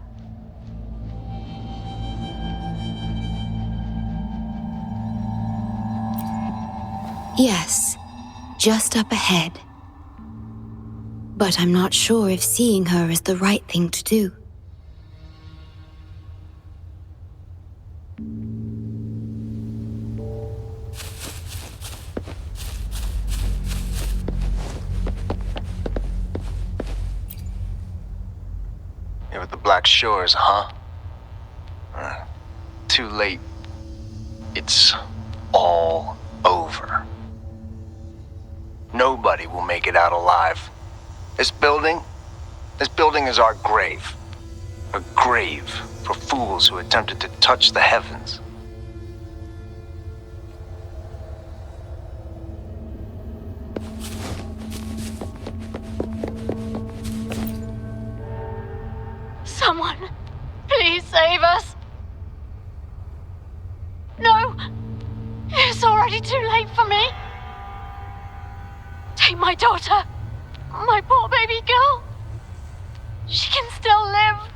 Yes, just up ahead. But I'm not sure if seeing her is the right thing to do. With the Black Shores, huh? Too late. It's all over. Nobody will make it out alive. This building is our grave. A grave for fools who attempted to touch the heavens. Someone, please save us. No, it's already too late for me. Take my daughter, my poor baby girl. She can still live.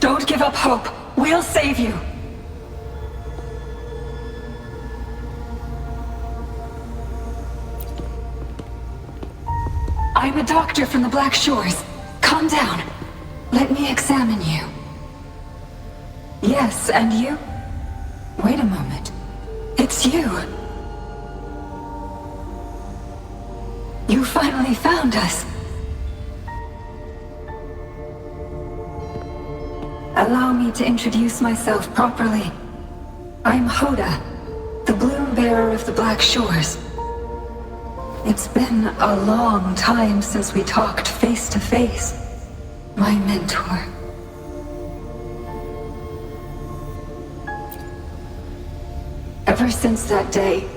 Don't give up hope. We'll save you. I'm a doctor from the Black Shores. Calm down. Let me examine you. Yes, and you? Wait a moment. It's you. You finally found us. Allow me to introduce myself properly. I'm Hoda, the bloom bearer of the Black Shores. It's been a long time since we talked face to face, my mentor. Ever since that day,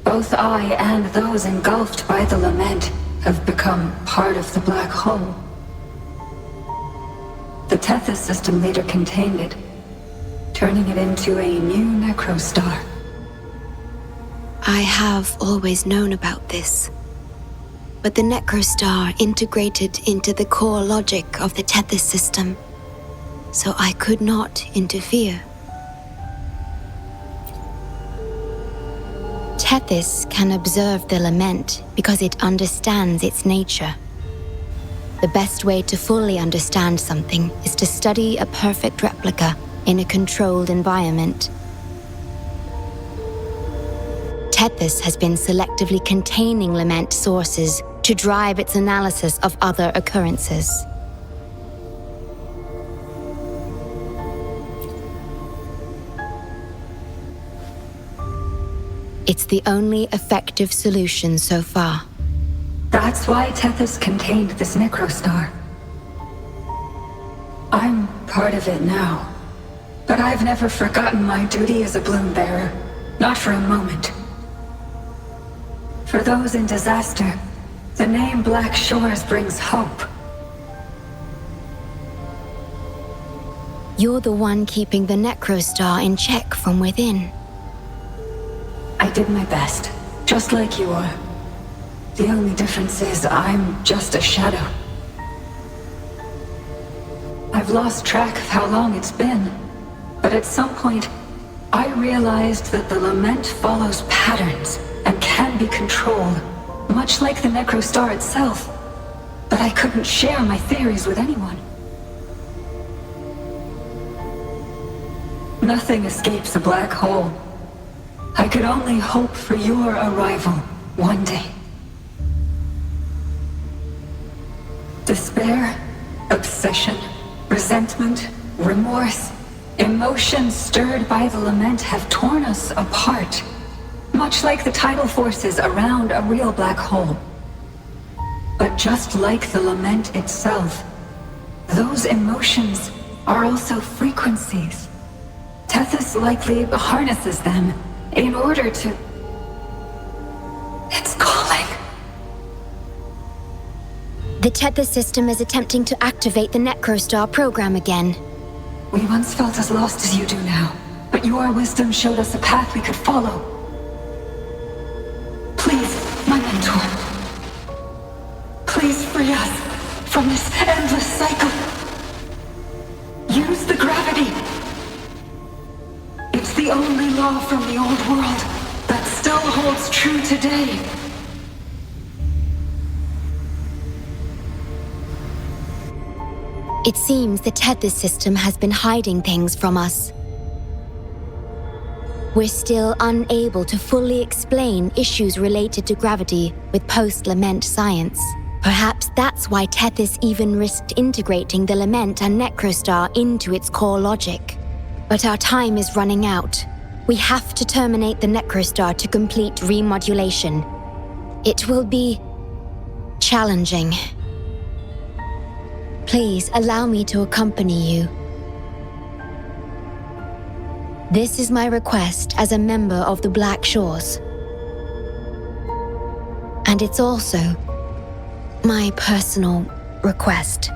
both I and those engulfed by the lament have become part of the black hole. The Tethys system later contained it, turning it into a new necrostar. I have always known about this. But the necrostar integrated into the core logic of the Tethys system, so I could not interfere. Tethys can observe the lament because it understands its nature. The best way to fully understand something is to study a perfect replica in a controlled environment. Tethys has been selectively containing lament sources to drive its analysis of other occurrences. It's the only effective solution so far. That's why Tethys contained this necrostar. I'm part of it now, but I've never forgotten my duty as a bloom bearer, not for a moment. For those in disaster, the name Black Shores brings hope. You're the one keeping the necrostar in check from within. I did my best, just like you are. The only difference is I'm just a shadow. I've lost track of how long it's been, but at some point, I realized that the lament follows patterns and can be controlled, much like the necrostar itself. But I couldn't share my theories with anyone. Nothing escapes a black hole. I could only hope for your arrival one day. Despair, obsession, resentment, remorse, emotions stirred by the lament have torn us apart, much like the tidal forces around a real black hole. But just like the lament itself, those emotions are also frequencies. Tethys likely harnesses them in order to... It's calling. The Tethys system is attempting to activate the necrostar program again. We once felt as lost as you do now, but your wisdom showed us a path we could follow. Please, my mentor. Please free us from this endless cycle. Use the gravity. It's the only law from the old world that still holds true today. It seems the Tethys system has been hiding things from us. We're still unable to fully explain issues related to gravity with post-lament science. Perhaps that's why Tethys even risked integrating the lament and necrostar into its core logic. But our time is running out. We have to terminate the necrostar to complete remodulation. It will be challenging. Please allow me to accompany you. This is my request as a member of the Black Shores. And it's also my personal request.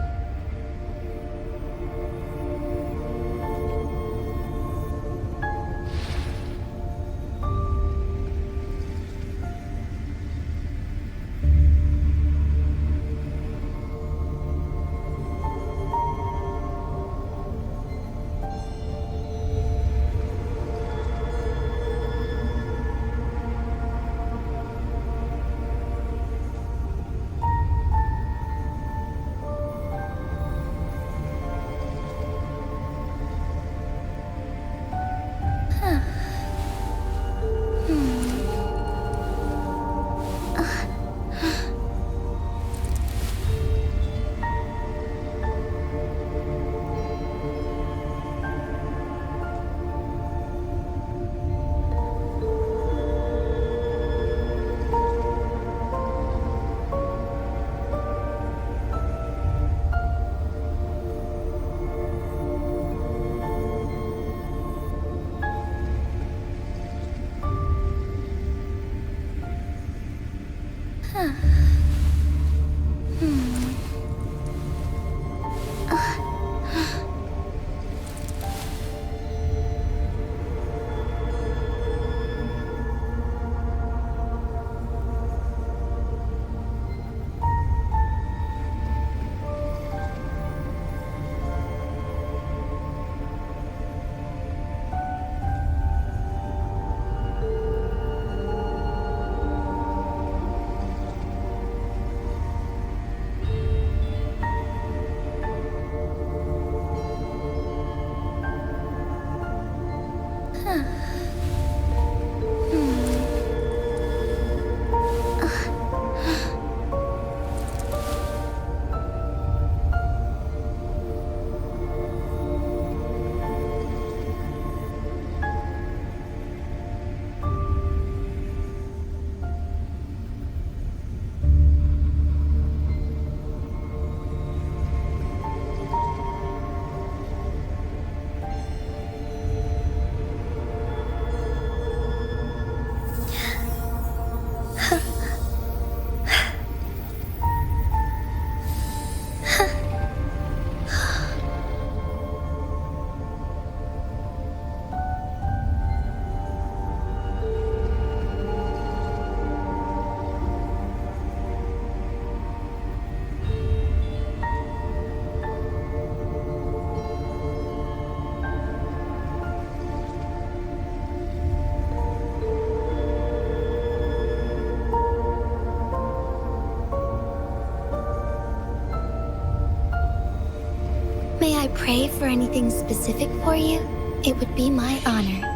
pray for anything specific for you, it would be my honor.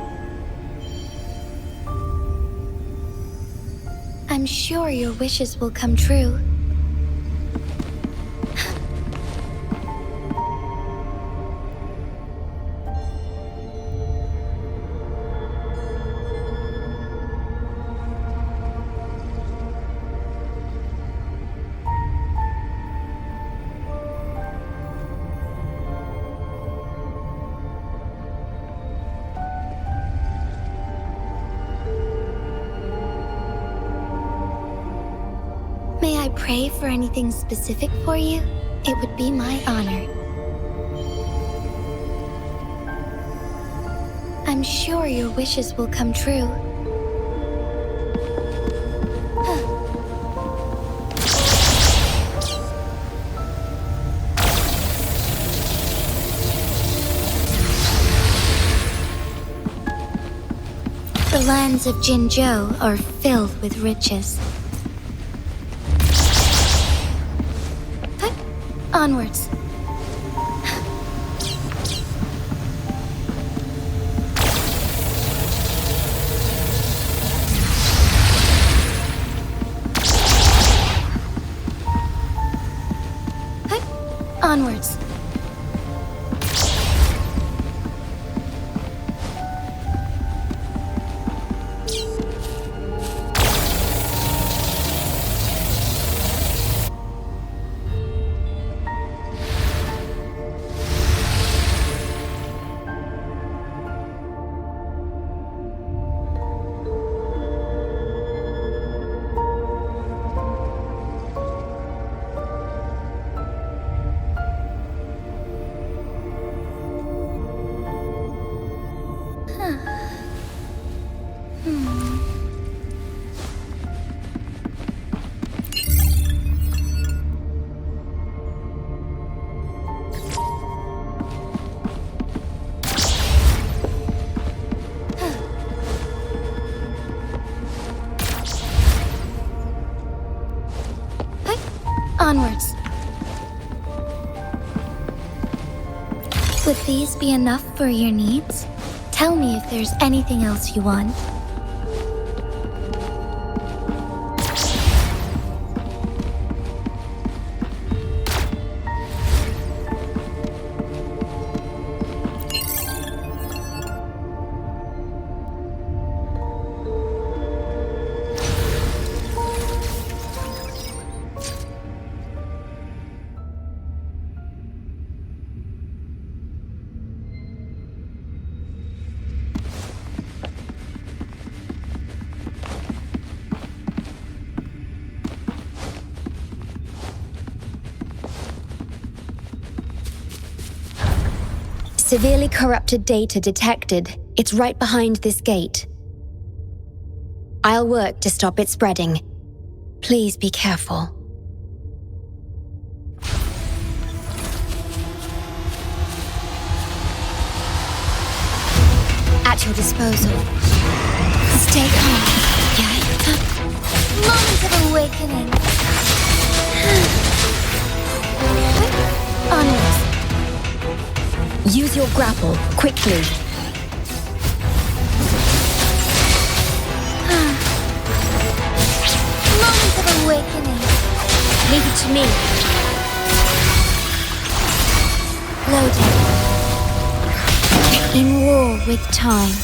I'm sure your wishes will come true. May I pray for anything specific for you? It would be my honor. I'm sure your wishes will come true. The lands of Jinzhou are filled with riches. Onwards. Onwards. Onwards. Would these be enough for your needs? Tell me if there's anything else you want. Severely corrupted data detected. It's right behind this gate. I'll work to stop it spreading. Please be careful. At your disposal. Stay calm. Moment of awakening. Onwards. Use your grapple, quickly. Moment of awakening. Leave it to me. Loading. In war with time.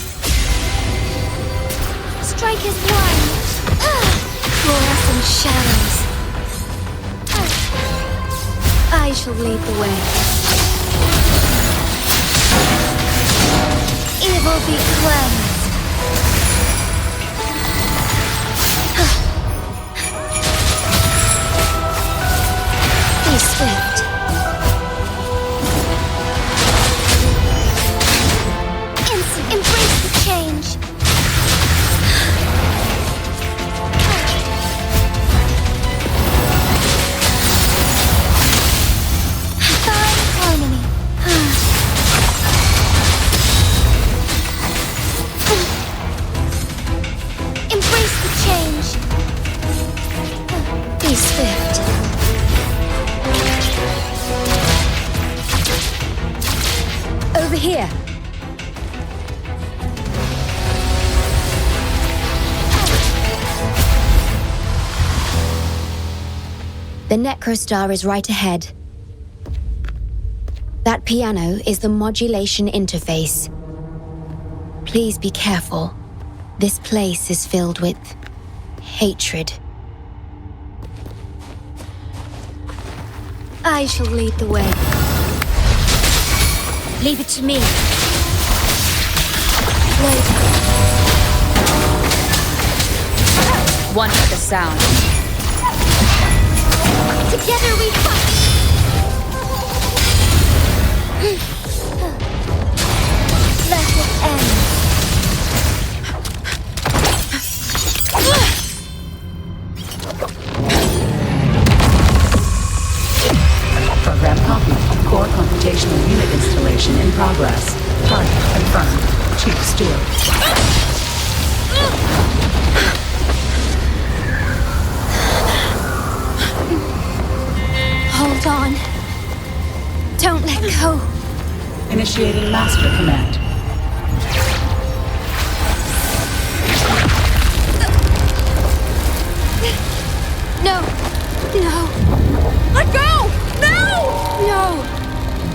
Strike as one. Fluorescent shadows. I shall lead the way. Evil be cleansed. Be swift. Embrace the change. Fine harmony. The Necrostar is right ahead. That piano is the modulation interface. Please be careful. This place is filled with hatred. I shall lead the way. Leave it to me. One with the sound. Together we fight! Let it end. Program copy. Core computational unit installation in progress. Target confirmed. Chief Stewart. Hold on. Don't let go. Initiating master command. No. No. Let go! No! No.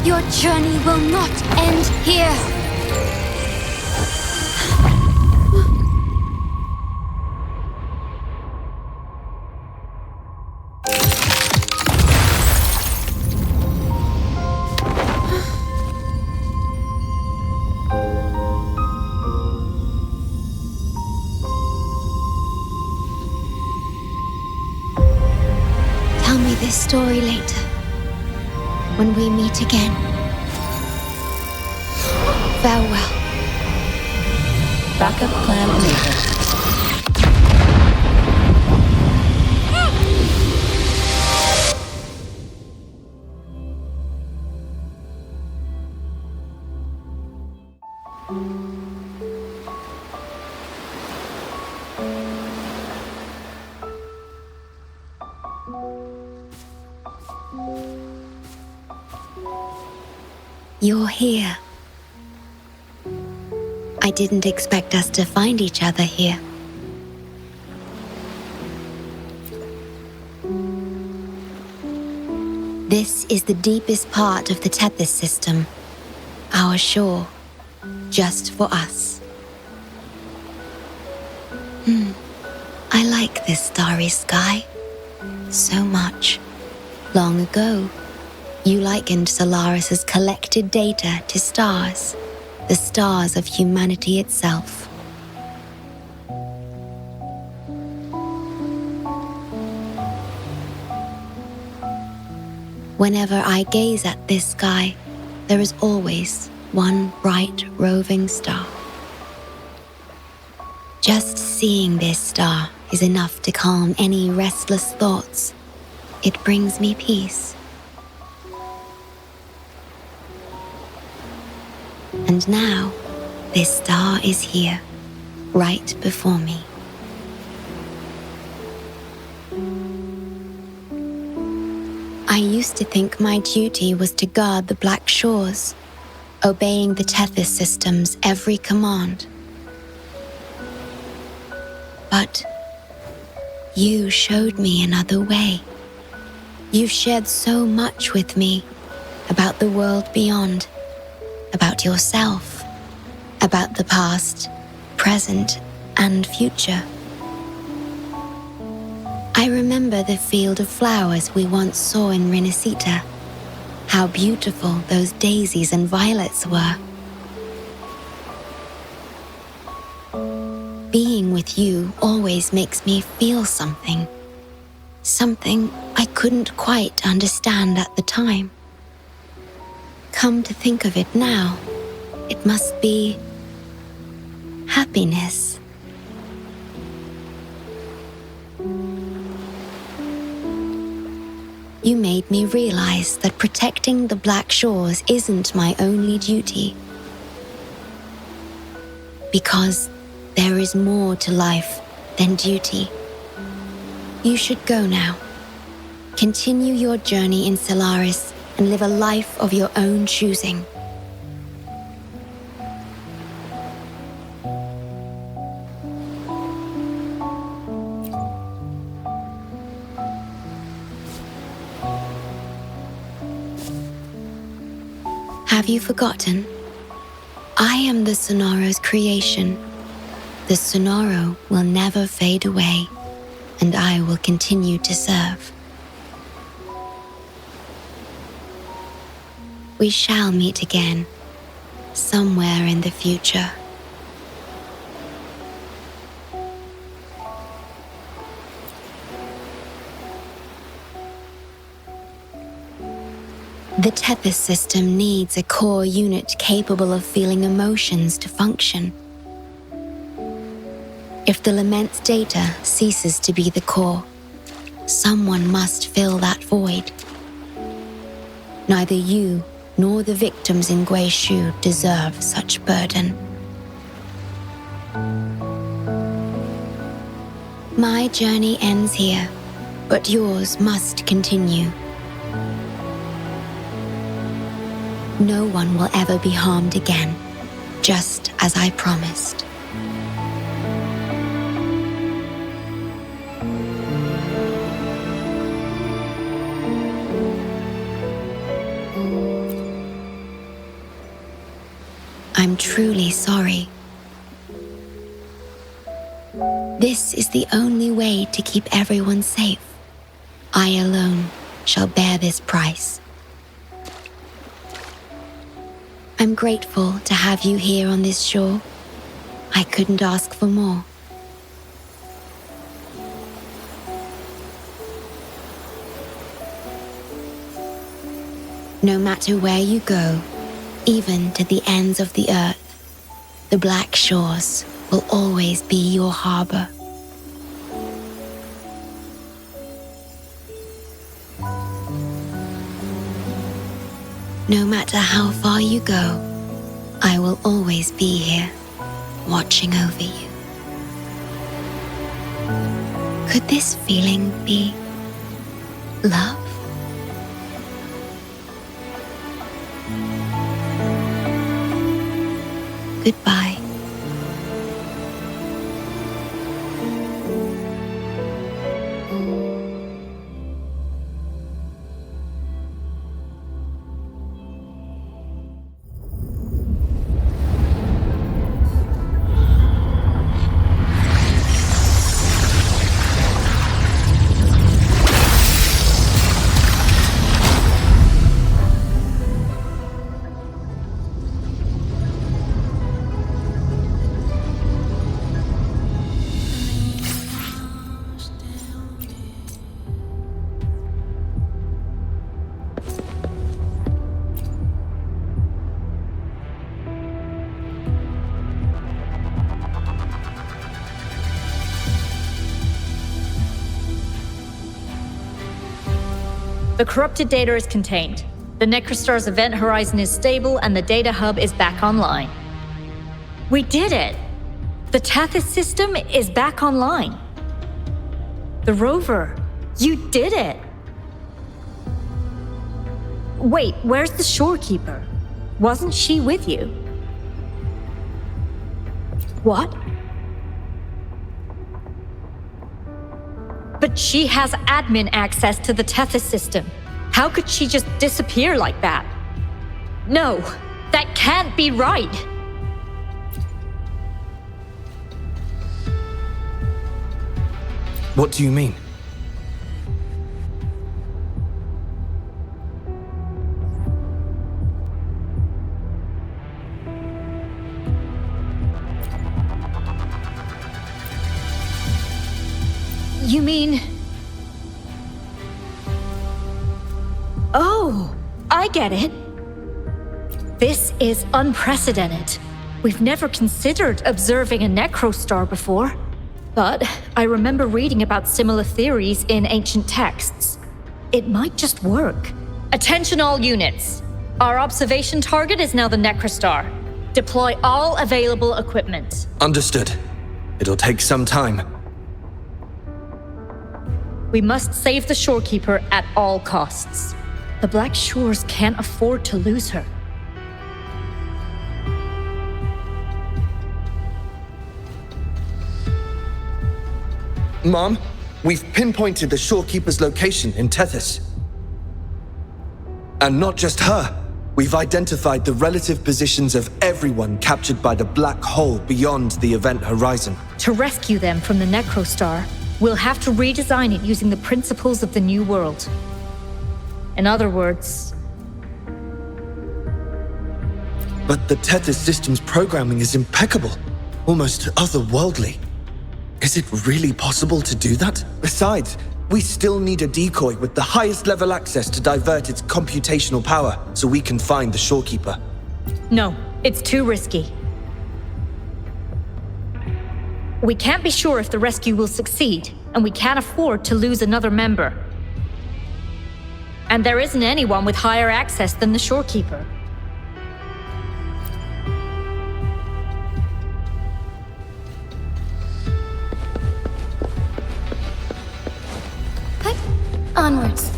Your journey will not end here. Tell me this story later, when we meet again. Farewell. Backup plan enabled. You're here. I didn't expect us to find each other here. This is the deepest part of the Tethys system. Our shore, just for us. I like this starry sky so much. Long ago, you likened Solaris's collected data to stars, the stars of humanity itself. Whenever I gaze at this sky, there is always one bright roving star. Just seeing this star is enough to calm any restless thoughts. It brings me peace. And now, this star is here, right before me. I used to think my duty was to guard the Black Shores, obeying the Tethys system's every command. But you showed me another way. You've shared so much with me about the world beyond, about yourself, about the past, present, and future. I remember the field of flowers we once saw in Renacita. How beautiful those daisies and violets were. Being with you always makes me feel something. Something I couldn't quite understand at the time. Come to think of it now, it must be happiness. You made me realize that protecting the Black Shores isn't my only duty. Because there is more to life than duty. You should go now. Continue your journey in Solaris and live a life of your own choosing. Have you forgotten? I am the Sonora's creation. The Sonoro will never fade away, and I will continue to serve. We shall meet again, somewhere in the future. The Tethys system needs a core unit capable of feeling emotions to function. If the Lament's data ceases to be the core, someone must fill that void. Neither you nor the victims in Guishu deserve such burden. My journey ends here, but yours must continue. No one will ever be harmed again, just as I promised. I'm truly sorry. This is the only way to keep everyone safe. I alone shall bear this price. I'm grateful to have you here on this shore. I couldn't ask for more. No matter where you go, even to the ends of the earth, the Black Shores will always be your harbor. No matter how far you go, I will always be here, watching over you. Could this feeling be love? Goodbye. The corrupted data is contained. The Necrostar's event horizon is stable and the data hub is back online. We did it! The Tethys system is back online. The rover, you did it! Wait, where's the shorekeeper? Wasn't she with you? What? But she has admin access to the Tethys system. How could she just disappear like that? No, that can't be right. What do you mean? You mean... Oh, I get it. This is unprecedented. We've never considered observing a Necrostar before. But I remember reading about similar theories in ancient texts. It might just work. Attention all units. Our observation target is now the Necrostar. Deploy all available equipment. Understood. It'll take some time. We must save the shorekeeper at all costs. The Black Shores can't afford to lose her. Mom, we've pinpointed the shorekeeper's location in Tethys. And not just her. We've identified the relative positions of everyone captured by the black hole beyond the event horizon. To rescue them from the Necrostar, we'll have to redesign it using the principles of the New World. In other words... But the Tethys system's programming is impeccable, almost otherworldly. Is it really possible to do that? Besides, we still need a decoy with the highest level access to divert its computational power so we can find the Shorekeeper. No, it's too risky. We can't be sure if the rescue will succeed, and we can't afford to lose another member. And there isn't anyone with higher access than the Shorekeeper. Onwards.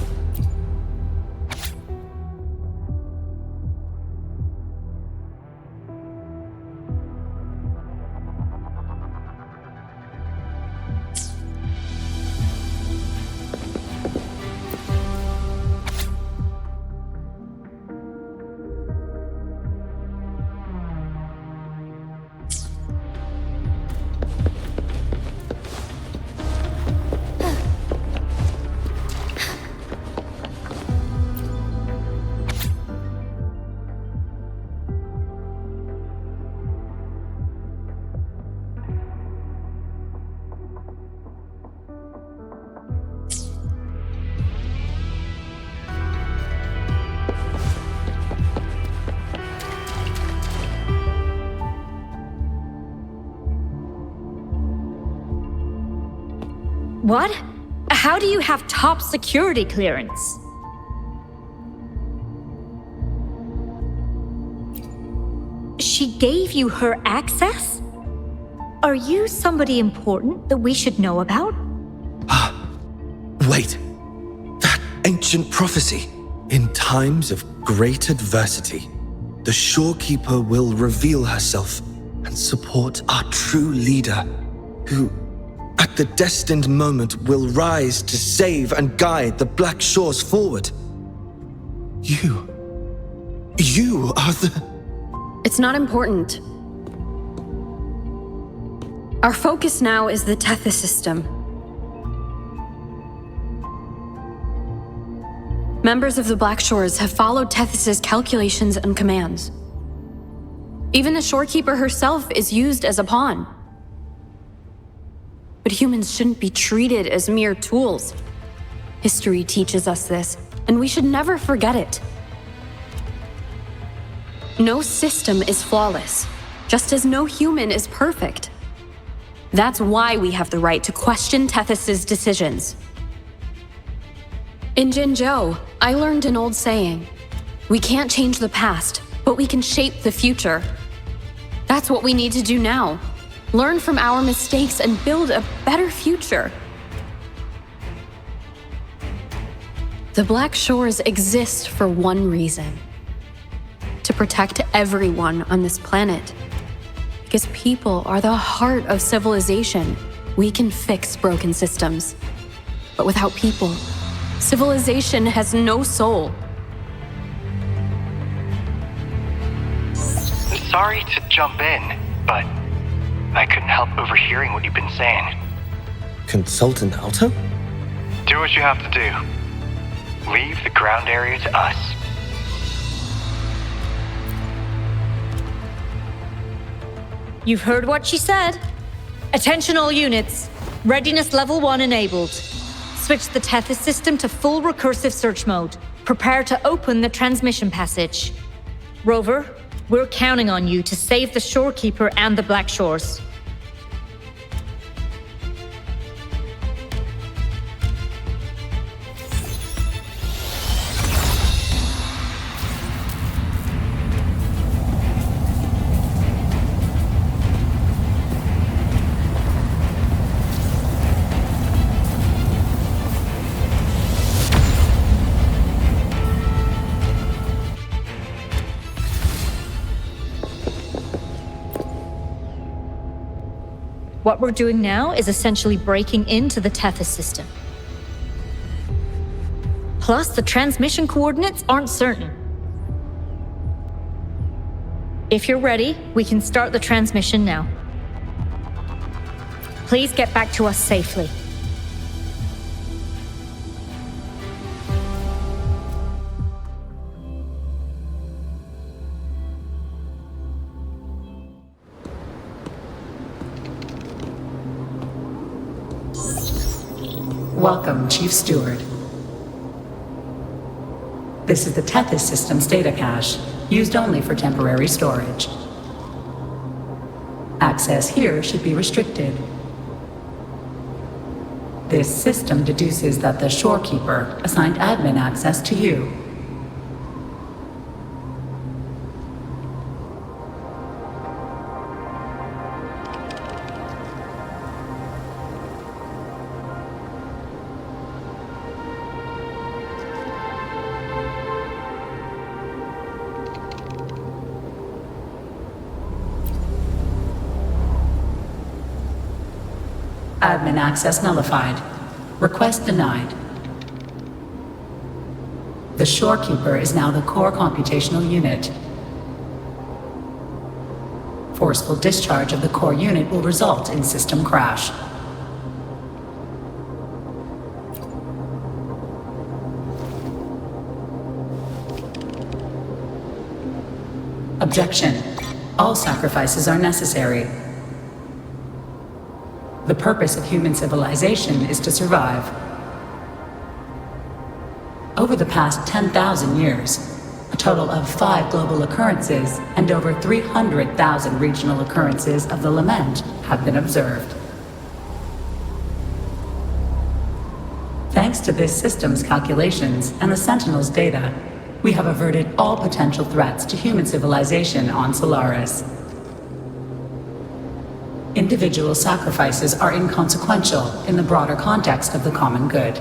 What? How do you have top security clearance? She gave you her access? Are you somebody important that we should know about? Wait. That ancient prophecy. In times of great adversity, the Shorekeeper will reveal herself and support our true leader, who, at the destined moment, will rise to save and guide the Black Shores forward. You are the... It's not important. Our focus now is the Tethys system. Members of the Black Shores have followed Tethys' calculations and commands. Even the Shorekeeper herself is used as a pawn. But humans shouldn't be treated as mere tools. History teaches us this, and we should never forget it. No system is flawless, just as no human is perfect. That's why we have the right to question Tethys' decisions. In Jinzhou, I learned an old saying: we can't change the past, but we can shape the future. That's what we need to do now. Learn from our mistakes and build a better future. The Black Shores exist for one reason: to protect everyone on this planet. Because people are the heart of civilization. We can fix broken systems. But without people, civilization has no soul. Sorry to jump in, but I couldn't help overhearing what you've been saying. Consultant Alto? Do what you have to do. Leave the ground area to us. You've heard what she said. Attention all units. Readiness level 1 enabled. Switch the Tethys system to full recursive search mode. Prepare to open the transmission passage. Rover, we're counting on you to save the Shorekeeper and the Black Shores. What we're doing now is essentially breaking into the Tethys system. Plus, the transmission coordinates aren't certain. If you're ready, we can start the transmission now. Please get back to us safely. Welcome, Chief Steward. This is the Tethys System's data cache, used only for temporary storage. Access here should be restricted. This system deduces that the Shorekeeper assigned admin access to you. Admin access nullified. Request denied. The Shorekeeper is now the core computational unit. Forceful discharge of the core unit will result in system crash. Objection. All sacrifices are necessary. The purpose of human civilization is to survive. Over the past 10,000 years, a total of 5 global occurrences and over 300,000 regional occurrences of the lament have been observed. Thanks to this system's calculations and the Sentinel's data, we have averted all potential threats to human civilization on Solaris. Individual sacrifices are inconsequential in the broader context of the common good.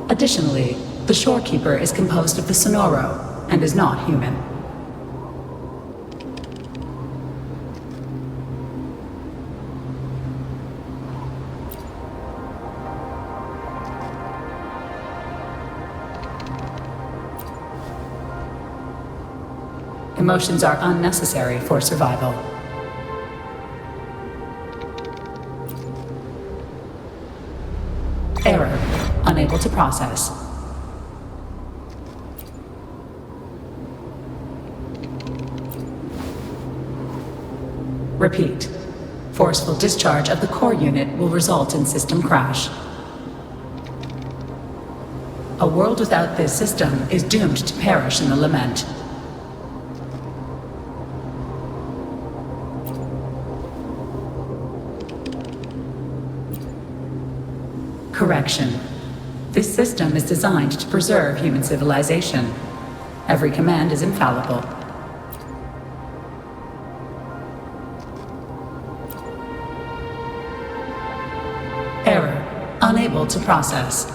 Additionally, the Shorekeeper is composed of the Sonoro and is not human. Emotions are unnecessary for survival. Error. Unable to process. Repeat. Forceful discharge of the core unit will result in system crash. A world without this system is doomed to perish in the lament. Correction. This system is designed to preserve human civilization. Every command is infallible. Error. Unable to process.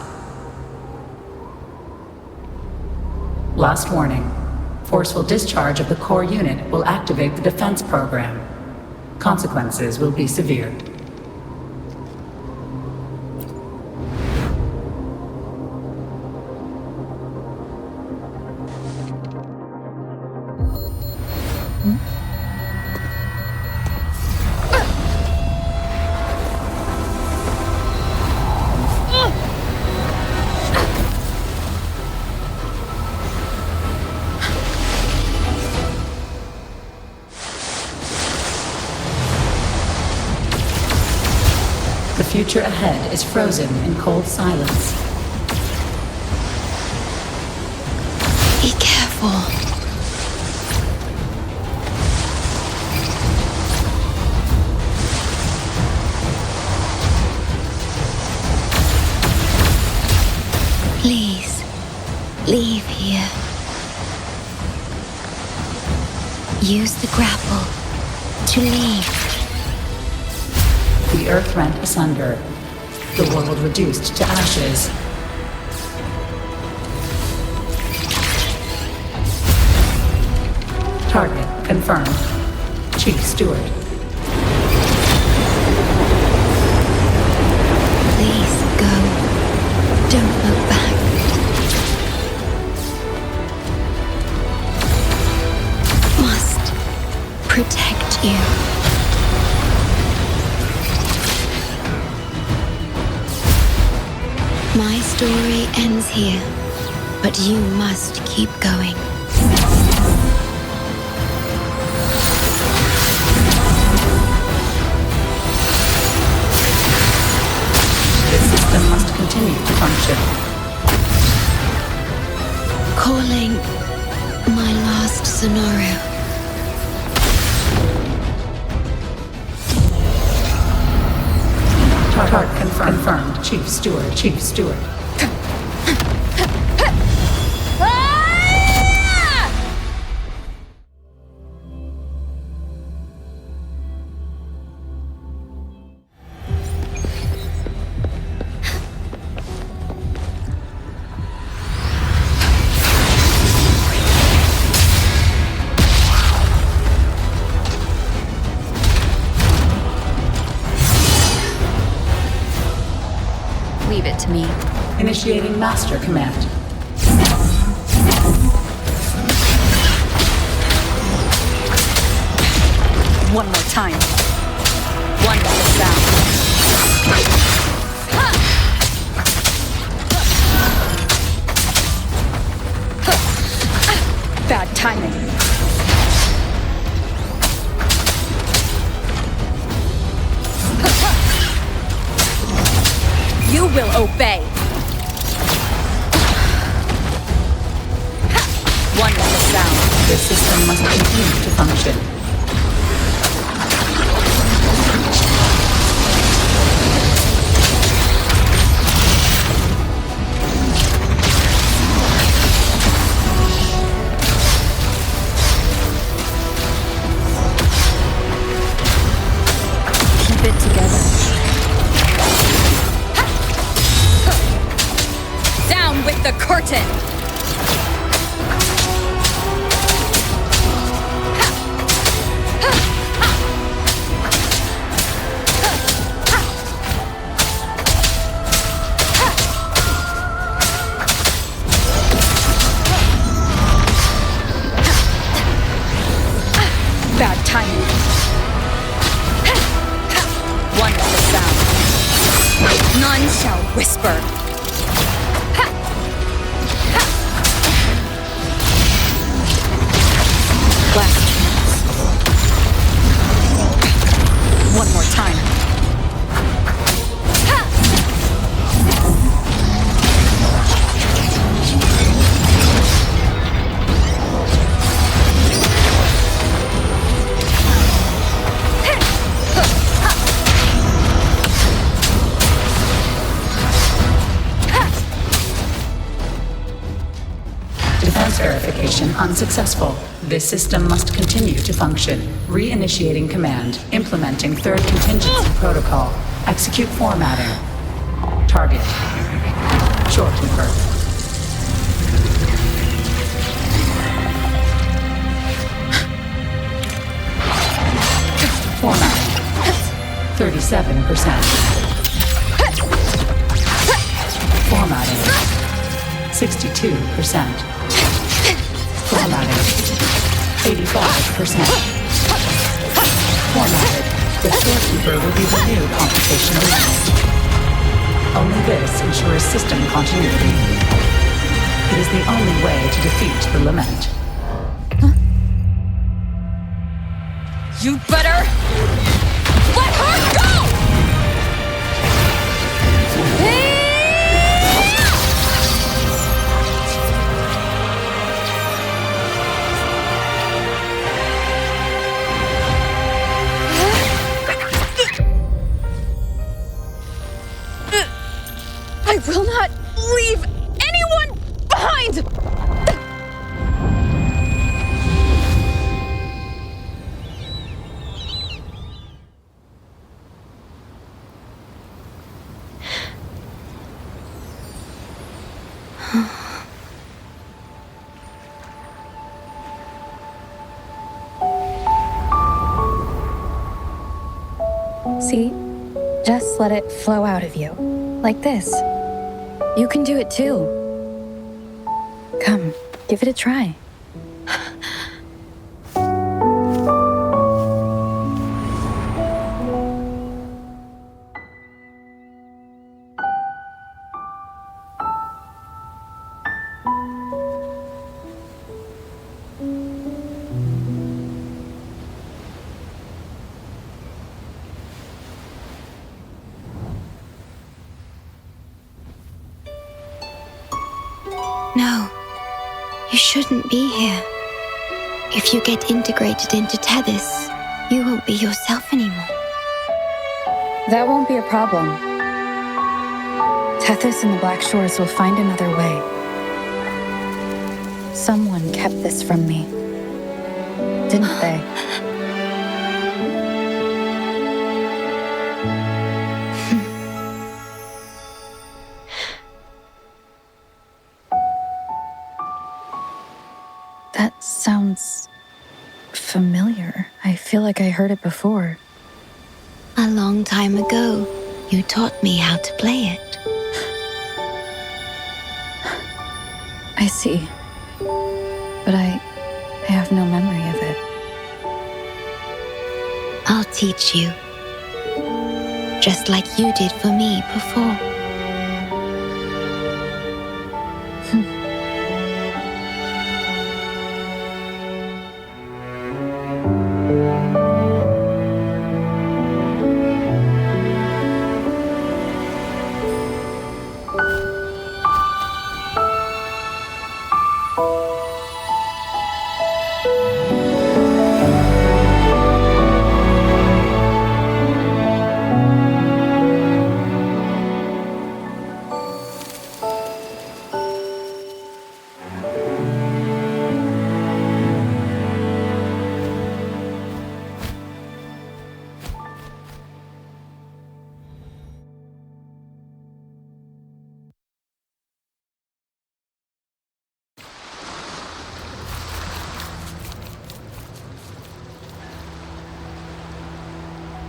Last warning. Forceful discharge of the core unit will activate the defense program. Consequences will be severe. The future ahead is frozen in cold silence. Be careful. Please, leave here. Use the grapple to leave. The earth rent asunder. The world reduced to ashes. Target confirmed. Chief Steward. Please go. Don't look back. protect you. My story ends here, but you must keep going. The system must continue to function. Calling my last scenario. Target confirmed. Chief Steward. Chief Steward. Leave it to me. Initiating Master Command. One more time. One more sound. Bad timing. You will obey. One more sound. The system must continue to function. Keep it together. Down with the curtain! Bad timing. One more sound. None shall whisper. Last chance. One more time. Defense verification unsuccessful. This system must continue to function. Reinitiating command. Implementing third contingency protocol. Execute formatting. Target. Shorekeeper. Formatting. 37%. Formatting. 62%. Formatted. 85%. Formatted. The storekeeper will be the new computational unit. Only this ensures system continuity. It is the only way to defeat the lament. You better let her go! I will not leave anyone behind! See? Just let it flow out of you. Like this. You can do it too. Come, give it a try. shouldn't be here. If you get integrated into Tethys, you won't be yourself anymore. That won't be a problem. Tethys and the Black Shores will find another way. Someone kept this from me, didn't they? That sounds familiar. I feel like I heard it before. A long time ago, you taught me how to play it. I see. But I have no memory of it. I'll teach you. Just like you did for me before.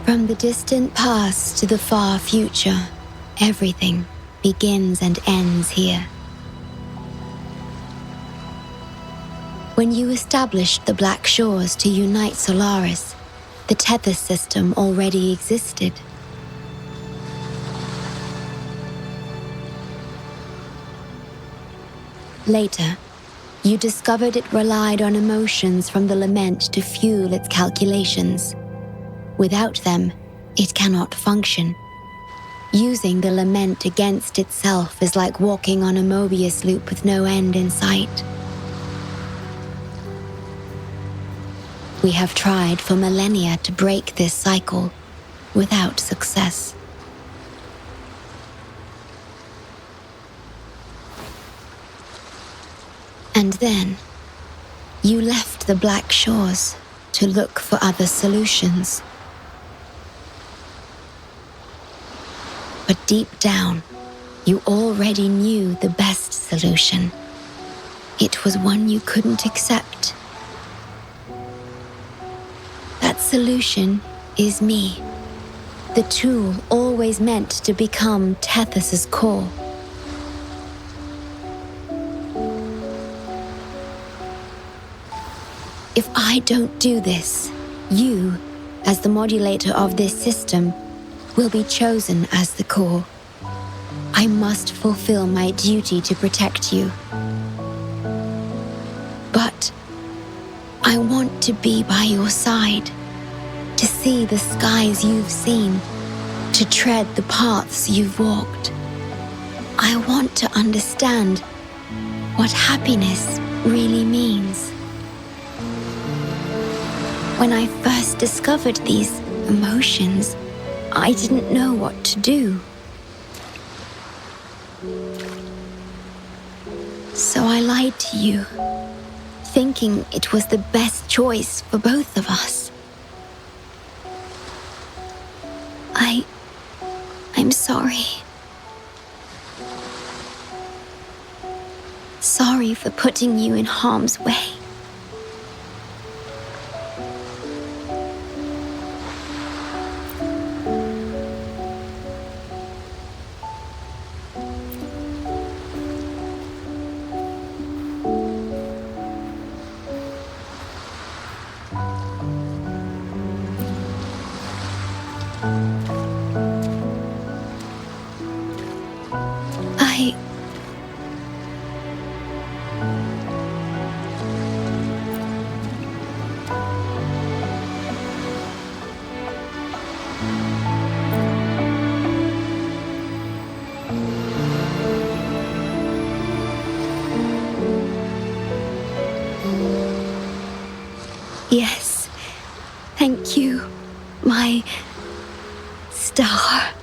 From the distant past to the far future, everything begins and ends here. When you established the Black Shores to unite Solaris, the Tethys system already existed. Later, you discovered it relied on emotions from the lament to fuel its calculations. Without them, it cannot function. Using the lament against itself is like walking on a Mobius loop with no end in sight. We have tried for millennia to break this cycle, without success. And then, you left the Black Shores to look for other solutions. But deep down, you already knew the best solution. It was one you couldn't accept. That solution is me, the tool always meant to become Tethys's core. If I don't do this, you, as the modulator of this system, will be chosen as the core. I must fulfill my duty to protect you. But I want to be by your side, to see the skies you've seen, to tread the paths you've walked. I want to understand what happiness really means. When I first discovered these emotions, I didn't know what to do. So I lied to you, thinking it was the best choice for both of us. I'm sorry. Sorry for putting you in harm's way. Yes. Thank you, my star.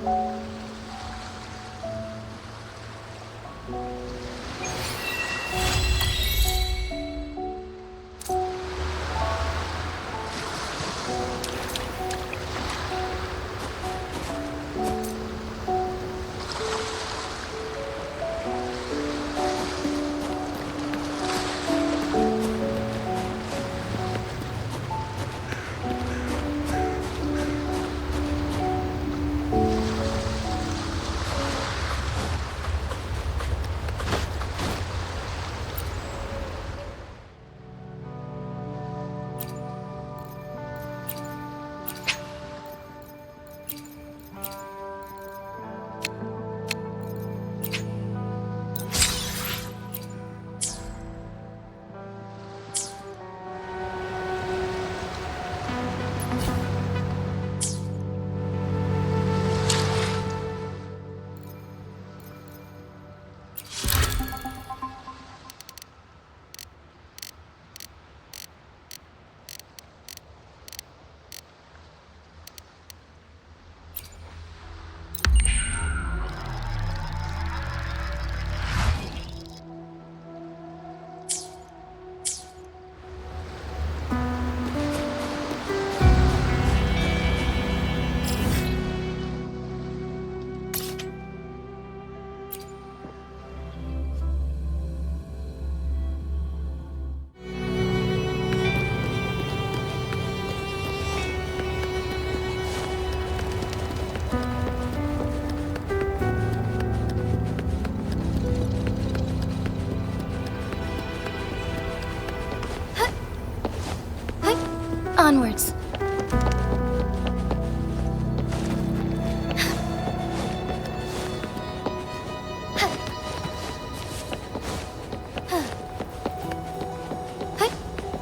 Onwards.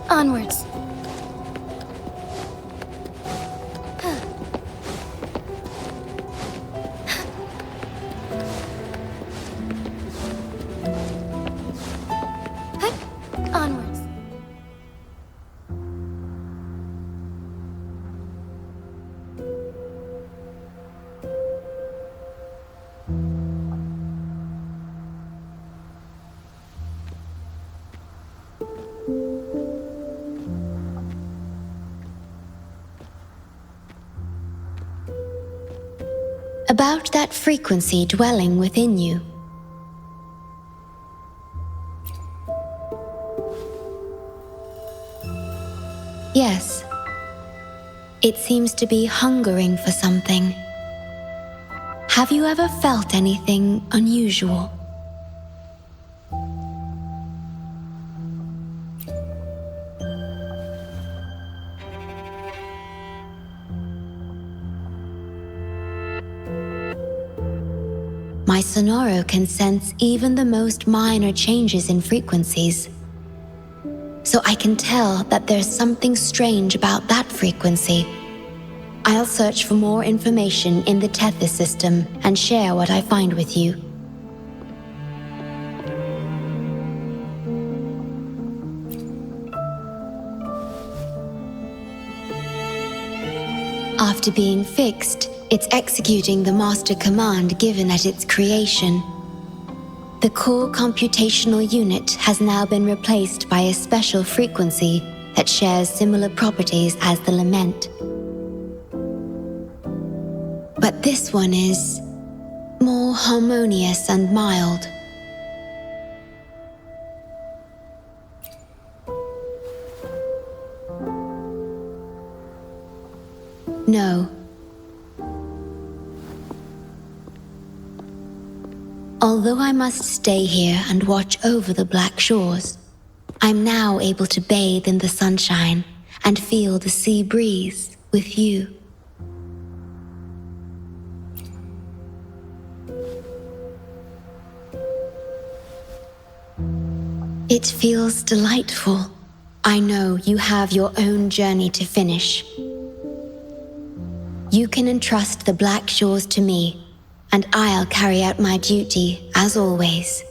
Onwards. Onwards. About that frequency dwelling within you. Yes. It seems to be hungering for something. Have you ever felt anything unusual? My Sonoro can sense even the most minor changes in frequencies. So I can tell that there's something strange about that frequency. I'll search for more information in the Tethys system and share what I find with you. After being fixed, it's executing the master command given at its creation. The core computational unit has now been replaced by a special frequency that shares similar properties as the lament. But this one is more harmonious and mild. No. Although I must stay here and watch over the Black Shores, I'm now able to bathe in the sunshine and feel the sea breeze with you. It feels delightful. I know you have your own journey to finish. You can entrust the Black Shores to me, and I'll carry out my duty, as always.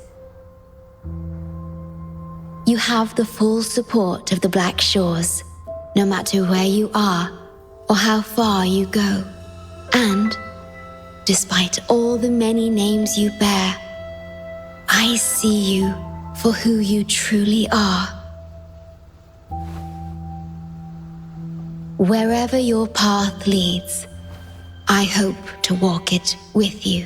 You have the full support of the Black Shores. no matter where you are or how far you go. And, despite all the many names you bear, I see you for who you truly are. Wherever your path leads, I hope to walk it with you.